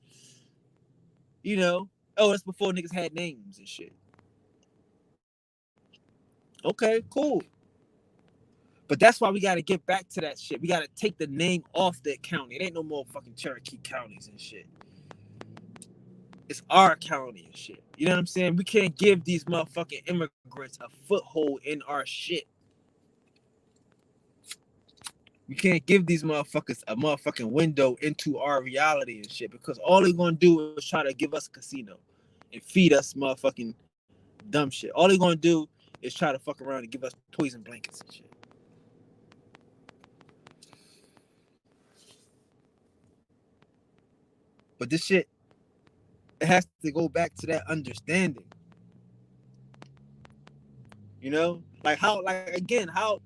you know, oh, that's before niggas had names and shit. Okay, cool. But that's why we got to get back to that shit. We got to take the name off that county. It ain't no more fucking Cherokee counties and shit. It's our county and shit. You know what I'm saying? We can't give these motherfucking immigrants a foothold in our shit. We can't give these motherfuckers a motherfucking window into our reality and shit, because all they're gonna do is try to give us a casino and feed us motherfucking dumb shit. All they're gonna do is try to fuck around and give us poison blankets and shit. But this shit, it has to go back to that understanding. You know? Like how, like again, how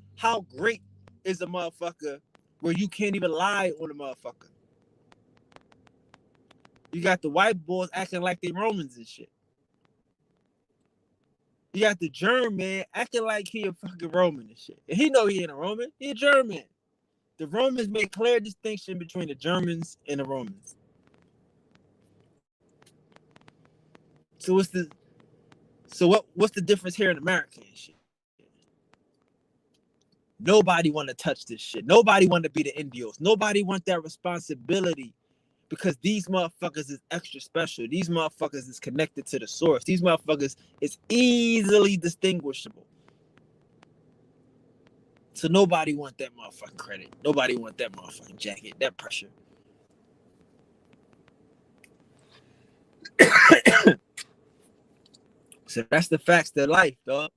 great is a motherfucker where you can't even lie on a motherfucker. You got the white boys acting like they Romans and shit. You got the German acting like he a fucking Roman and shit. And he know he ain't a Roman. He a German. The Romans made clear distinction between the Germans and the Romans. So what's the difference here in America and shit? Nobody want to touch this shit. Nobody want to be the Indios. Nobody want that responsibility because these motherfuckers is extra special. These motherfuckers is connected to the source. These motherfuckers is easily distinguishable. So nobody want that motherfucking credit. Nobody want that motherfucking jacket, that pressure. So that's the facts of life, dog.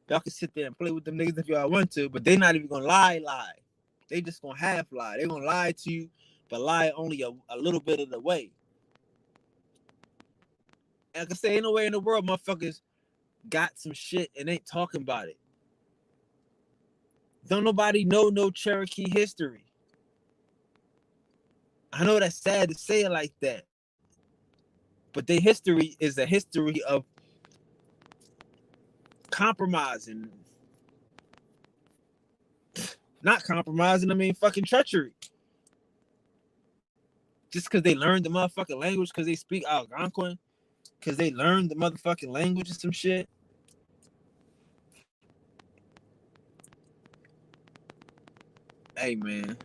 Y'all can sit there and play with them niggas if y'all want to, but they not even gonna lie. They just gonna half lie. They gonna lie to you, but lie only a little bit of the way. And like I say, ain't no way in the world motherfuckers got some shit and ain't talking about it. Don't nobody know no Cherokee history. I know that's sad to say it like that, but their history is a history of compromising. Not compromising, I mean fucking treachery. Just because they learned the motherfucking language, because they speak Algonquin, because they learned the motherfucking language and some shit. Hey, man.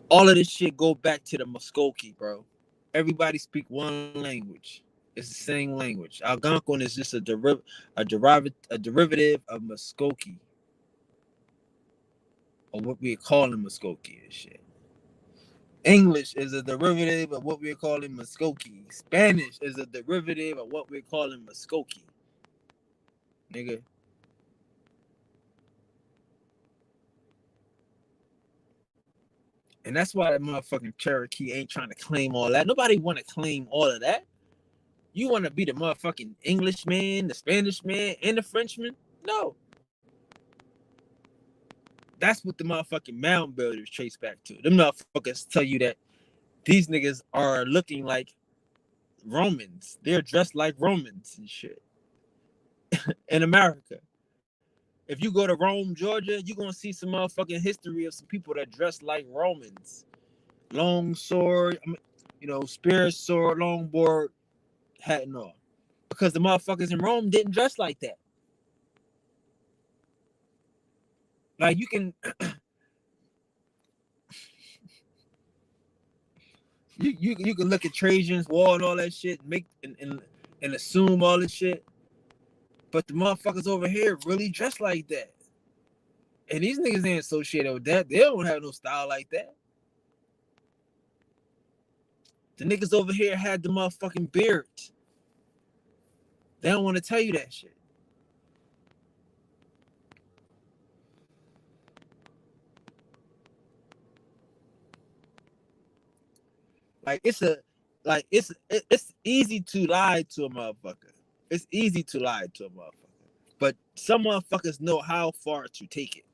All of this shit go back to the Muskogee, bro. Everybody speak one language. It's the same language. Algonquin is just a derivative of Muskogee. Or what we're calling Muskogee and shit. English is a derivative of what we're calling Muskogee. Spanish is a derivative of what we're calling Muskogee. Nigga. And that's why that motherfucking Cherokee ain't trying to claim all that. Nobody want to claim all of that. You want to be the motherfucking Englishman, the Spanish man, and the Frenchman? No. That's what the motherfucking mound builders trace back to. Them motherfuckers tell you that these niggas are looking like Romans. They're dressed like Romans and shit. In America. If you go to Rome, Georgia, you're going to see some motherfucking history of some people that dress like Romans. Long sword, spear, sword, longboard, hat and all. Because the motherfuckers in Rome didn't dress like that. Like you can... you can look at Trajan's Wall and all that shit, and assume all this shit. But the motherfuckers over here really dress like that. And these niggas ain't associated with that. They don't have no style like that. The niggas over here had the motherfucking beards. They don't want to tell you that shit. Like it's easy to lie to a motherfucker. It's easy to lie to a motherfucker. But some motherfuckers know how far to take it.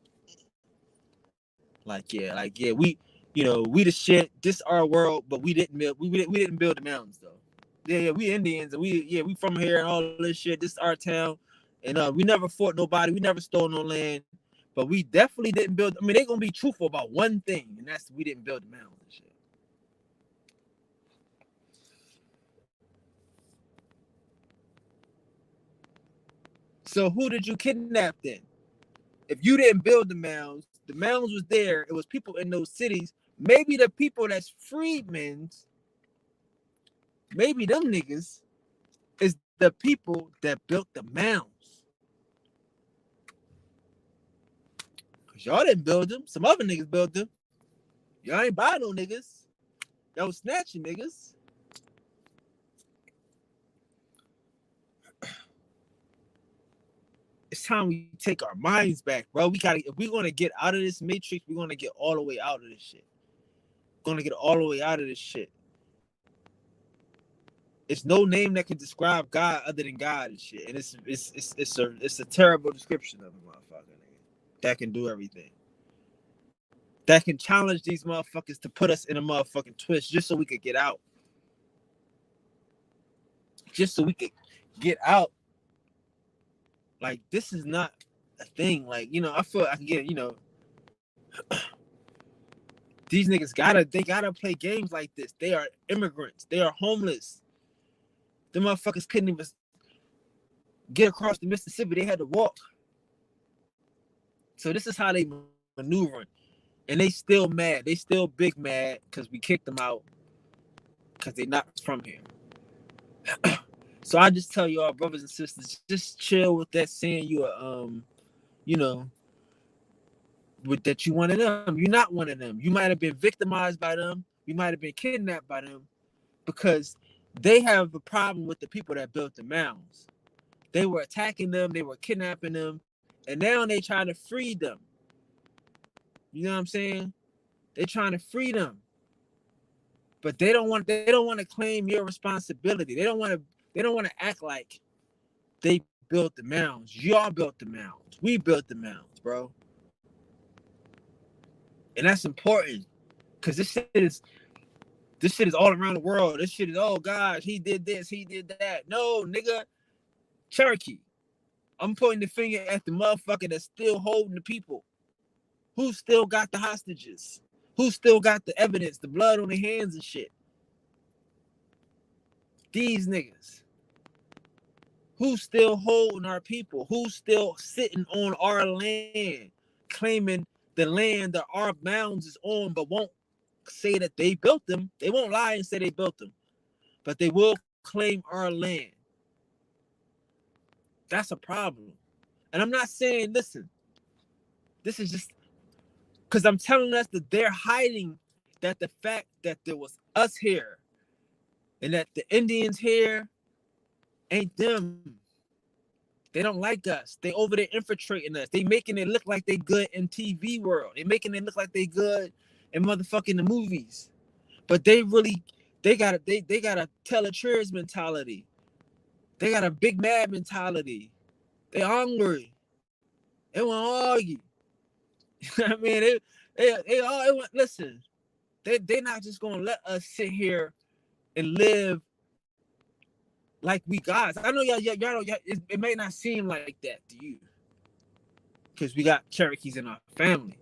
Like yeah, we the shit. This our world, but we didn't build the mountains though. Yeah, we Indians and we from here and all this shit. This is our town, and we never fought nobody. We never stole no land, but we definitely didn't build. I mean, they gonna be truthful about one thing, and that's we didn't build the mountains and shit. So who did you kidnap then? If you didn't build the mounds was there. It was people in those cities. Maybe the people that's freedmen's, maybe them niggas is the people that built the mounds. Cause y'all didn't build them. Some other niggas built them. Y'all ain't buy no niggas. Y'all was snatching niggas. It's time we take our minds back, bro. If we're gonna get out of this matrix, we're gonna get all the way out of this shit. We're gonna get all the way out of this shit. It's no name that can describe God other than God and shit. And it's a terrible description of a motherfucker, nigga. That can do everything. that can challenge these motherfuckers to put us in a motherfucking twist just so we could get out. Just so we could get out. Like, this is not a thing. Like, I feel I can get, these niggas gotta play games like this. They are immigrants. They are homeless. The motherfuckers couldn't even get across the Mississippi. They had to walk. So this is how they maneuvering. And they still mad. They still big mad because we kicked them out because they not from here. So I just tell y'all, brothers and sisters, just chill with that saying you are, with that you one of them. You're not one of them. You might have been victimized by them. You might have been kidnapped by them because they have a problem with the people that built the mounds. They were attacking them. They were kidnapping them. And now they try to free them. You know what I'm saying? They're trying to free them. But they don't want to claim your responsibility. They don't want to act like they built the mounds. Y'all built the mounds. We built the mounds, bro. And that's important. Cause this shit is all around the world. This shit is, oh gosh, he did this, he did that. No, nigga. Cherokee. I'm pointing the finger at the motherfucker that's still holding the people. Who still got the hostages? Who still got the evidence, the blood on their hands and shit? These niggas. Who's still holding our people? Who's still sitting on our land, claiming the land that our mounds is on, but won't say that they built them? They won't lie and say they built them, but they will claim our land. That's a problem. And I'm not saying, listen, this is just because I'm telling us that they're hiding that the fact that there was us here and that the Indians here ain't them. They don't like us. They over there infiltrating us. They making it look like they good in TV world. They making it look like they good in motherfucking the movies. But they got a tell a cheers mentality. They got a big mad mentality. They hungry. They want to argue. I mean, they all listen. They're not just gonna let us sit here and live like we gods. I know y'all it may not seem like that to you because we got Cherokees in our family,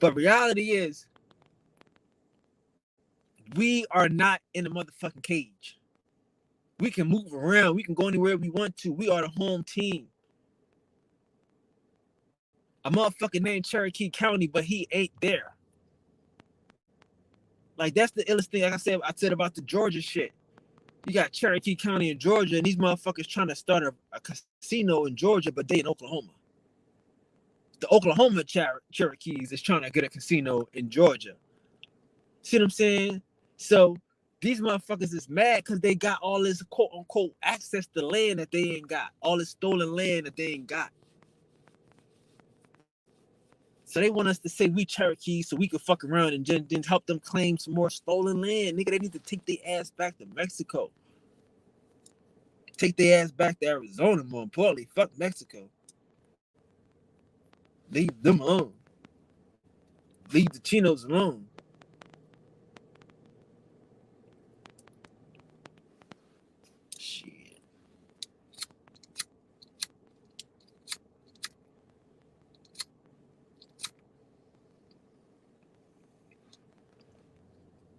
but reality is we are not in a motherfucking cage. We can move around. We can go anywhere we want to. We are the home team. A motherfucker named Cherokee County, but he ain't there. Like, that's the illest thing. Like I said about the Georgia shit. You got Cherokee County in Georgia, and these motherfuckers trying to start a casino in Georgia, but they in Oklahoma. The Oklahoma Cherokees is trying to get a casino in Georgia. See what I'm saying? So these motherfuckers is mad because they got all this quote unquote access to land that they ain't got. All this stolen land that they ain't got. So they want us to say we Cherokee so we can fuck around and then help them claim some more stolen land. Nigga, they need to take their ass back to Mexico. Take their ass back to Arizona, more importantly. Fuck Mexico. Leave them alone. Leave the Chinos alone. Shit.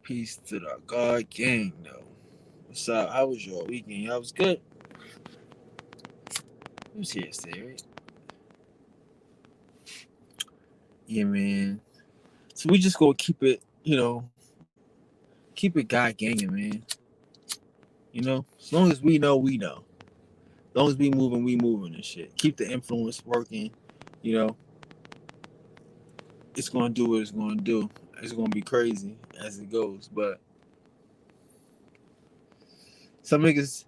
Peace to the God gang, though. What's up? How was your weekend? Y'all was good? Who's here today, right? Yeah, man. So we just gonna keep it, keep it God ganging, man. As long as we know, we know. As long as we moving and shit. Keep the influence working, it's gonna do what it's gonna do. It's gonna be crazy as it goes, but some niggas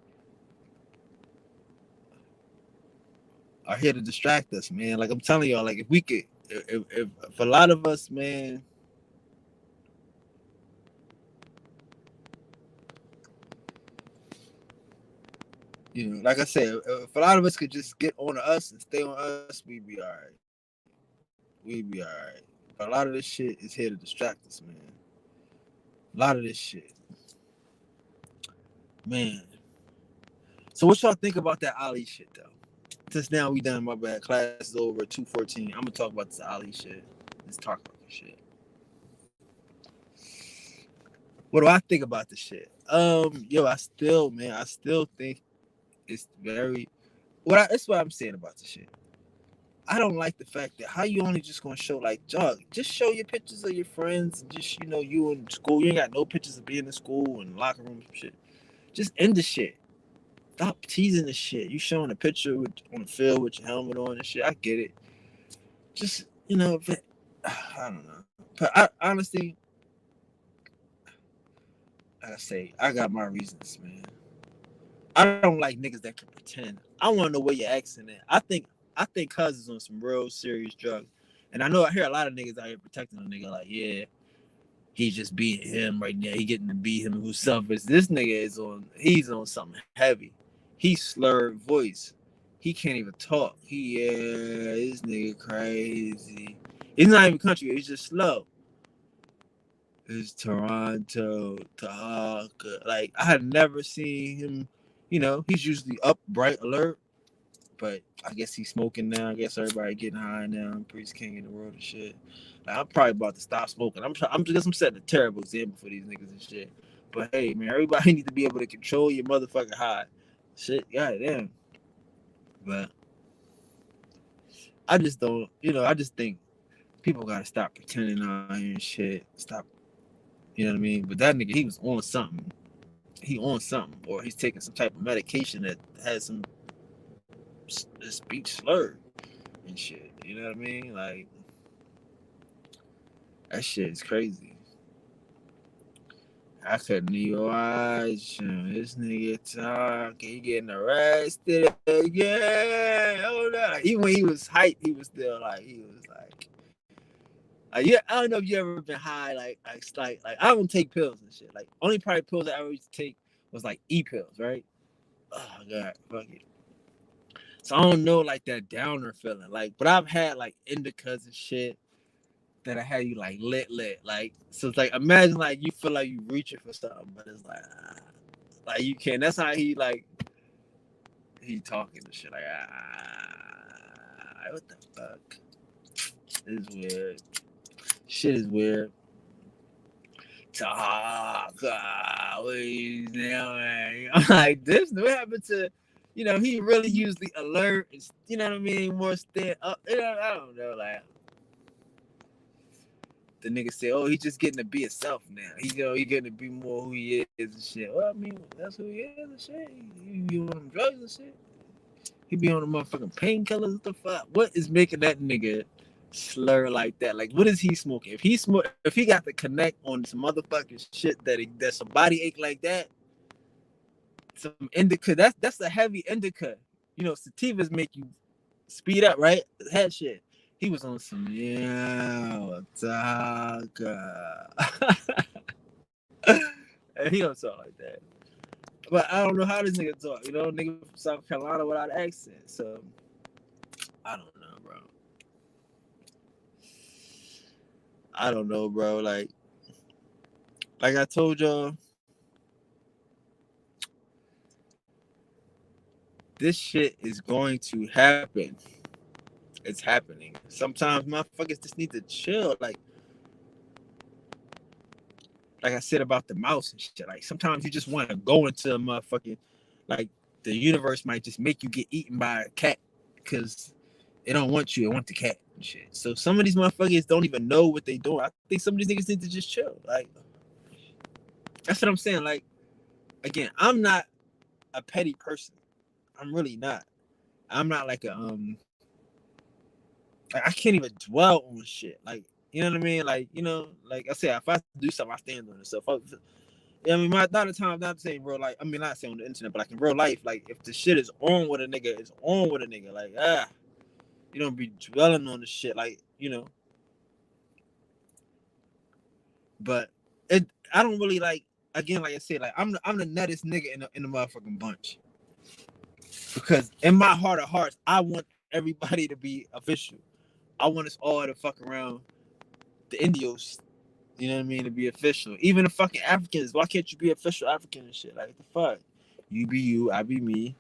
are here to distract us, man. Like I'm telling y'all, like if a lot of us, man, like I said, if a lot of us could just get on us and stay on us, we'd be all right. We'd be all right. But a lot of this shit is here to distract us, man. A lot of this shit, man. So what y'all think about that Ali shit though? Since now we done, my bad. Class is over. 2:14. I'm gonna talk about this Ali shit. This talk about this shit. What do I think about this shit? Yo, I still think it's very. That's what I'm saying about this shit. I don't like the fact that how you only just gonna show like jog. Just show your pictures of your friends and just you in school. You ain't got no pictures of being in school and locker rooms and shit. Just end the shit. Stop teasing the shit. You showing a picture on the field with your helmet on and shit. I get it. Just but, I don't know. But I honestly, like I say, I got my reasons, man. I don't like niggas that can pretend. I want to know where your accent at. I think Cuz is on some real serious drugs. And I hear a lot of niggas out here protecting a nigga like, yeah, he's just being him right now. He getting to be him who suffers. This nigga he's on something heavy. He slurred voice. He can't even talk. This nigga crazy. He's not even country. He's just slow. It's Toronto, Tahaka. Like, I had never seen him. He's usually up, bright, alert. But I guess he's smoking now. I guess everybody getting high now. I'm Priest King in the world and shit. Like, I'm probably about to stop smoking. I'm setting a terrible example for these niggas and shit. But hey, man, everybody needs to be able to control your motherfucking high. Shit, goddamn. But I just don't, I just think people gotta stop pretending out here and shit. Stop, you know what I mean? But that nigga, he was on something. He on something, or he's taking some type of medication that has some speech slur and shit. You know what I mean? Like, that shit is crazy. I couldn't even watch this nigga talk. He getting arrested again. Oh no! Even when he was hyped, he was still like, yeah. I don't know if you ever been high, like I don't take pills and shit. Like, only probably pills I ever used to take was like pills, right? Oh god, fuck it. So I don't know like that downer feeling, like, but I've had like indicas and shit that I had you like lit, like, so it's like, imagine like you feel like you reaching for something, but it's like you can't. That's how he talking and shit, like, what the fuck? It's weird. Shit is weird. Talk, what is doing? I'm like, this. What happened to? He really usually alert. You know what I mean? More stand up. I don't know, like. The nigga said, "Oh, he's just getting to be himself now. He getting to be more who he is and shit." Well, I mean, that's who he is and shit. He be on them drugs and shit. He be on the motherfucking painkillers. What the fuck? What is making that nigga slur like that? Like, what is he smoking? If he got to connect on some motherfucking shit that's some body ache like that, some indica. That's a heavy indica. Sativas make you speed up, right? Head shit. He was on some and he don't talk like that. But I don't know how this nigga talk. Nigga from South Carolina without an accent. So I don't know, bro. I don't know, bro. Like I told y'all, this shit is going to happen. It's happening. Sometimes motherfuckers just need to chill. Like I said about the mouse and shit. Like, sometimes you just want to go into a motherfucking, like, the universe might just make you get eaten by a cat because it don't want you. It want the cat and shit. So some of these motherfuckers don't even know what they doing. I think some of these niggas need to just chill. Like, that's what I'm saying. Like, again, I'm not a petty person. I'm really not. I'm not like I can't even dwell on shit. Like, you know what I mean? Like, like I said, if I do something, I stand on it. So I mean, not saying real life. I mean, not saying on the internet, but like in real life, like, if the shit is on with a nigga, it's on with a nigga. Like, you don't be dwelling on the shit, like, But I don't really like. Again, like I said, like, I'm the nettest nigga in the motherfucking bunch, because in my heart of hearts, I want everybody to be official. I want us all to fuck around the Indios. You know what I mean? To be official. Even the fucking Africans. Why can't you be official African and shit? Like, the fuck? You be you, I be me.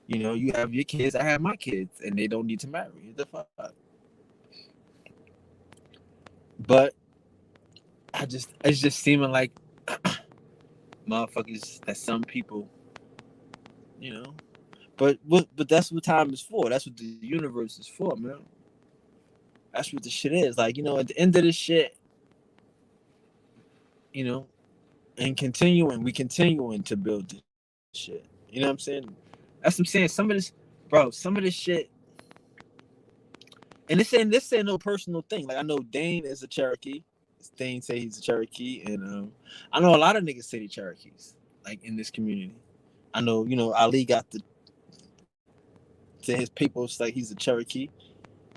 You know, you have your kids, I have my kids, and they don't need to marry. The fuck? But it's just seeming like motherfuckers that some people, you know. But that's what time is for. That's what the universe is for, man. That's what the shit is. Like, you know, at the end of this shit, you know, and we continuing to build this shit. You know what I'm saying? That's what I'm saying. Some of this shit, and this ain't no personal thing. Like, I know Dane is a Cherokee. Dane say he's a Cherokee, and I know a lot of niggas say they Cherokees, like, in this community. I know, you know, Ali got to his people, it's like he's a Cherokee,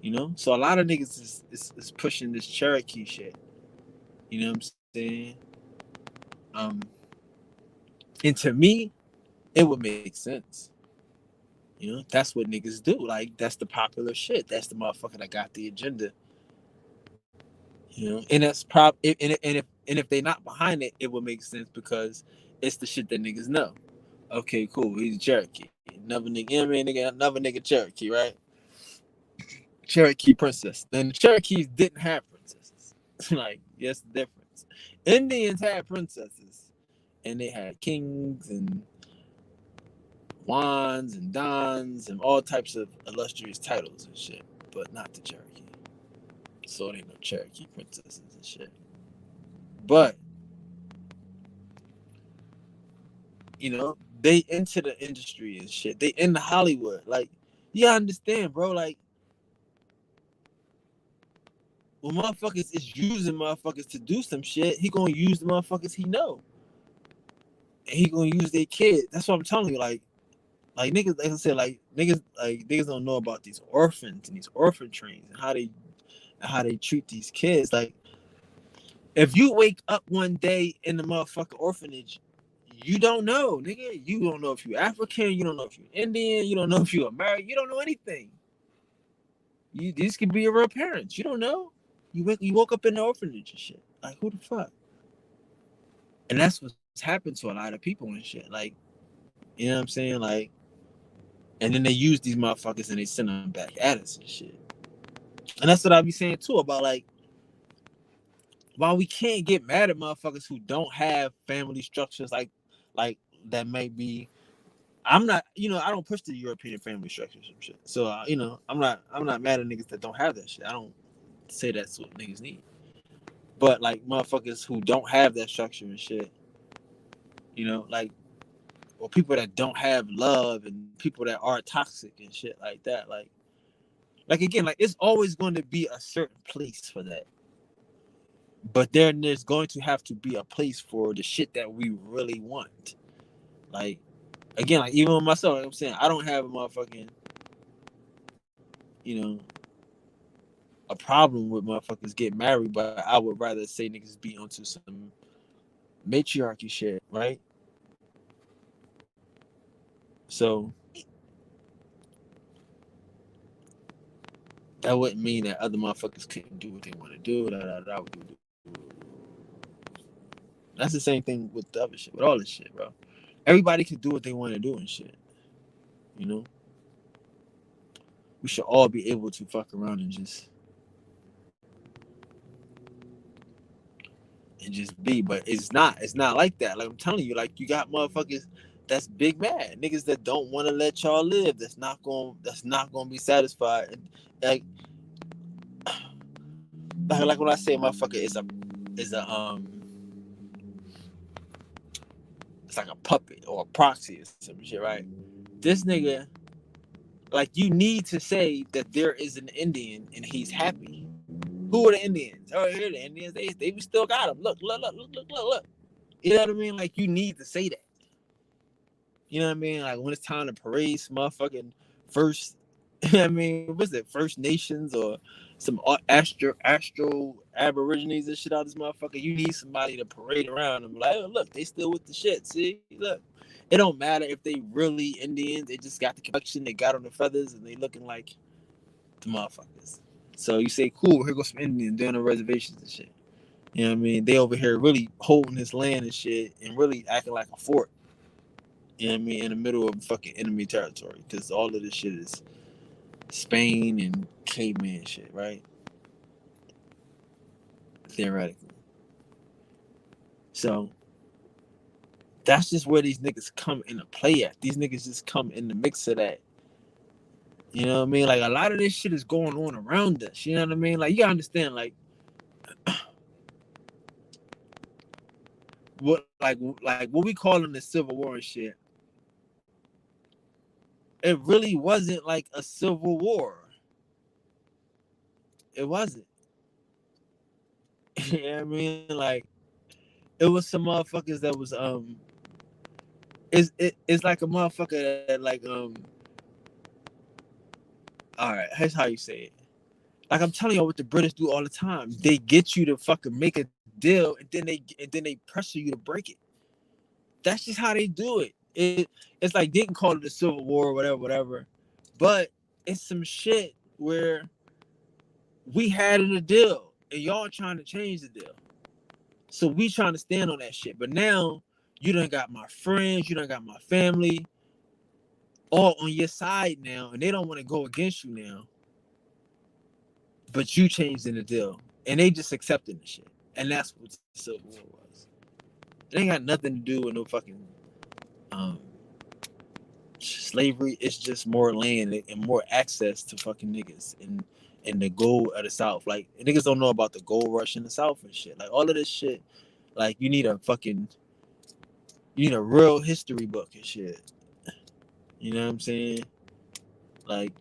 you know. So a lot of niggas is pushing this Cherokee shit. You know what I'm saying? And to me, it would make sense. You know, that's what niggas do. Like, that's the popular shit. That's the motherfucker that got the agenda. You know, and that's if they not behind it, it would make sense because it's the shit that niggas know. Okay, cool. He's a Cherokee. Another nigga, you know what I mean? Another nigga Cherokee, right? Cherokee princess. Then the Cherokees didn't have princesses. Like, yes, the difference. Indians had princesses, and they had kings and wands and dons and all types of illustrious titles and shit, but not the Cherokee. So it ain't no Cherokee princesses and shit. But, you know, they into the industry and shit. They into Hollywood. Like, you gotta understand, bro. Like, when motherfuckers is using motherfuckers to do some shit, he gonna use the motherfuckers he know. And he gonna use their kids. That's what I'm telling you. Like niggas, like I said, like niggas don't know about these orphans and these orphan trains and how they treat these kids. Like, if you wake up one day in the motherfucking orphanage, you don't know, nigga. You don't know if you African, you don't know if you Indian, you don't know if you American, you don't know anything. These could be your real parents. You don't know. You woke up in the orphanage and shit. Like, who the fuck? And that's what's happened to a lot of people and shit. Like, you know what I'm saying? Like, and then they use these motherfuckers and they send them back at us and shit. And that's what I be saying too about, like, while we can't get mad at motherfuckers who don't have family structures like that might be. I'm not, you know, I don't push the European family structures and shit. So you know, I'm not mad at niggas that don't have that shit. I don't say that's what niggas need. But, like, motherfuckers who don't have that structure and shit, you know, like, or people that don't have love and people that are toxic and shit like that, like again, like, it's always going to be a certain place for that. But there's going to have to be a place for the shit that we really want. Like, again, like, even with myself, like I'm saying, I don't have a motherfucking, you know, a problem with motherfuckers getting married, but I would rather say niggas be onto some matriarchy shit, right? So that wouldn't mean that other motherfuckers couldn't do what they want to do. That's the same thing with the other shit, with all this shit, bro. Everybody can do what they want to do and shit. You know? We should all be able to fuck around and just be, but it's not like that. Like, I'm telling you, like, you got motherfuckers that's big mad, niggas that don't want to let y'all live, that's not gonna be satisfied. And, like when I say motherfucker is a it's like a puppet or a proxy or some shit, right? This nigga, like, you need to say that there is an Indian and he's happy. Who are the Indians? Oh, here the Indians. They still got him. Look. You know what I mean? Like, you need to say that. You know what I mean? Like, when it's time to parade some motherfucking first, I mean, what was it? First Nations or some astro aborigines and shit out of this motherfucker. You need somebody to parade around and be like, oh, look, they still with the shit. See, look. It don't matter if they really Indians. They just got the complexion. They got on the feathers and they looking like the motherfuckers. So you say, cool, here goes some Indians doing the reservations and shit. You know what I mean? They over here really holding this land and shit and really acting like a fort. You know what I mean? In the middle of fucking enemy territory. Because all of this shit is Spain and caveman shit, right? Theoretically. So that's just where these niggas come into play at. These niggas just come in the mix of that. You know what I mean? Like a lot of this shit is going on around us. You know what I mean? Like you gotta understand, like what we calling the Civil War and shit. It really wasn't like a civil war. It wasn't. You know what I mean? Like it was some motherfuckers that was it's like a motherfucker that like all right, here's how you say it. Like I'm telling you what the British do all the time. They get you to fucking make a deal and then they pressure you to break it. That's just how they do it. It's like they can call it a civil war or whatever. But it's some shit where we had in a deal and y'all trying to change the deal. So we trying to stand on that shit. But now you done got my friends, you done got my family all on your side now, and they don't want to go against you now. But you changed in the deal. And they just accepting the shit. And that's what the Civil War was. It ain't got nothing to do with no fucking slavery. It's just more land and more access to fucking niggas and the gold of the South. Like niggas don't know about the gold rush in the South and shit. Like all of this shit. Like you need a real history book and shit. You know what I'm saying? Like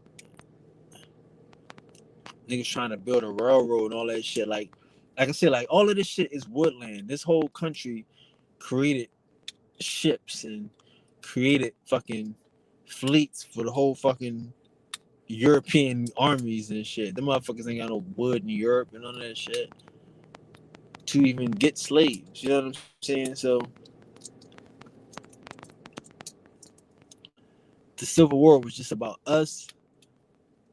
niggas trying to build a railroad and all that shit. Like I said, like all of this shit is woodland. This whole country created ships and created fucking fleets for the whole fucking European armies and shit. Them motherfuckers ain't got no wood in Europe and all that shit to even get slaves. You know what I'm saying? So the Civil War was just about us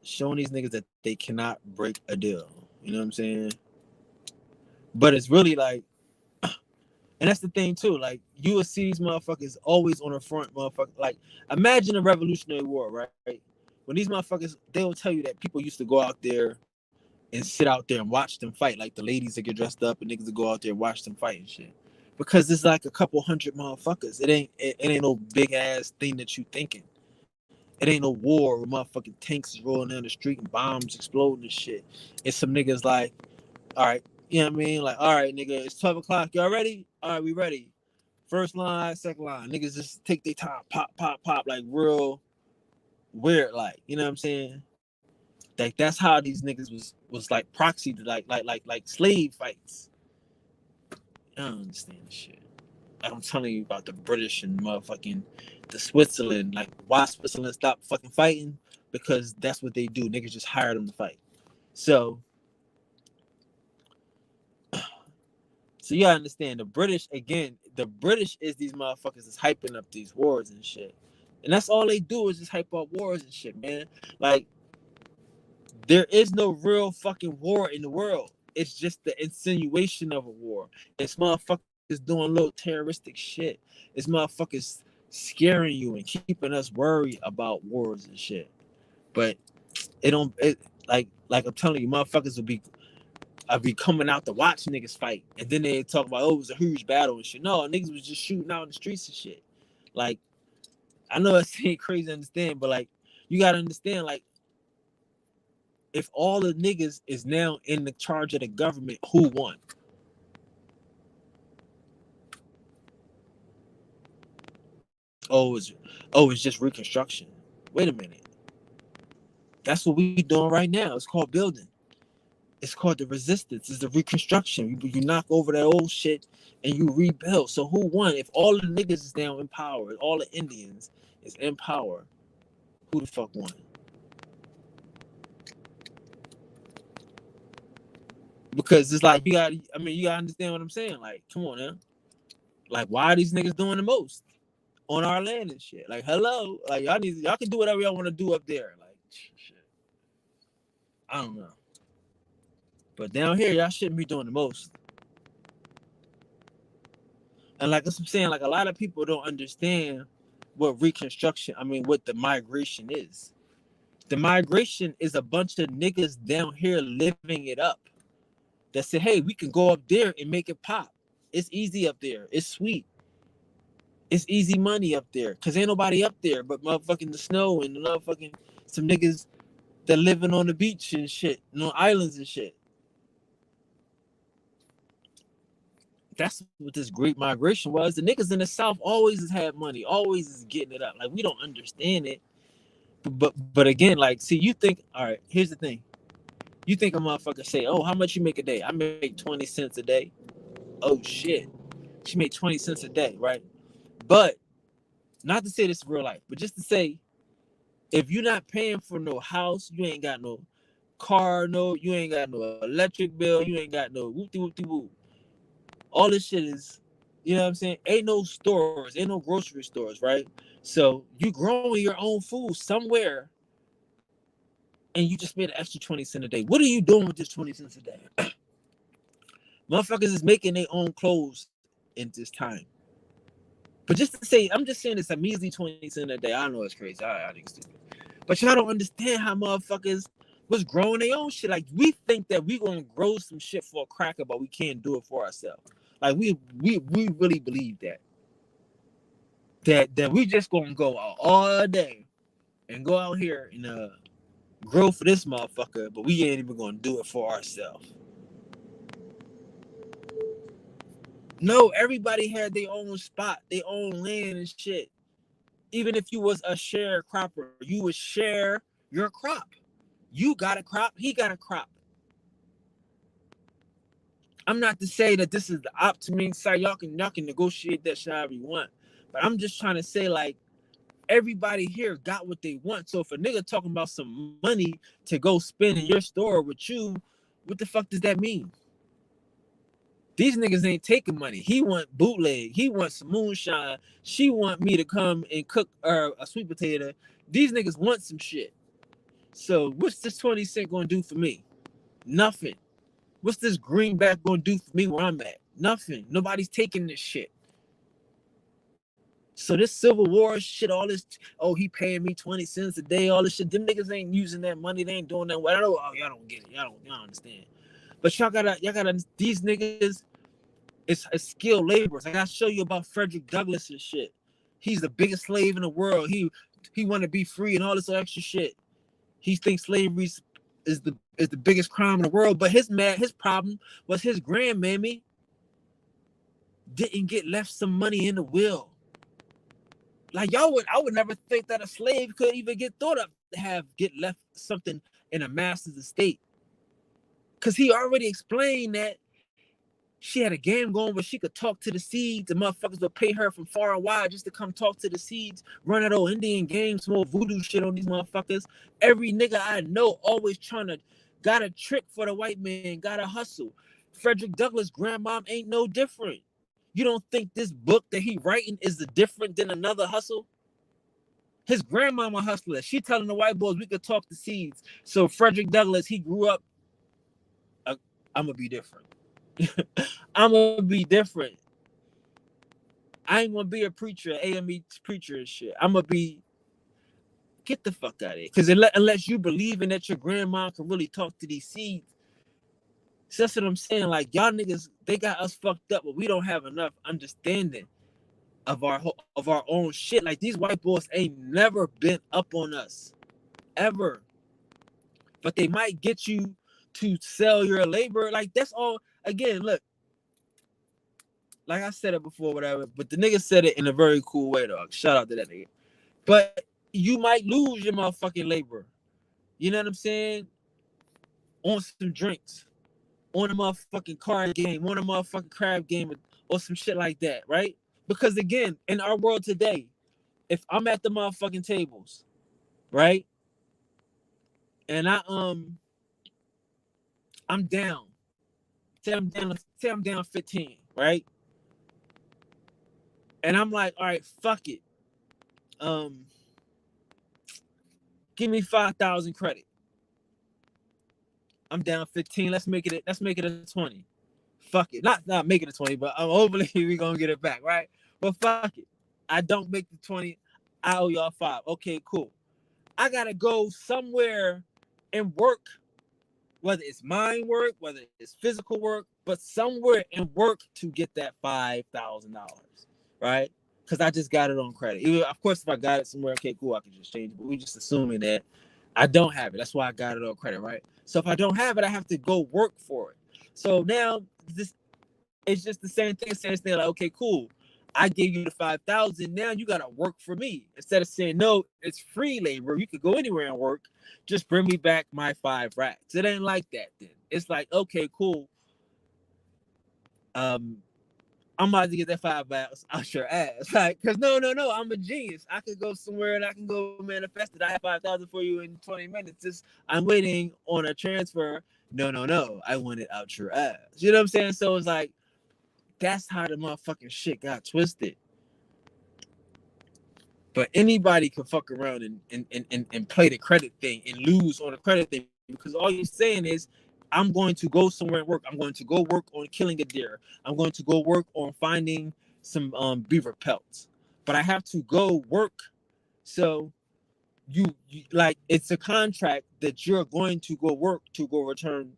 showing these niggas that they cannot break a deal. You know what I'm saying? But it's really like, and that's the thing too. Like you will see these motherfuckers always on the front, motherfucker. Like imagine a Revolutionary War, right? When these motherfuckers, they'll tell you that people used to go out there and sit out there and watch them fight. Like the ladies that get dressed up and niggas that go out there and watch them fight and shit. Because it's like a couple hundred motherfuckers. It ain't no big ass thing that you thinking. It ain't no war where motherfucking tanks is rolling down the street and bombs exploding and shit. It's some niggas like, all right, you know what I mean? Like, all right, nigga, it's 12 o'clock. Y'all ready? All right, we ready. First line, second line. Niggas just take their time, pop, pop, pop, like real weird, like, you know what I'm saying? Like that's how these niggas was like proxy to like slave fights. I don't understand this shit. Like I'm telling you about the British and motherfucking the Switzerland. Like why Switzerland stopped fucking fighting? Because that's what they do. Niggas just hire them to fight. So you gotta understand the British again. The British is these motherfuckers that's hyping up these wars and shit. And that's all they do is just hype up wars and shit, man. Like there is no real fucking war in the world. It's just the insinuation of a war. It's motherfuckers doing little terroristic shit. It's motherfuckers scaring you and keeping us worried about wars and shit. But like I'm telling you, motherfuckers I'll be coming out to watch niggas fight. And then they talk about, oh, it was a huge battle and shit. No, niggas was just shooting out in the streets and shit. Like, I know it's crazy to understand, but like, you gotta understand, like, if all the niggas is now in the charge of the government, who won? It's just reconstruction. Wait a minute. That's what we doing right now. It's called building. It's called the resistance. It's the reconstruction. You knock over that old shit and you rebuild. So who won? If all the niggas is now in power, all the Indians is in power, who the fuck won? Because it's like you gotta understand what I'm saying. Like, come on now. Like, why are these niggas doing the most on our land and shit? Like, hello, like y'all can do whatever y'all want to do up there. Like, shit. I don't know. But down here, y'all shouldn't be doing the most. And like I'm saying, like a lot of people don't understand what reconstruction, what the migration is. The migration is a bunch of niggas down here living it up that say, hey, we can go up there and make it pop. It's easy up there. It's sweet. It's easy money up there. Cause ain't nobody up there but motherfucking the snow and the motherfucking some niggas that living on the beach and shit, on islands and shit. That's what this great migration was. The niggas in the South always has had money, always is getting it up. Like we don't understand it. But again, like, see, you think, all right, here's the thing. You think a motherfucker say, oh, how much you make a day? I make 20 cents a day. Oh shit. She made 20 cents a day, right? But not to say this in real life, but just to say, if you're not paying for no house, you ain't got no car, you ain't got no electric bill, you ain't got no whoop-de-whoop-de-whoop. All this shit is, you know what I'm saying? Ain't no stores, ain't no grocery stores, right? So you growing your own food somewhere and you just made an extra 20 cents a day. What are you doing with this 20 cents a day? Motherfuckers is making their own clothes in this time. But just to say, I'm just saying it's a measly 20 cents a day. I know it's crazy. I think it's stupid. But y'all don't understand how motherfuckers was growing their own shit. Like, we think that we gonna grow some shit for a cracker, but we can't do it for ourselves. Like, we really believe that. That we just gonna go out all day and go out here and grow for this motherfucker, but we ain't even gonna do it for ourselves. No, everybody had their own spot, their own land and shit. Even if you was a sharecropper, you would share your crop. You got a crop, he got a crop. I'm not to say that this is the optimum side. Y'all can negotiate that shit however you want. But I'm just trying to say, like, everybody here got what they want. So if a nigga talking about some money to go spend in your store with you, what the fuck does that mean? These niggas ain't taking money. He want bootleg. He wants some moonshine. She want me to come and cook a sweet potato. These niggas want some shit. So what's this 20 cent gonna do for me? Nothing. What's this greenback gonna do for me where I'm at? Nothing. Nobody's taking this shit. So this Civil War shit, all this, oh, he paying me 20 cents a day, all this shit. Them niggas ain't using that money. They ain't doing that. I know, oh, y'all don't get it. Y'all don't understand. But y'all gotta, these niggas, it's skilled laborers. I gotta show you about Frederick Douglass and shit. He's the biggest slave in the world. He want to be free and all this extra shit. He thinks slavery is the biggest crime in the world. But his problem was his grandmammy didn't get left some money in the will. Like I would never think that a slave could even get thought of to get left something in a master's estate. Cause he already explained that she had a game going where she could talk to the seeds. The motherfuckers would pay her from far and wide just to come talk to the seeds, run that old Indian game, some old voodoo shit on these motherfuckers. Every nigga I know always got a trick for the white man, got a hustle. Frederick Douglass' grandmom ain't no different. You don't think this book that he writing is different than another hustle? His grandmama hustler. She telling the white boys we could talk to seeds. So Frederick Douglass, he grew up, I'm going to be different. I'm gonna be different. I ain't gonna be a preacher, AME preacher and shit. I'm gonna be get the fuck out of here. Because unless you believe in that your grandma can really talk to these seeds, so that's what I'm saying. Like y'all niggas, they got us fucked up, but we don't have enough understanding of our own shit. Like these white boys ain't never been up on us ever, but they might get you to sell your labor. Like that's all. Again, look. Like I said it before, whatever, but the nigga said it in a very cool way, dog. Shout out to that nigga. But you might lose your motherfucking labor. You know what I'm saying? On some drinks, on a motherfucking card game, on a motherfucking crab game, or some shit like that, right? Because again, in our world today, if I'm at the motherfucking tables, right? And I'm down. Say I'm down 15, right? And I'm like, all right, fuck it. Give me 5,000 credit. I'm down 15. Let's make it a 20. Fuck it. Not making it 20, but hopefully we gonna get it back, right? But fuck it. I don't make the 20. I owe y'all 5. Okay, cool. I gotta go somewhere and work, whether it's mind work, whether it's physical work, but somewhere and work to get that $5,000, right? Because I just got it on credit. Even, of course, if I got it somewhere, okay, cool, I can just change it. But we just assuming that I don't have it. That's why I got it on credit, right? So if I don't have it, I have to go work for it. So now this it's just the same thing. Saying like, okay, cool. I gave you the 5,000. Now you gotta work for me. Instead of saying no, it's free labor. You could go anywhere and work. Just bring me back my 5 racks. It ain't like that. Then it's like, okay, cool. I'm about to get that 5 racks out your ass. Like, cause no, I'm a genius. I could go somewhere and I can go manifest it. I have 5,000 for you in 20 minutes. Just I'm waiting on a transfer. No. I want it out your ass. You know what I'm saying? So it's like that's how the motherfucking shit got twisted. But anybody can fuck around and play the credit thing and lose on the credit thing because all you're saying is, I'm going to go somewhere and work. I'm going to go work on killing a deer. I'm going to go work on finding some beaver pelts. But I have to go work. So you like it's a contract that you're going to go work to go return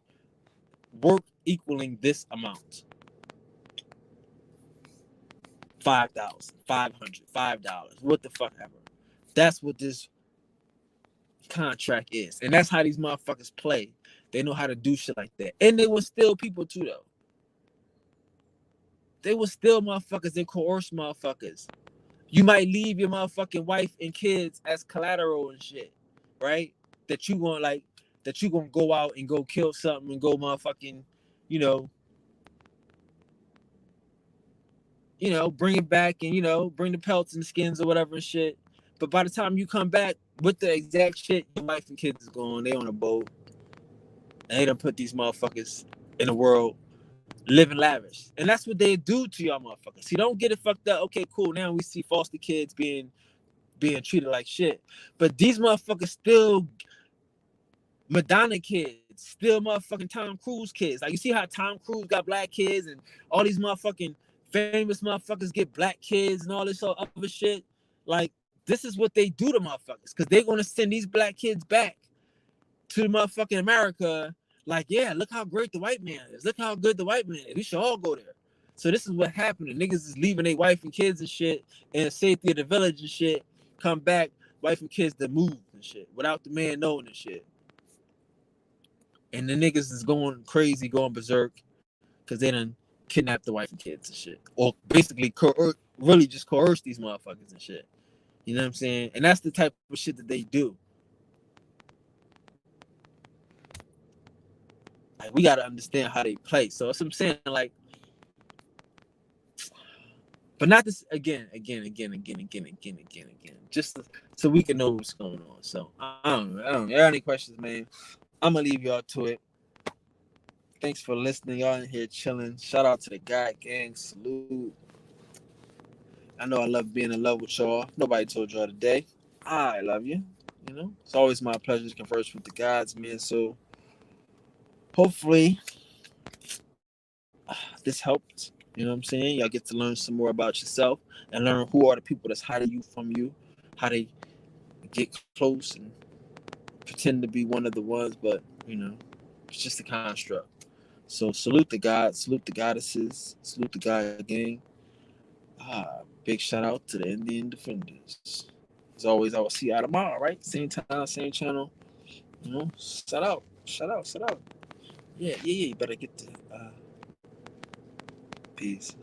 work equaling this amount. $5,000, $500, $5, what the fuck ever. That's what this contract is, and that's how these motherfuckers play. They know how to do shit like that, and they will steal people too, though. They will steal motherfuckers and coerce motherfuckers. You might leave your motherfucking wife and kids as collateral and shit, right? That you gonna go out and go kill something and go motherfucking, you know, bring it back and, bring the pelts and skins or whatever and shit. But by the time you come back with the exact shit, your wife and kids is gone. They on a boat. And they done put these motherfuckers in the world living lavish. And that's what they do to y'all motherfuckers. See, don't get it fucked up. Okay, cool. Now we see foster kids being treated like shit. But these motherfuckers still Madonna kids, still motherfucking Tom Cruise kids. Like, you see how Tom Cruise got black kids and all these motherfucking famous motherfuckers get black kids and all this other shit. Like, this is what they do to motherfuckers because they're going to send these black kids back to motherfucking America. Like, yeah, look how great the white man is. Look how good the white man is. We should all go there. So this is what happened. The niggas is leaving their wife and kids and shit and the safety of the village and shit. Come back, wife and kids that move and shit without the man knowing and shit. And the niggas is going crazy, going berserk because they done kidnapped the wife and kids and shit. Or basically really just coerce these motherfuckers and shit. You know what I'm saying? And that's the type of shit that they do. Like, we got to understand how they play. So that's what I'm saying. Like, but not this again. Just so we can know what's going on. So I don't know. You got any questions, man? I'm going to leave y'all to it. Thanks for listening. Y'all in here chilling. Shout out to the guy gang. Salute. I know I love being in love with y'all. Nobody told y'all today. I love you. It's always my pleasure to converse with the gods, man. So hopefully this helped. You know what I'm saying? Y'all get to learn some more about yourself and learn who are the people that's hiding you from you, how they get close and pretend to be one of the ones, but it's just a construct. So salute the gods, salute the goddesses, salute the God gang. Big shout out to the Indian Defenders. As always, I will see y'all tomorrow, right? Same time, same channel. Shout out. Yeah. You better get to peace.